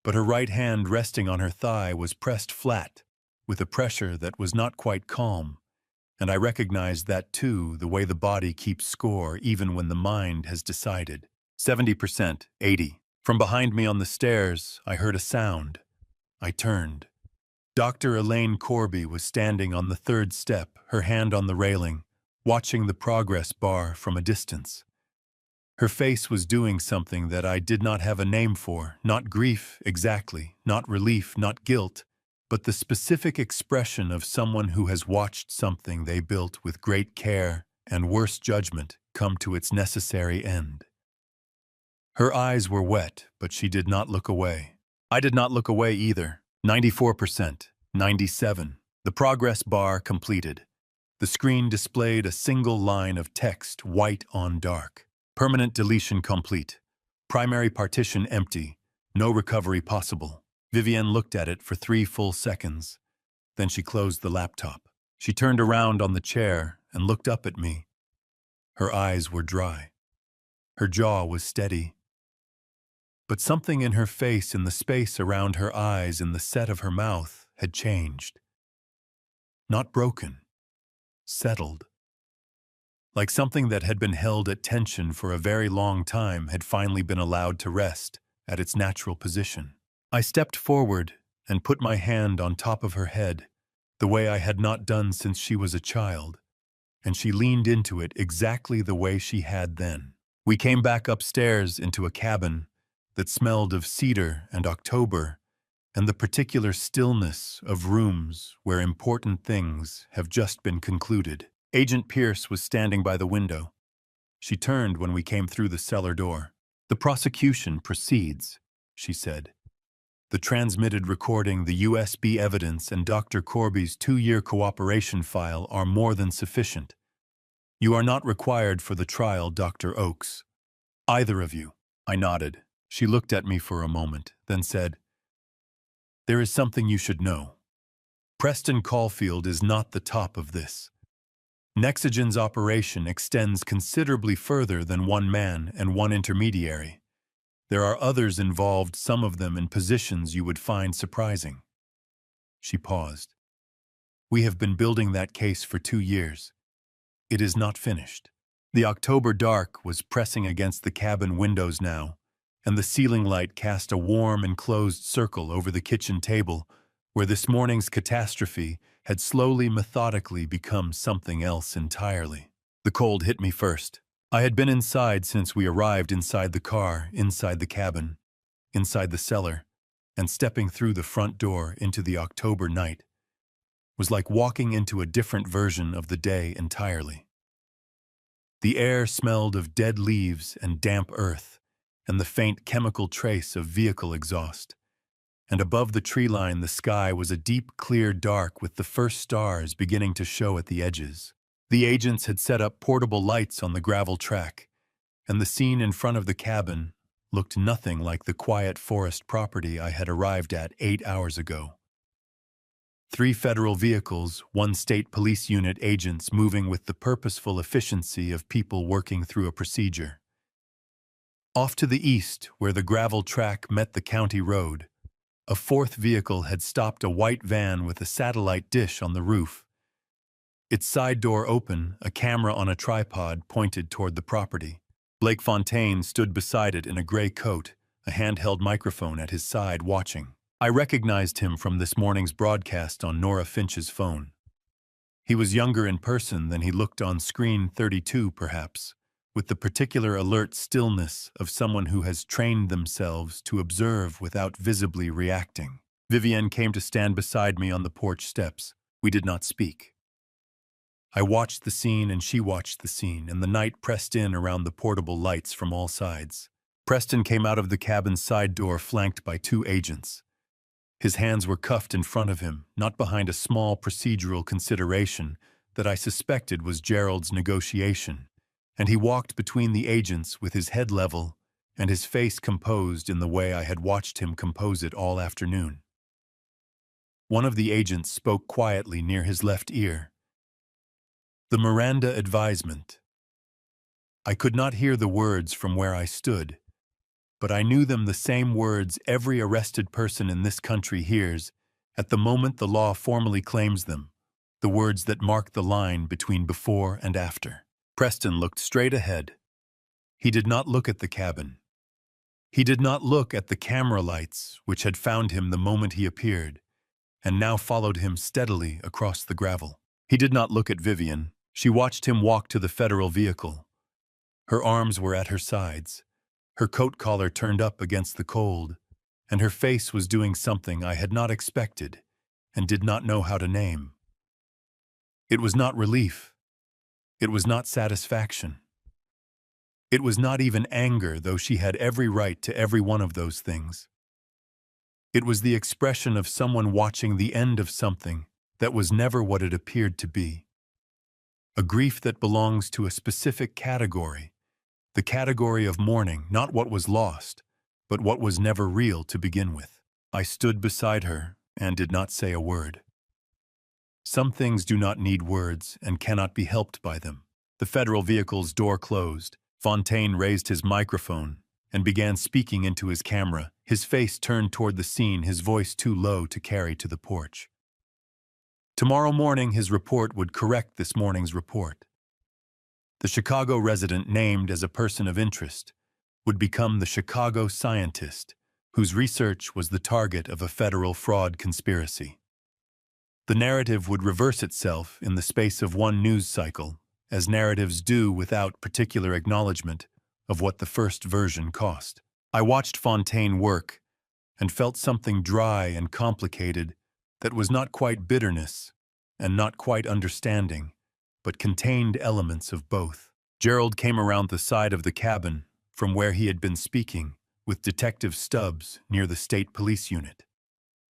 But her right hand resting on her thigh was pressed flat, with a pressure that was not quite calm. And I recognized that too, the way the body keeps score even when the mind has decided. 70%, 80. From behind me on the stairs, I heard a sound. I turned. Dr. Elaine Corby was standing on the third step, her hand on the railing, watching the progress bar from a distance. Her face was doing something that I did not have a name for, not grief exactly, not relief, not guilt, but the specific expression of someone who has watched something they built with great care and worse judgment come to its necessary end. Her eyes were wet, but she did not look away. I did not look away either. 94%, 97. The progress bar completed. The screen displayed a single line of text, white on dark. Permanent deletion complete. Primary partition empty. No recovery possible. Vivienne looked at it for 3 full seconds. Then she closed the laptop. She turned around on the chair and looked up at me. Her eyes were dry. Her jaw was steady. But something in her face, in the space around her eyes, in the set of her mouth, had changed. Not broken. Settled. Like something that had been held at tension for a very long time had finally been allowed to rest at its natural position. I stepped forward and put my hand on top of her head, the way I had not done since she was a child, and she leaned into it exactly the way she had then. We came back upstairs into a cabin that smelled of cedar and October and the particular stillness of rooms where important things have just been concluded. Agent Pierce was standing by the window. She turned when we came through the cellar door. "The prosecution proceeds," she said. "The transmitted recording, the USB evidence, and Dr. Corby's 2-year cooperation file are more than sufficient. You are not required for the trial, Dr. Oakes. Either of you." I nodded. She looked at me for a moment, then said, "There is something you should know. Preston Caulfield is not the top of this. Nexagen's operation extends considerably further than one man and one intermediary. There are others involved, some of them in positions you would find surprising." She paused. "We have been building that case for 2 years. It is not finished." The October dark was pressing against the cabin windows now, and the ceiling light cast a warm enclosed circle over the kitchen table, where this morning's catastrophe had slowly, methodically become something else entirely. The cold hit me first. I had been inside since we arrived, inside the car, inside the cabin, inside the cellar, and stepping through the front door into the October night was like walking into a different version of the day entirely. The air smelled of dead leaves and damp earth, and the faint chemical trace of vehicle exhaust. And above the tree line, the sky was a deep, clear dark with the first stars beginning to show at the edges. The agents had set up portable lights on the gravel track, and the scene in front of the cabin looked nothing like the quiet forest property I had arrived at 8 hours ago. 3 federal vehicles, 1 state police unit, agents moving with the purposeful efficiency of people working through a procedure. Off to the east, where the gravel track met the county road, a 4th vehicle had stopped a white van with a satellite dish on the roof. Its side door open, a camera on a tripod pointed toward the property. Blake Fontaine stood beside it in a gray coat, a handheld microphone at his side, watching. I recognized him from this morning's broadcast on Nora Finch's phone. He was younger in person than he looked on screen, 32 perhaps, with the particular alert stillness of someone who has trained themselves to observe without visibly reacting. Vivienne came to stand beside me on the porch steps. We did not speak. I watched the scene and she watched the scene, and the night pressed in around the portable lights from all sides. Preston came out of the cabin's side door flanked by 2 agents. His hands were cuffed in front of him, not behind a small procedural consideration that I suspected was Gerald's negotiation, and he walked between the agents with his head level and his face composed in the way I had watched him compose it all afternoon. One of the agents spoke quietly near his left ear. The Miranda advisement. I could not hear the words from where I stood, but I knew them the same words every arrested person in this country hears at the moment the law formally claims them, the words that mark the line between before and after. Preston looked straight ahead. He did not look at the cabin. He did not look at the camera lights which had found him the moment he appeared, and now followed him steadily across the gravel. He did not look at Vivian. She watched him walk to the federal vehicle. Her arms were at her sides, her coat collar turned up against the cold, and her face was doing something I had not expected and did not know how to name. It was not relief. It was not satisfaction. It was not even anger, though she had every right to every one of those things. It was the expression of someone watching the end of something that was never what it appeared to be. A grief that belongs to a specific category, the category of mourning, not what was lost, but what was never real to begin with. I stood beside her and did not say a word. Some things do not need words and cannot be helped by them. The federal vehicle's door closed. Fontaine raised his microphone and began speaking into his camera, his face turned toward the scene, his voice too low to carry to the porch. Tomorrow morning his report would correct this morning's report. The Chicago resident named as a person of interest would become the Chicago scientist whose research was the target of a federal fraud conspiracy. The narrative would reverse itself in the space of one news cycle, as narratives do without particular acknowledgement of what the first version cost. I watched Fontaine work and felt something dry and complicated that was not quite bitterness and not quite understanding, but contained elements of both. Gerald came around the side of the cabin from where he had been speaking with Detective Stubbs near the state police unit.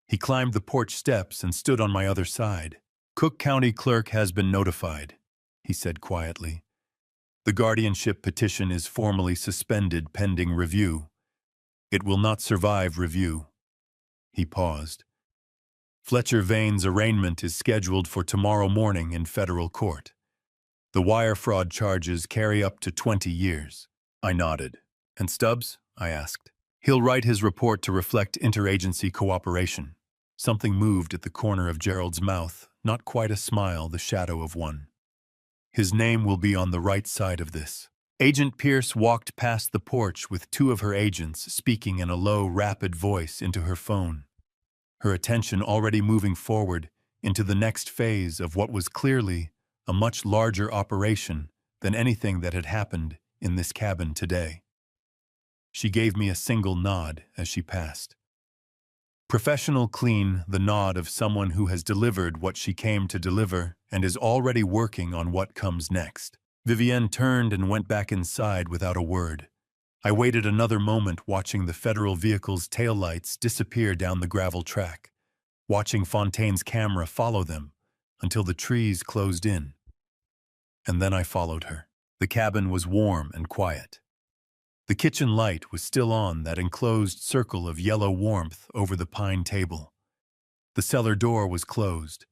He climbed the porch steps and stood on my other side. "Cook County Clerk has been notified," he said quietly. "The guardianship petition is formally suspended pending review. It will not survive review." He paused. "Fletcher Vane's arraignment is scheduled for tomorrow morning in federal court. The wire fraud charges carry up to 20 years. I nodded. "And Stubbs?" I asked. "He'll write his report to reflect interagency cooperation." Something moved at the corner of Gerald's mouth, not quite a smile, the shadow of one. "His name will be on the right side of this." Agent Pierce walked past the porch with two of her agents speaking in a low, rapid voice into her phone, her attention already moving forward into the next phase of what was clearly a much larger operation than anything that had happened in this cabin today. She gave me a single nod as she passed. Professional, clean, the nod of someone who has delivered what she came to deliver and is already working on what comes next. Vivienne turned and went back inside without a word. I waited another moment watching the federal vehicle's taillights disappear down the gravel track, watching Fontaine's camera follow them until the trees closed in. And then I followed her. The cabin was warm and quiet. The kitchen light was still on, that enclosed circle of yellow warmth over the pine table. The cellar door was closed.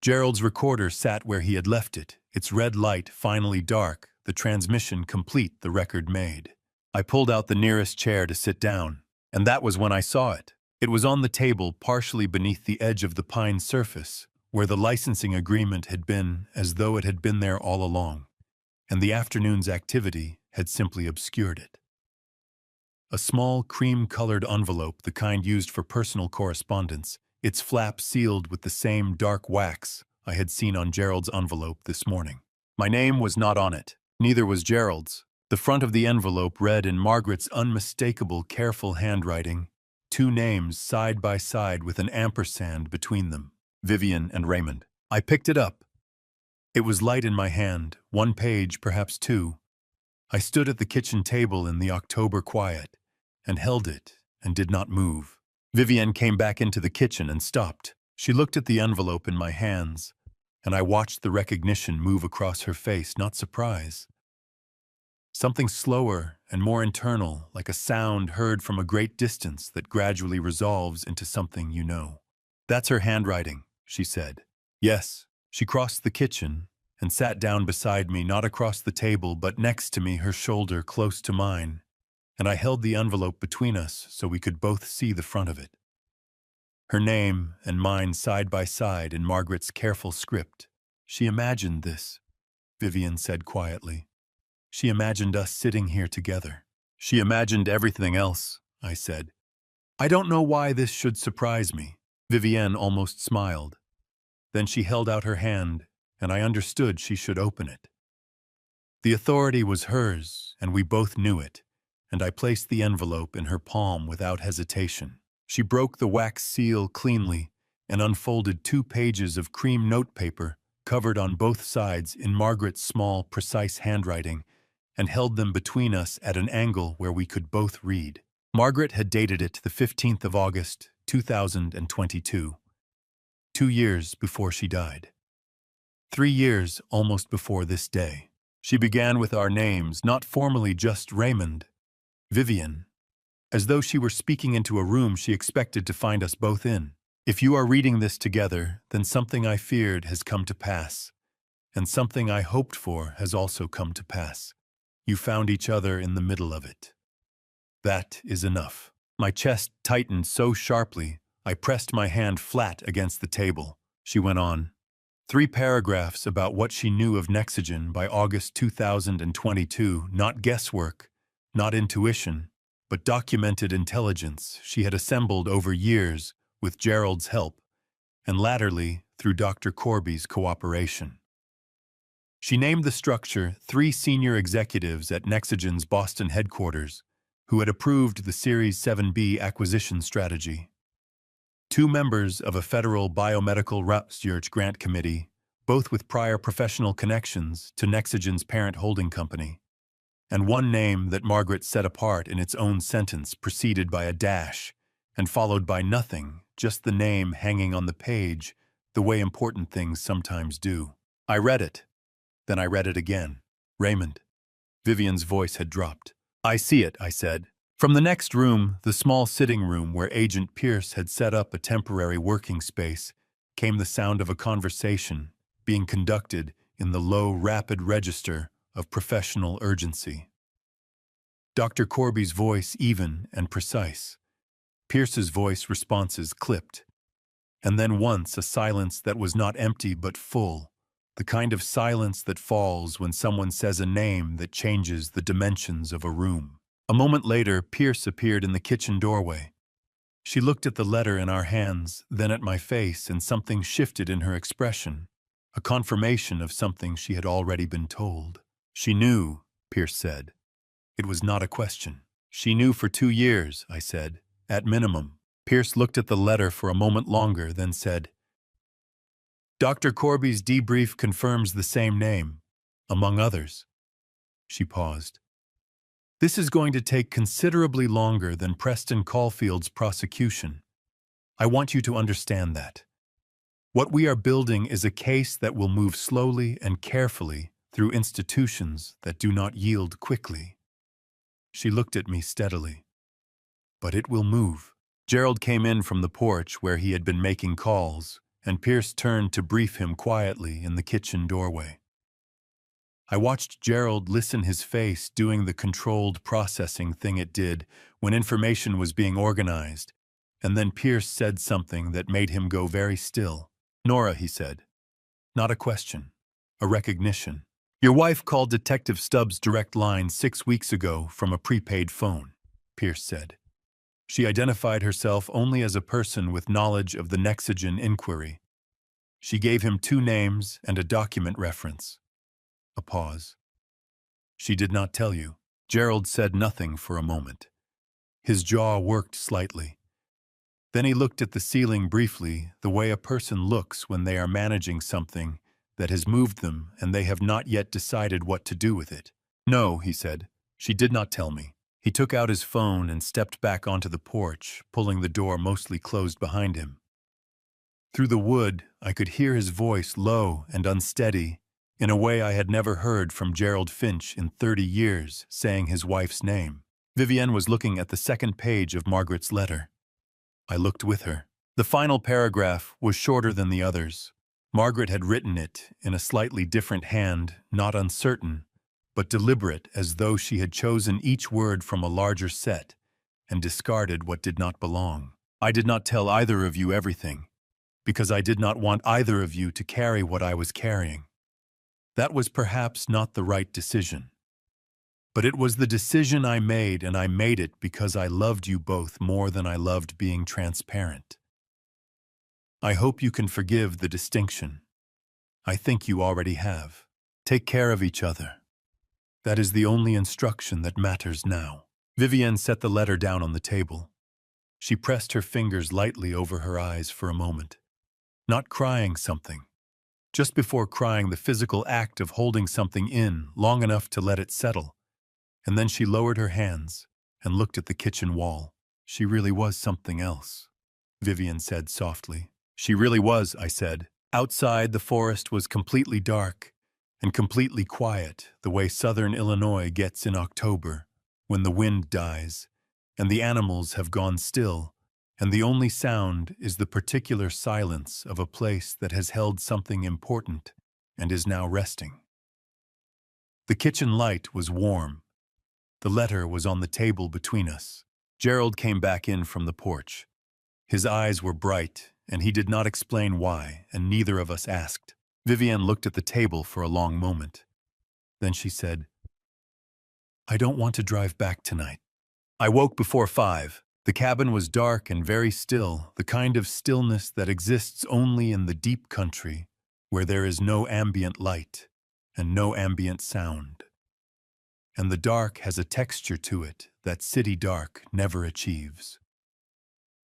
Gerald's recorder sat where he had left it, its red light finally dark, the transmission complete, the record made. I pulled out the nearest chair to sit down, and that was when I saw it. It was on the table, partially beneath the edge of the pine surface, where the licensing agreement had been, as though it had been there all along, and the afternoon's activity had simply obscured it. A small, cream-colored envelope, the kind used for personal correspondence, its flap sealed with the same dark wax I had seen on Gerald's envelope this morning. My name was not on it. Neither was Gerald's. The front of the envelope read in Margaret's unmistakable, careful handwriting, two names side by side with an ampersand between them, Vivian and Raymond. I picked it up. It was light in my hand, one page, perhaps two. I stood at the kitchen table in the October quiet and held it and did not move. Vivienne came back into the kitchen and stopped. She looked at the envelope in my hands, and I watched the recognition move across her face, not surprise, Something slower and more internal, like a sound heard from a great distance that gradually resolves into something you know. That's her handwriting, she said. Yes. She crossed the kitchen and sat down beside me, not across the table, but next to me, her shoulder close to mine, and I held the envelope between us so we could both see the front of it. Her name and mine side by side in Margaret's careful script. She imagined this, Vivian said quietly. She imagined us sitting here together. She imagined everything else, I said. I don't know why this should surprise me. Vivienne almost smiled. Then she held out her hand, and I understood she should open it. The authority was hers, and we both knew it, and I placed the envelope in her palm without hesitation. She broke the wax seal cleanly and unfolded 2 pages of cream notepaper covered on both sides in Margaret's small, precise handwriting, and held them between us at an angle where we could both read. Margaret had dated it the 15th of August, 2022, 2 years before she died. 3 years almost before this day. She began with our names, not formally just Raymond, Vivian, as though she were speaking into a room she expected to find us both in. If you are reading this together, then something I feared has come to pass, and something I hoped for has also come to pass. You found each other in the middle of it. That is enough. My chest tightened so sharply, I pressed my hand flat against the table. She went on. 3 paragraphs about what she knew of Nexogen by August 2022, not guesswork, not intuition, but documented intelligence she had assembled over years with Gerald's help, and latterly through Dr. Corby's cooperation. She named the structure 3 senior executives at Nexogen's Boston headquarters who had approved the Series 7B acquisition strategy. 2 members of a federal biomedical research grant committee, both with prior professional connections to Nexogen's parent holding company, and 1 name that Margaret set apart in its own sentence, preceded by a dash and followed by nothing, just the name hanging on the page, the way important things sometimes do. I read it. Then I read it again. Raymond. Vivian's voice had dropped. I see it, I said. From the next room, the small sitting room where Agent Pierce had set up a temporary working space, came the sound of a conversation being conducted in the low, rapid register of professional urgency. Dr. Corby's voice even and precise. Pierce's voice responses clipped. And then once a silence that was not empty but full, the kind of silence that falls when someone says a name that changes the dimensions of a room. A moment later, Pierce appeared in the kitchen doorway. She looked at the letter in our hands, then at my face, and something shifted in her expression, a confirmation of something she had already been told. She knew, Pierce said. It was not a question. She knew for 2 years, I said, at minimum. Pierce looked at the letter for a moment longer, then said, Dr. Corby's debrief confirms the same name, among others. She paused. This is going to take considerably longer than Preston Caulfield's prosecution. I want you to understand that. What we are building is a case that will move slowly and carefully through institutions that do not yield quickly. She looked at me steadily. But it will move. Gerald came in from the porch where he had been making calls, and Pierce turned to brief him quietly in the kitchen doorway. I watched Gerald listen, his face doing the controlled processing thing it did when information was being organized, and then Pierce said something that made him go very still. Nora, he said. Not a question, a recognition. Your wife called Detective Stubbs' direct line 6 weeks ago from a prepaid phone, Pierce said. She identified herself only as a person with knowledge of the Nexogen inquiry. She gave him 2 names and a document reference. A pause. She did not tell you. Gerald said nothing for a moment. His jaw worked slightly. Then he looked at the ceiling briefly, the way a person looks when they are managing something that has moved them and they have not yet decided what to do with it. No, he said. She did not tell me. He took out his phone and stepped back onto the porch, pulling the door mostly closed behind him. Through the wood, I could hear his voice, low and unsteady, in a way I had never heard from Gerald Finch in 30 years, saying his wife's name. Vivienne was looking at the second page of Margaret's letter. I looked with her. The final paragraph was shorter than the others. Margaret had written it in a slightly different hand, not uncertain, but deliberate, as though she had chosen each word from a larger set and discarded what did not belong. I did not tell either of you everything, because I did not want either of you to carry what I was carrying. That was perhaps not the right decision. But it was the decision I made, and I made it because I loved you both more than I loved being transparent. I hope you can forgive the distinction. I think you already have. Take care of each other. That is the only instruction that matters now. Vivienne set the letter down on the table. She pressed her fingers lightly over her eyes for a moment, not crying something. Just before crying, the physical act of holding something in long enough to let it settle. And then she lowered her hands and looked at the kitchen wall. She really was something else, Vivienne said softly. She really was, I said. Outside, the forest was completely dark and completely quiet, the way southern Illinois gets in October, when the wind dies, and the animals have gone still, and the only sound is the particular silence of a place that has held something important and is now resting. The kitchen light was warm. The letter was on the table between us. Gerald came back in from the porch. His eyes were bright, and he did not explain why, and neither of us asked. Vivienne looked at the table for a long moment. Then she said, I don't want to drive back tonight. I woke before 5. The cabin was dark and very still, the kind of stillness that exists only in the deep country, where there is no ambient light and no ambient sound. And the dark has a texture to it that city dark never achieves.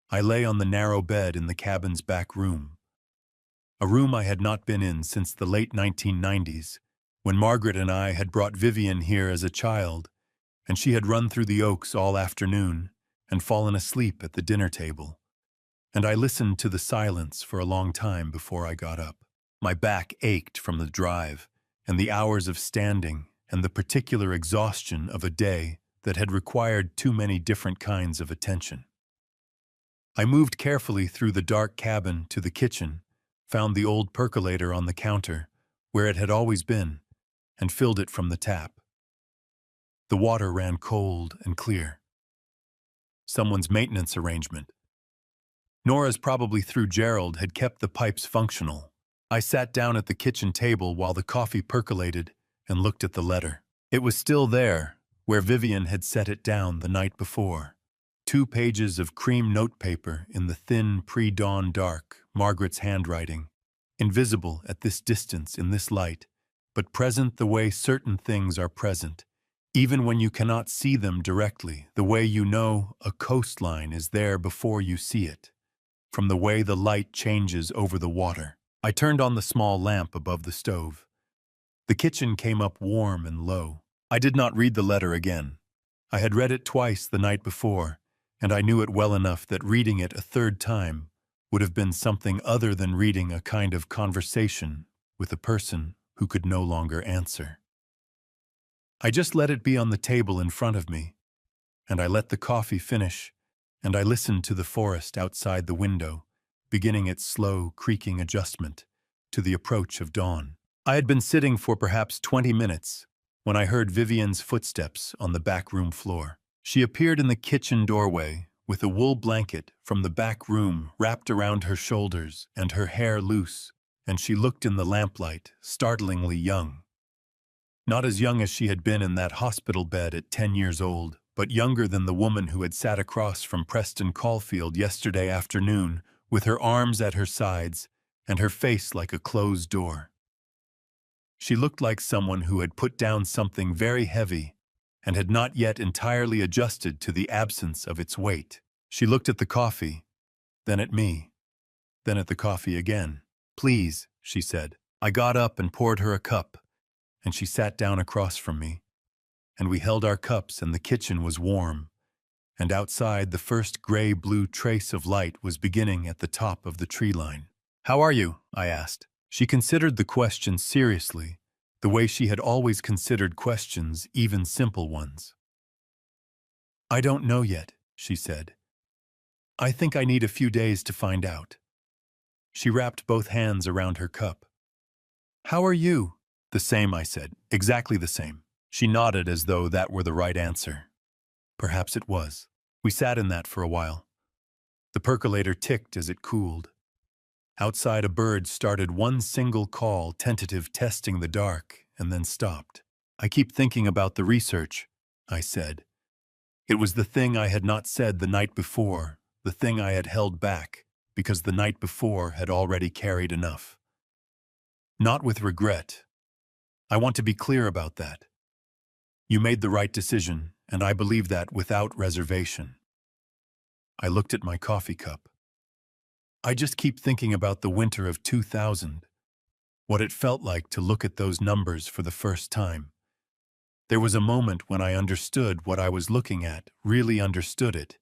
I lay on the narrow bed in the cabin's back room, a room I had not been in since the late 1990s, when Margaret and I had brought Vivienne here as a child, and she had run through the Oaks all afternoon and fallen asleep at the dinner table. And I listened to the silence for a long time before I got up. My back ached from the drive and the hours of standing and the particular exhaustion of a day that had required too many different kinds of attention. I moved carefully through the dark cabin to the kitchen, found the old percolator on the counter, where it had always been, and filled it from the tap. The water ran cold and clear. Someone's maintenance arrangement. Nora's, probably through Gerald, had kept the pipes functional. I sat down at the kitchen table while the coffee percolated and looked at the letter. It was still there, where Vivienne had set it down the night before. 2 pages of cream notepaper in the thin pre-dawn dark, Margaret's handwriting, invisible at this distance in this light, but present the way certain things are present, even when you cannot see them directly, the way you know a coastline is there before you see it, from the way the light changes over the water. I turned on the small lamp above the stove. The kitchen came up warm and low. I did not read the letter again. I had read it twice the night before, and I knew it well enough that reading it a third time would have been something other than reading a kind of conversation with a person who could no longer answer. I just let it be on the table in front of me, and I let the coffee finish, and I listened to the forest outside the window, beginning its slow, creaking adjustment to the approach of dawn. I had been sitting for perhaps 20 minutes when I heard Vivienne's footsteps on the back room floor. She appeared in the kitchen doorway with a wool blanket from the back room wrapped around her shoulders and her hair loose, and she looked in the lamplight startlingly young. Not as young as she had been in that hospital bed at 10 years old, but younger than the woman who had sat across from Preston Caulfield yesterday afternoon with her arms at her sides and her face like a closed door. She looked like someone who had put down something very heavy and had not yet entirely adjusted to the absence of its weight. She looked at the coffee, then at me, then at the coffee again. "Please," she said. I got up and poured her a cup, and she sat down across from me, and we held our cups, and the kitchen was warm, and outside the first gray-blue trace of light was beginning at the top of the tree line. "How are you?" I asked. She considered the question seriously, the way she had always considered questions, even simple ones. "I don't know yet," she said. "I think I need a few days to find out." She wrapped both hands around her cup. "How are you?" "The same," I said. "Exactly the same." She nodded as though that were the right answer. Perhaps it was. We sat in that for a while. The percolator ticked as it cooled. Outside, a bird started one single call, tentative, testing the dark, and then stopped. "I keep thinking about the research," I said. It was the thing I had not said the night before, the thing I had held back, because the night before had already carried enough. Not with regret. I want to be clear about that. You made the right decision, and I believe that without reservation. I looked at my coffee cup. I just keep thinking about the winter of 2000, what it felt like to look at those numbers for the first time. There was a moment when I understood what I was looking at, really understood it,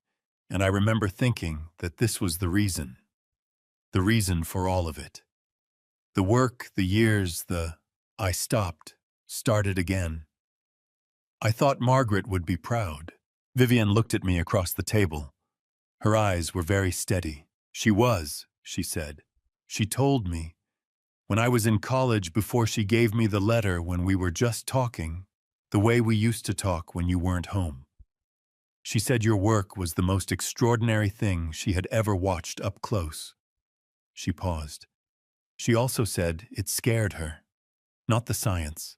and I remember thinking that this was the reason for all of it. The work, the years, I stopped, started again. I thought Margaret would be proud. Vivian looked at me across the table. Her eyes were very steady. "She was," she said. "She told me. When I was in college, before she gave me the letter, when we were just talking, the way we used to talk when you weren't home. She said your work was the most extraordinary thing she had ever watched up close." She paused. She also said it scared her. Not the science.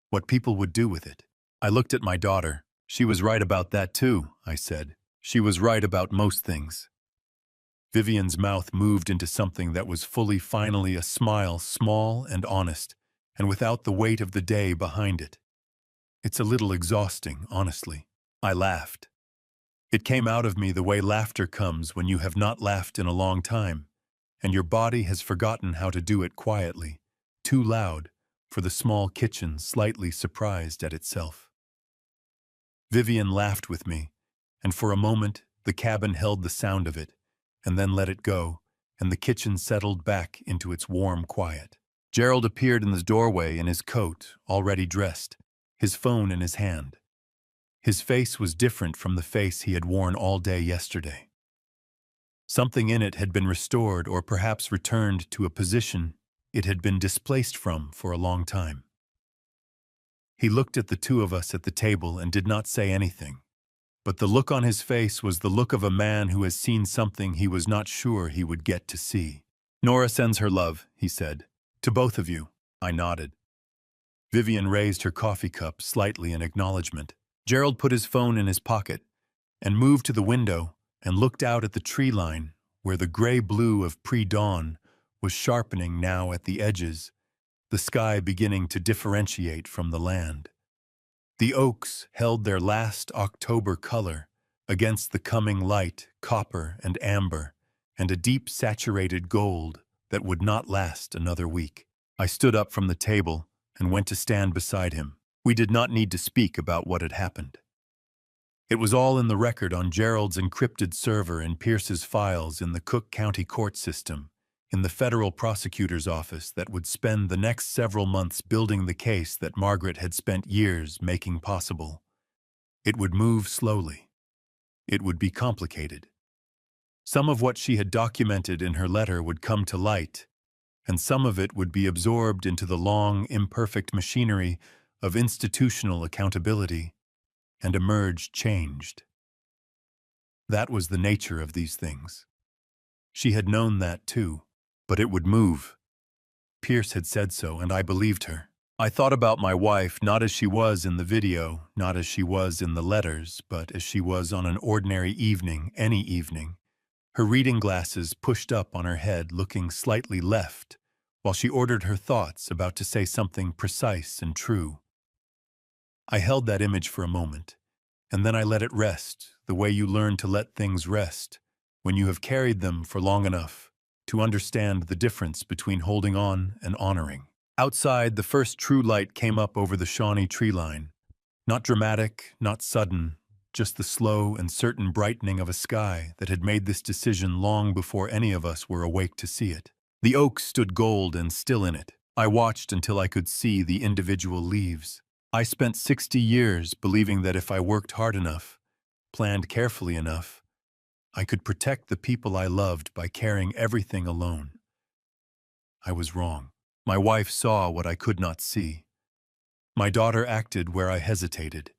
What people would do with it. I looked at my daughter. "She was right about that too," I said. "She was right about most things." Vivian's mouth moved into something that was finally a smile, small and honest, and without the weight of the day behind it. "It's a little exhausting, honestly." I laughed. It came out of me the way laughter comes when you have not laughed in a long time, and your body has forgotten how to do it quietly, too loud for the small kitchen slightly surprised at itself. Vivian laughed with me, and for a moment the cabin held the sound of it, and then let it go, and the kitchen settled back into its warm quiet. Gerald appeared in the doorway in his coat, already dressed, his phone in his hand. His face was different from the face he had worn all day yesterday. Something in it had been restored or perhaps returned to a position it had been displaced from for a long time. He looked at the two of us at the table and did not say anything. But the look on his face was the look of a man who has seen something he was not sure he would get to see. "Nora sends her love," he said. "To both of you." I nodded. Vivian raised her coffee cup slightly in acknowledgement. Gerald put his phone in his pocket and moved to the window and looked out at the tree line where the gray-blue of pre-dawn was sharpening now at the edges, the sky beginning to differentiate from the land. The oaks held their last October color against the coming light, copper and amber, and a deep saturated gold that would not last another week. I stood up from the table and went to stand beside him. We did not need to speak about what had happened. It was all in the record on Gerald's encrypted server in Pierce's files in the Cook County court system, in the federal prosecutor's office that would spend the next several months building the case that Margaret had spent years making possible. It would move slowly. It would be complicated. Some of what she had documented in her letter would come to light, and some of it would be absorbed into the long, imperfect machinery of institutional accountability and emerge changed. That was the nature of these things. She had known that too. But it would move. Pierce had said so, and I believed her. I thought about my wife not as she was in the video, not as she was in the letters, but as she was on an ordinary evening, any evening, her reading glasses pushed up on her head, looking slightly left, while she ordered her thoughts, about to say something precise and true. I held that image for a moment, and then I let it rest, the way you learn to let things rest, when you have carried them for long enough to understand the difference between holding on and honoring. Outside, the first true light came up over the Shawnee tree line. Not dramatic, not sudden, just the slow and certain brightening of a sky that had made this decision long before any of us were awake to see it. The oak stood gold and still in it, I watched until I could see the individual leaves. I spent 60 years believing that if I worked hard enough, planned carefully enough, I could protect the people I loved by carrying everything alone. I was wrong. My wife saw what I could not see. My daughter acted where I hesitated.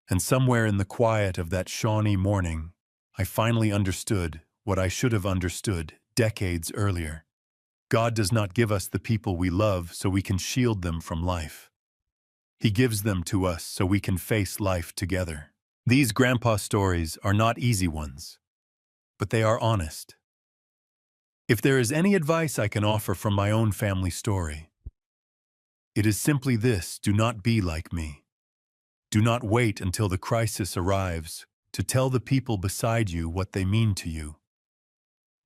And somewhere in the quiet of that Shawnee morning, I finally understood what I should have understood decades earlier. God does not give us the people we love so we can shield them from life. He gives them to us so we can face life together. These grandpa stories are not easy ones, but they are honest. If there is any advice I can offer from my own family story, it is simply this: do not be like me. Do not wait until the crisis arrives to tell the people beside you what they mean to you.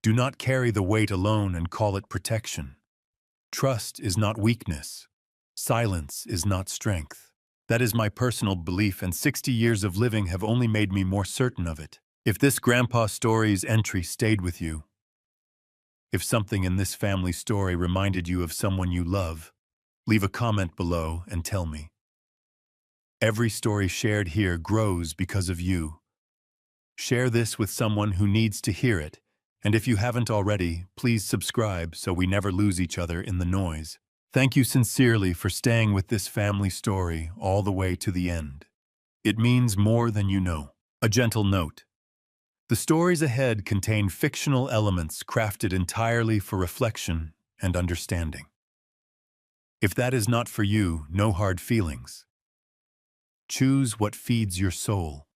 Do not carry the weight alone and call it protection. Trust is not weakness. Silence is not strength. That is my personal belief, and 60 years of living have only made me more certain of it. If this grandpa story's entry stayed with you, if something in this family story reminded you of someone you love, leave a comment below and tell me. Every story shared here grows because of you. Share this with someone who needs to hear it, and if you haven't already, please subscribe so we never lose each other in the noise. Thank you sincerely for staying with this family story all the way to the end. It means more than you know. A gentle note: the stories ahead contain fictional elements crafted entirely for reflection and understanding. If that is not for you, no hard feelings. Choose what feeds your soul.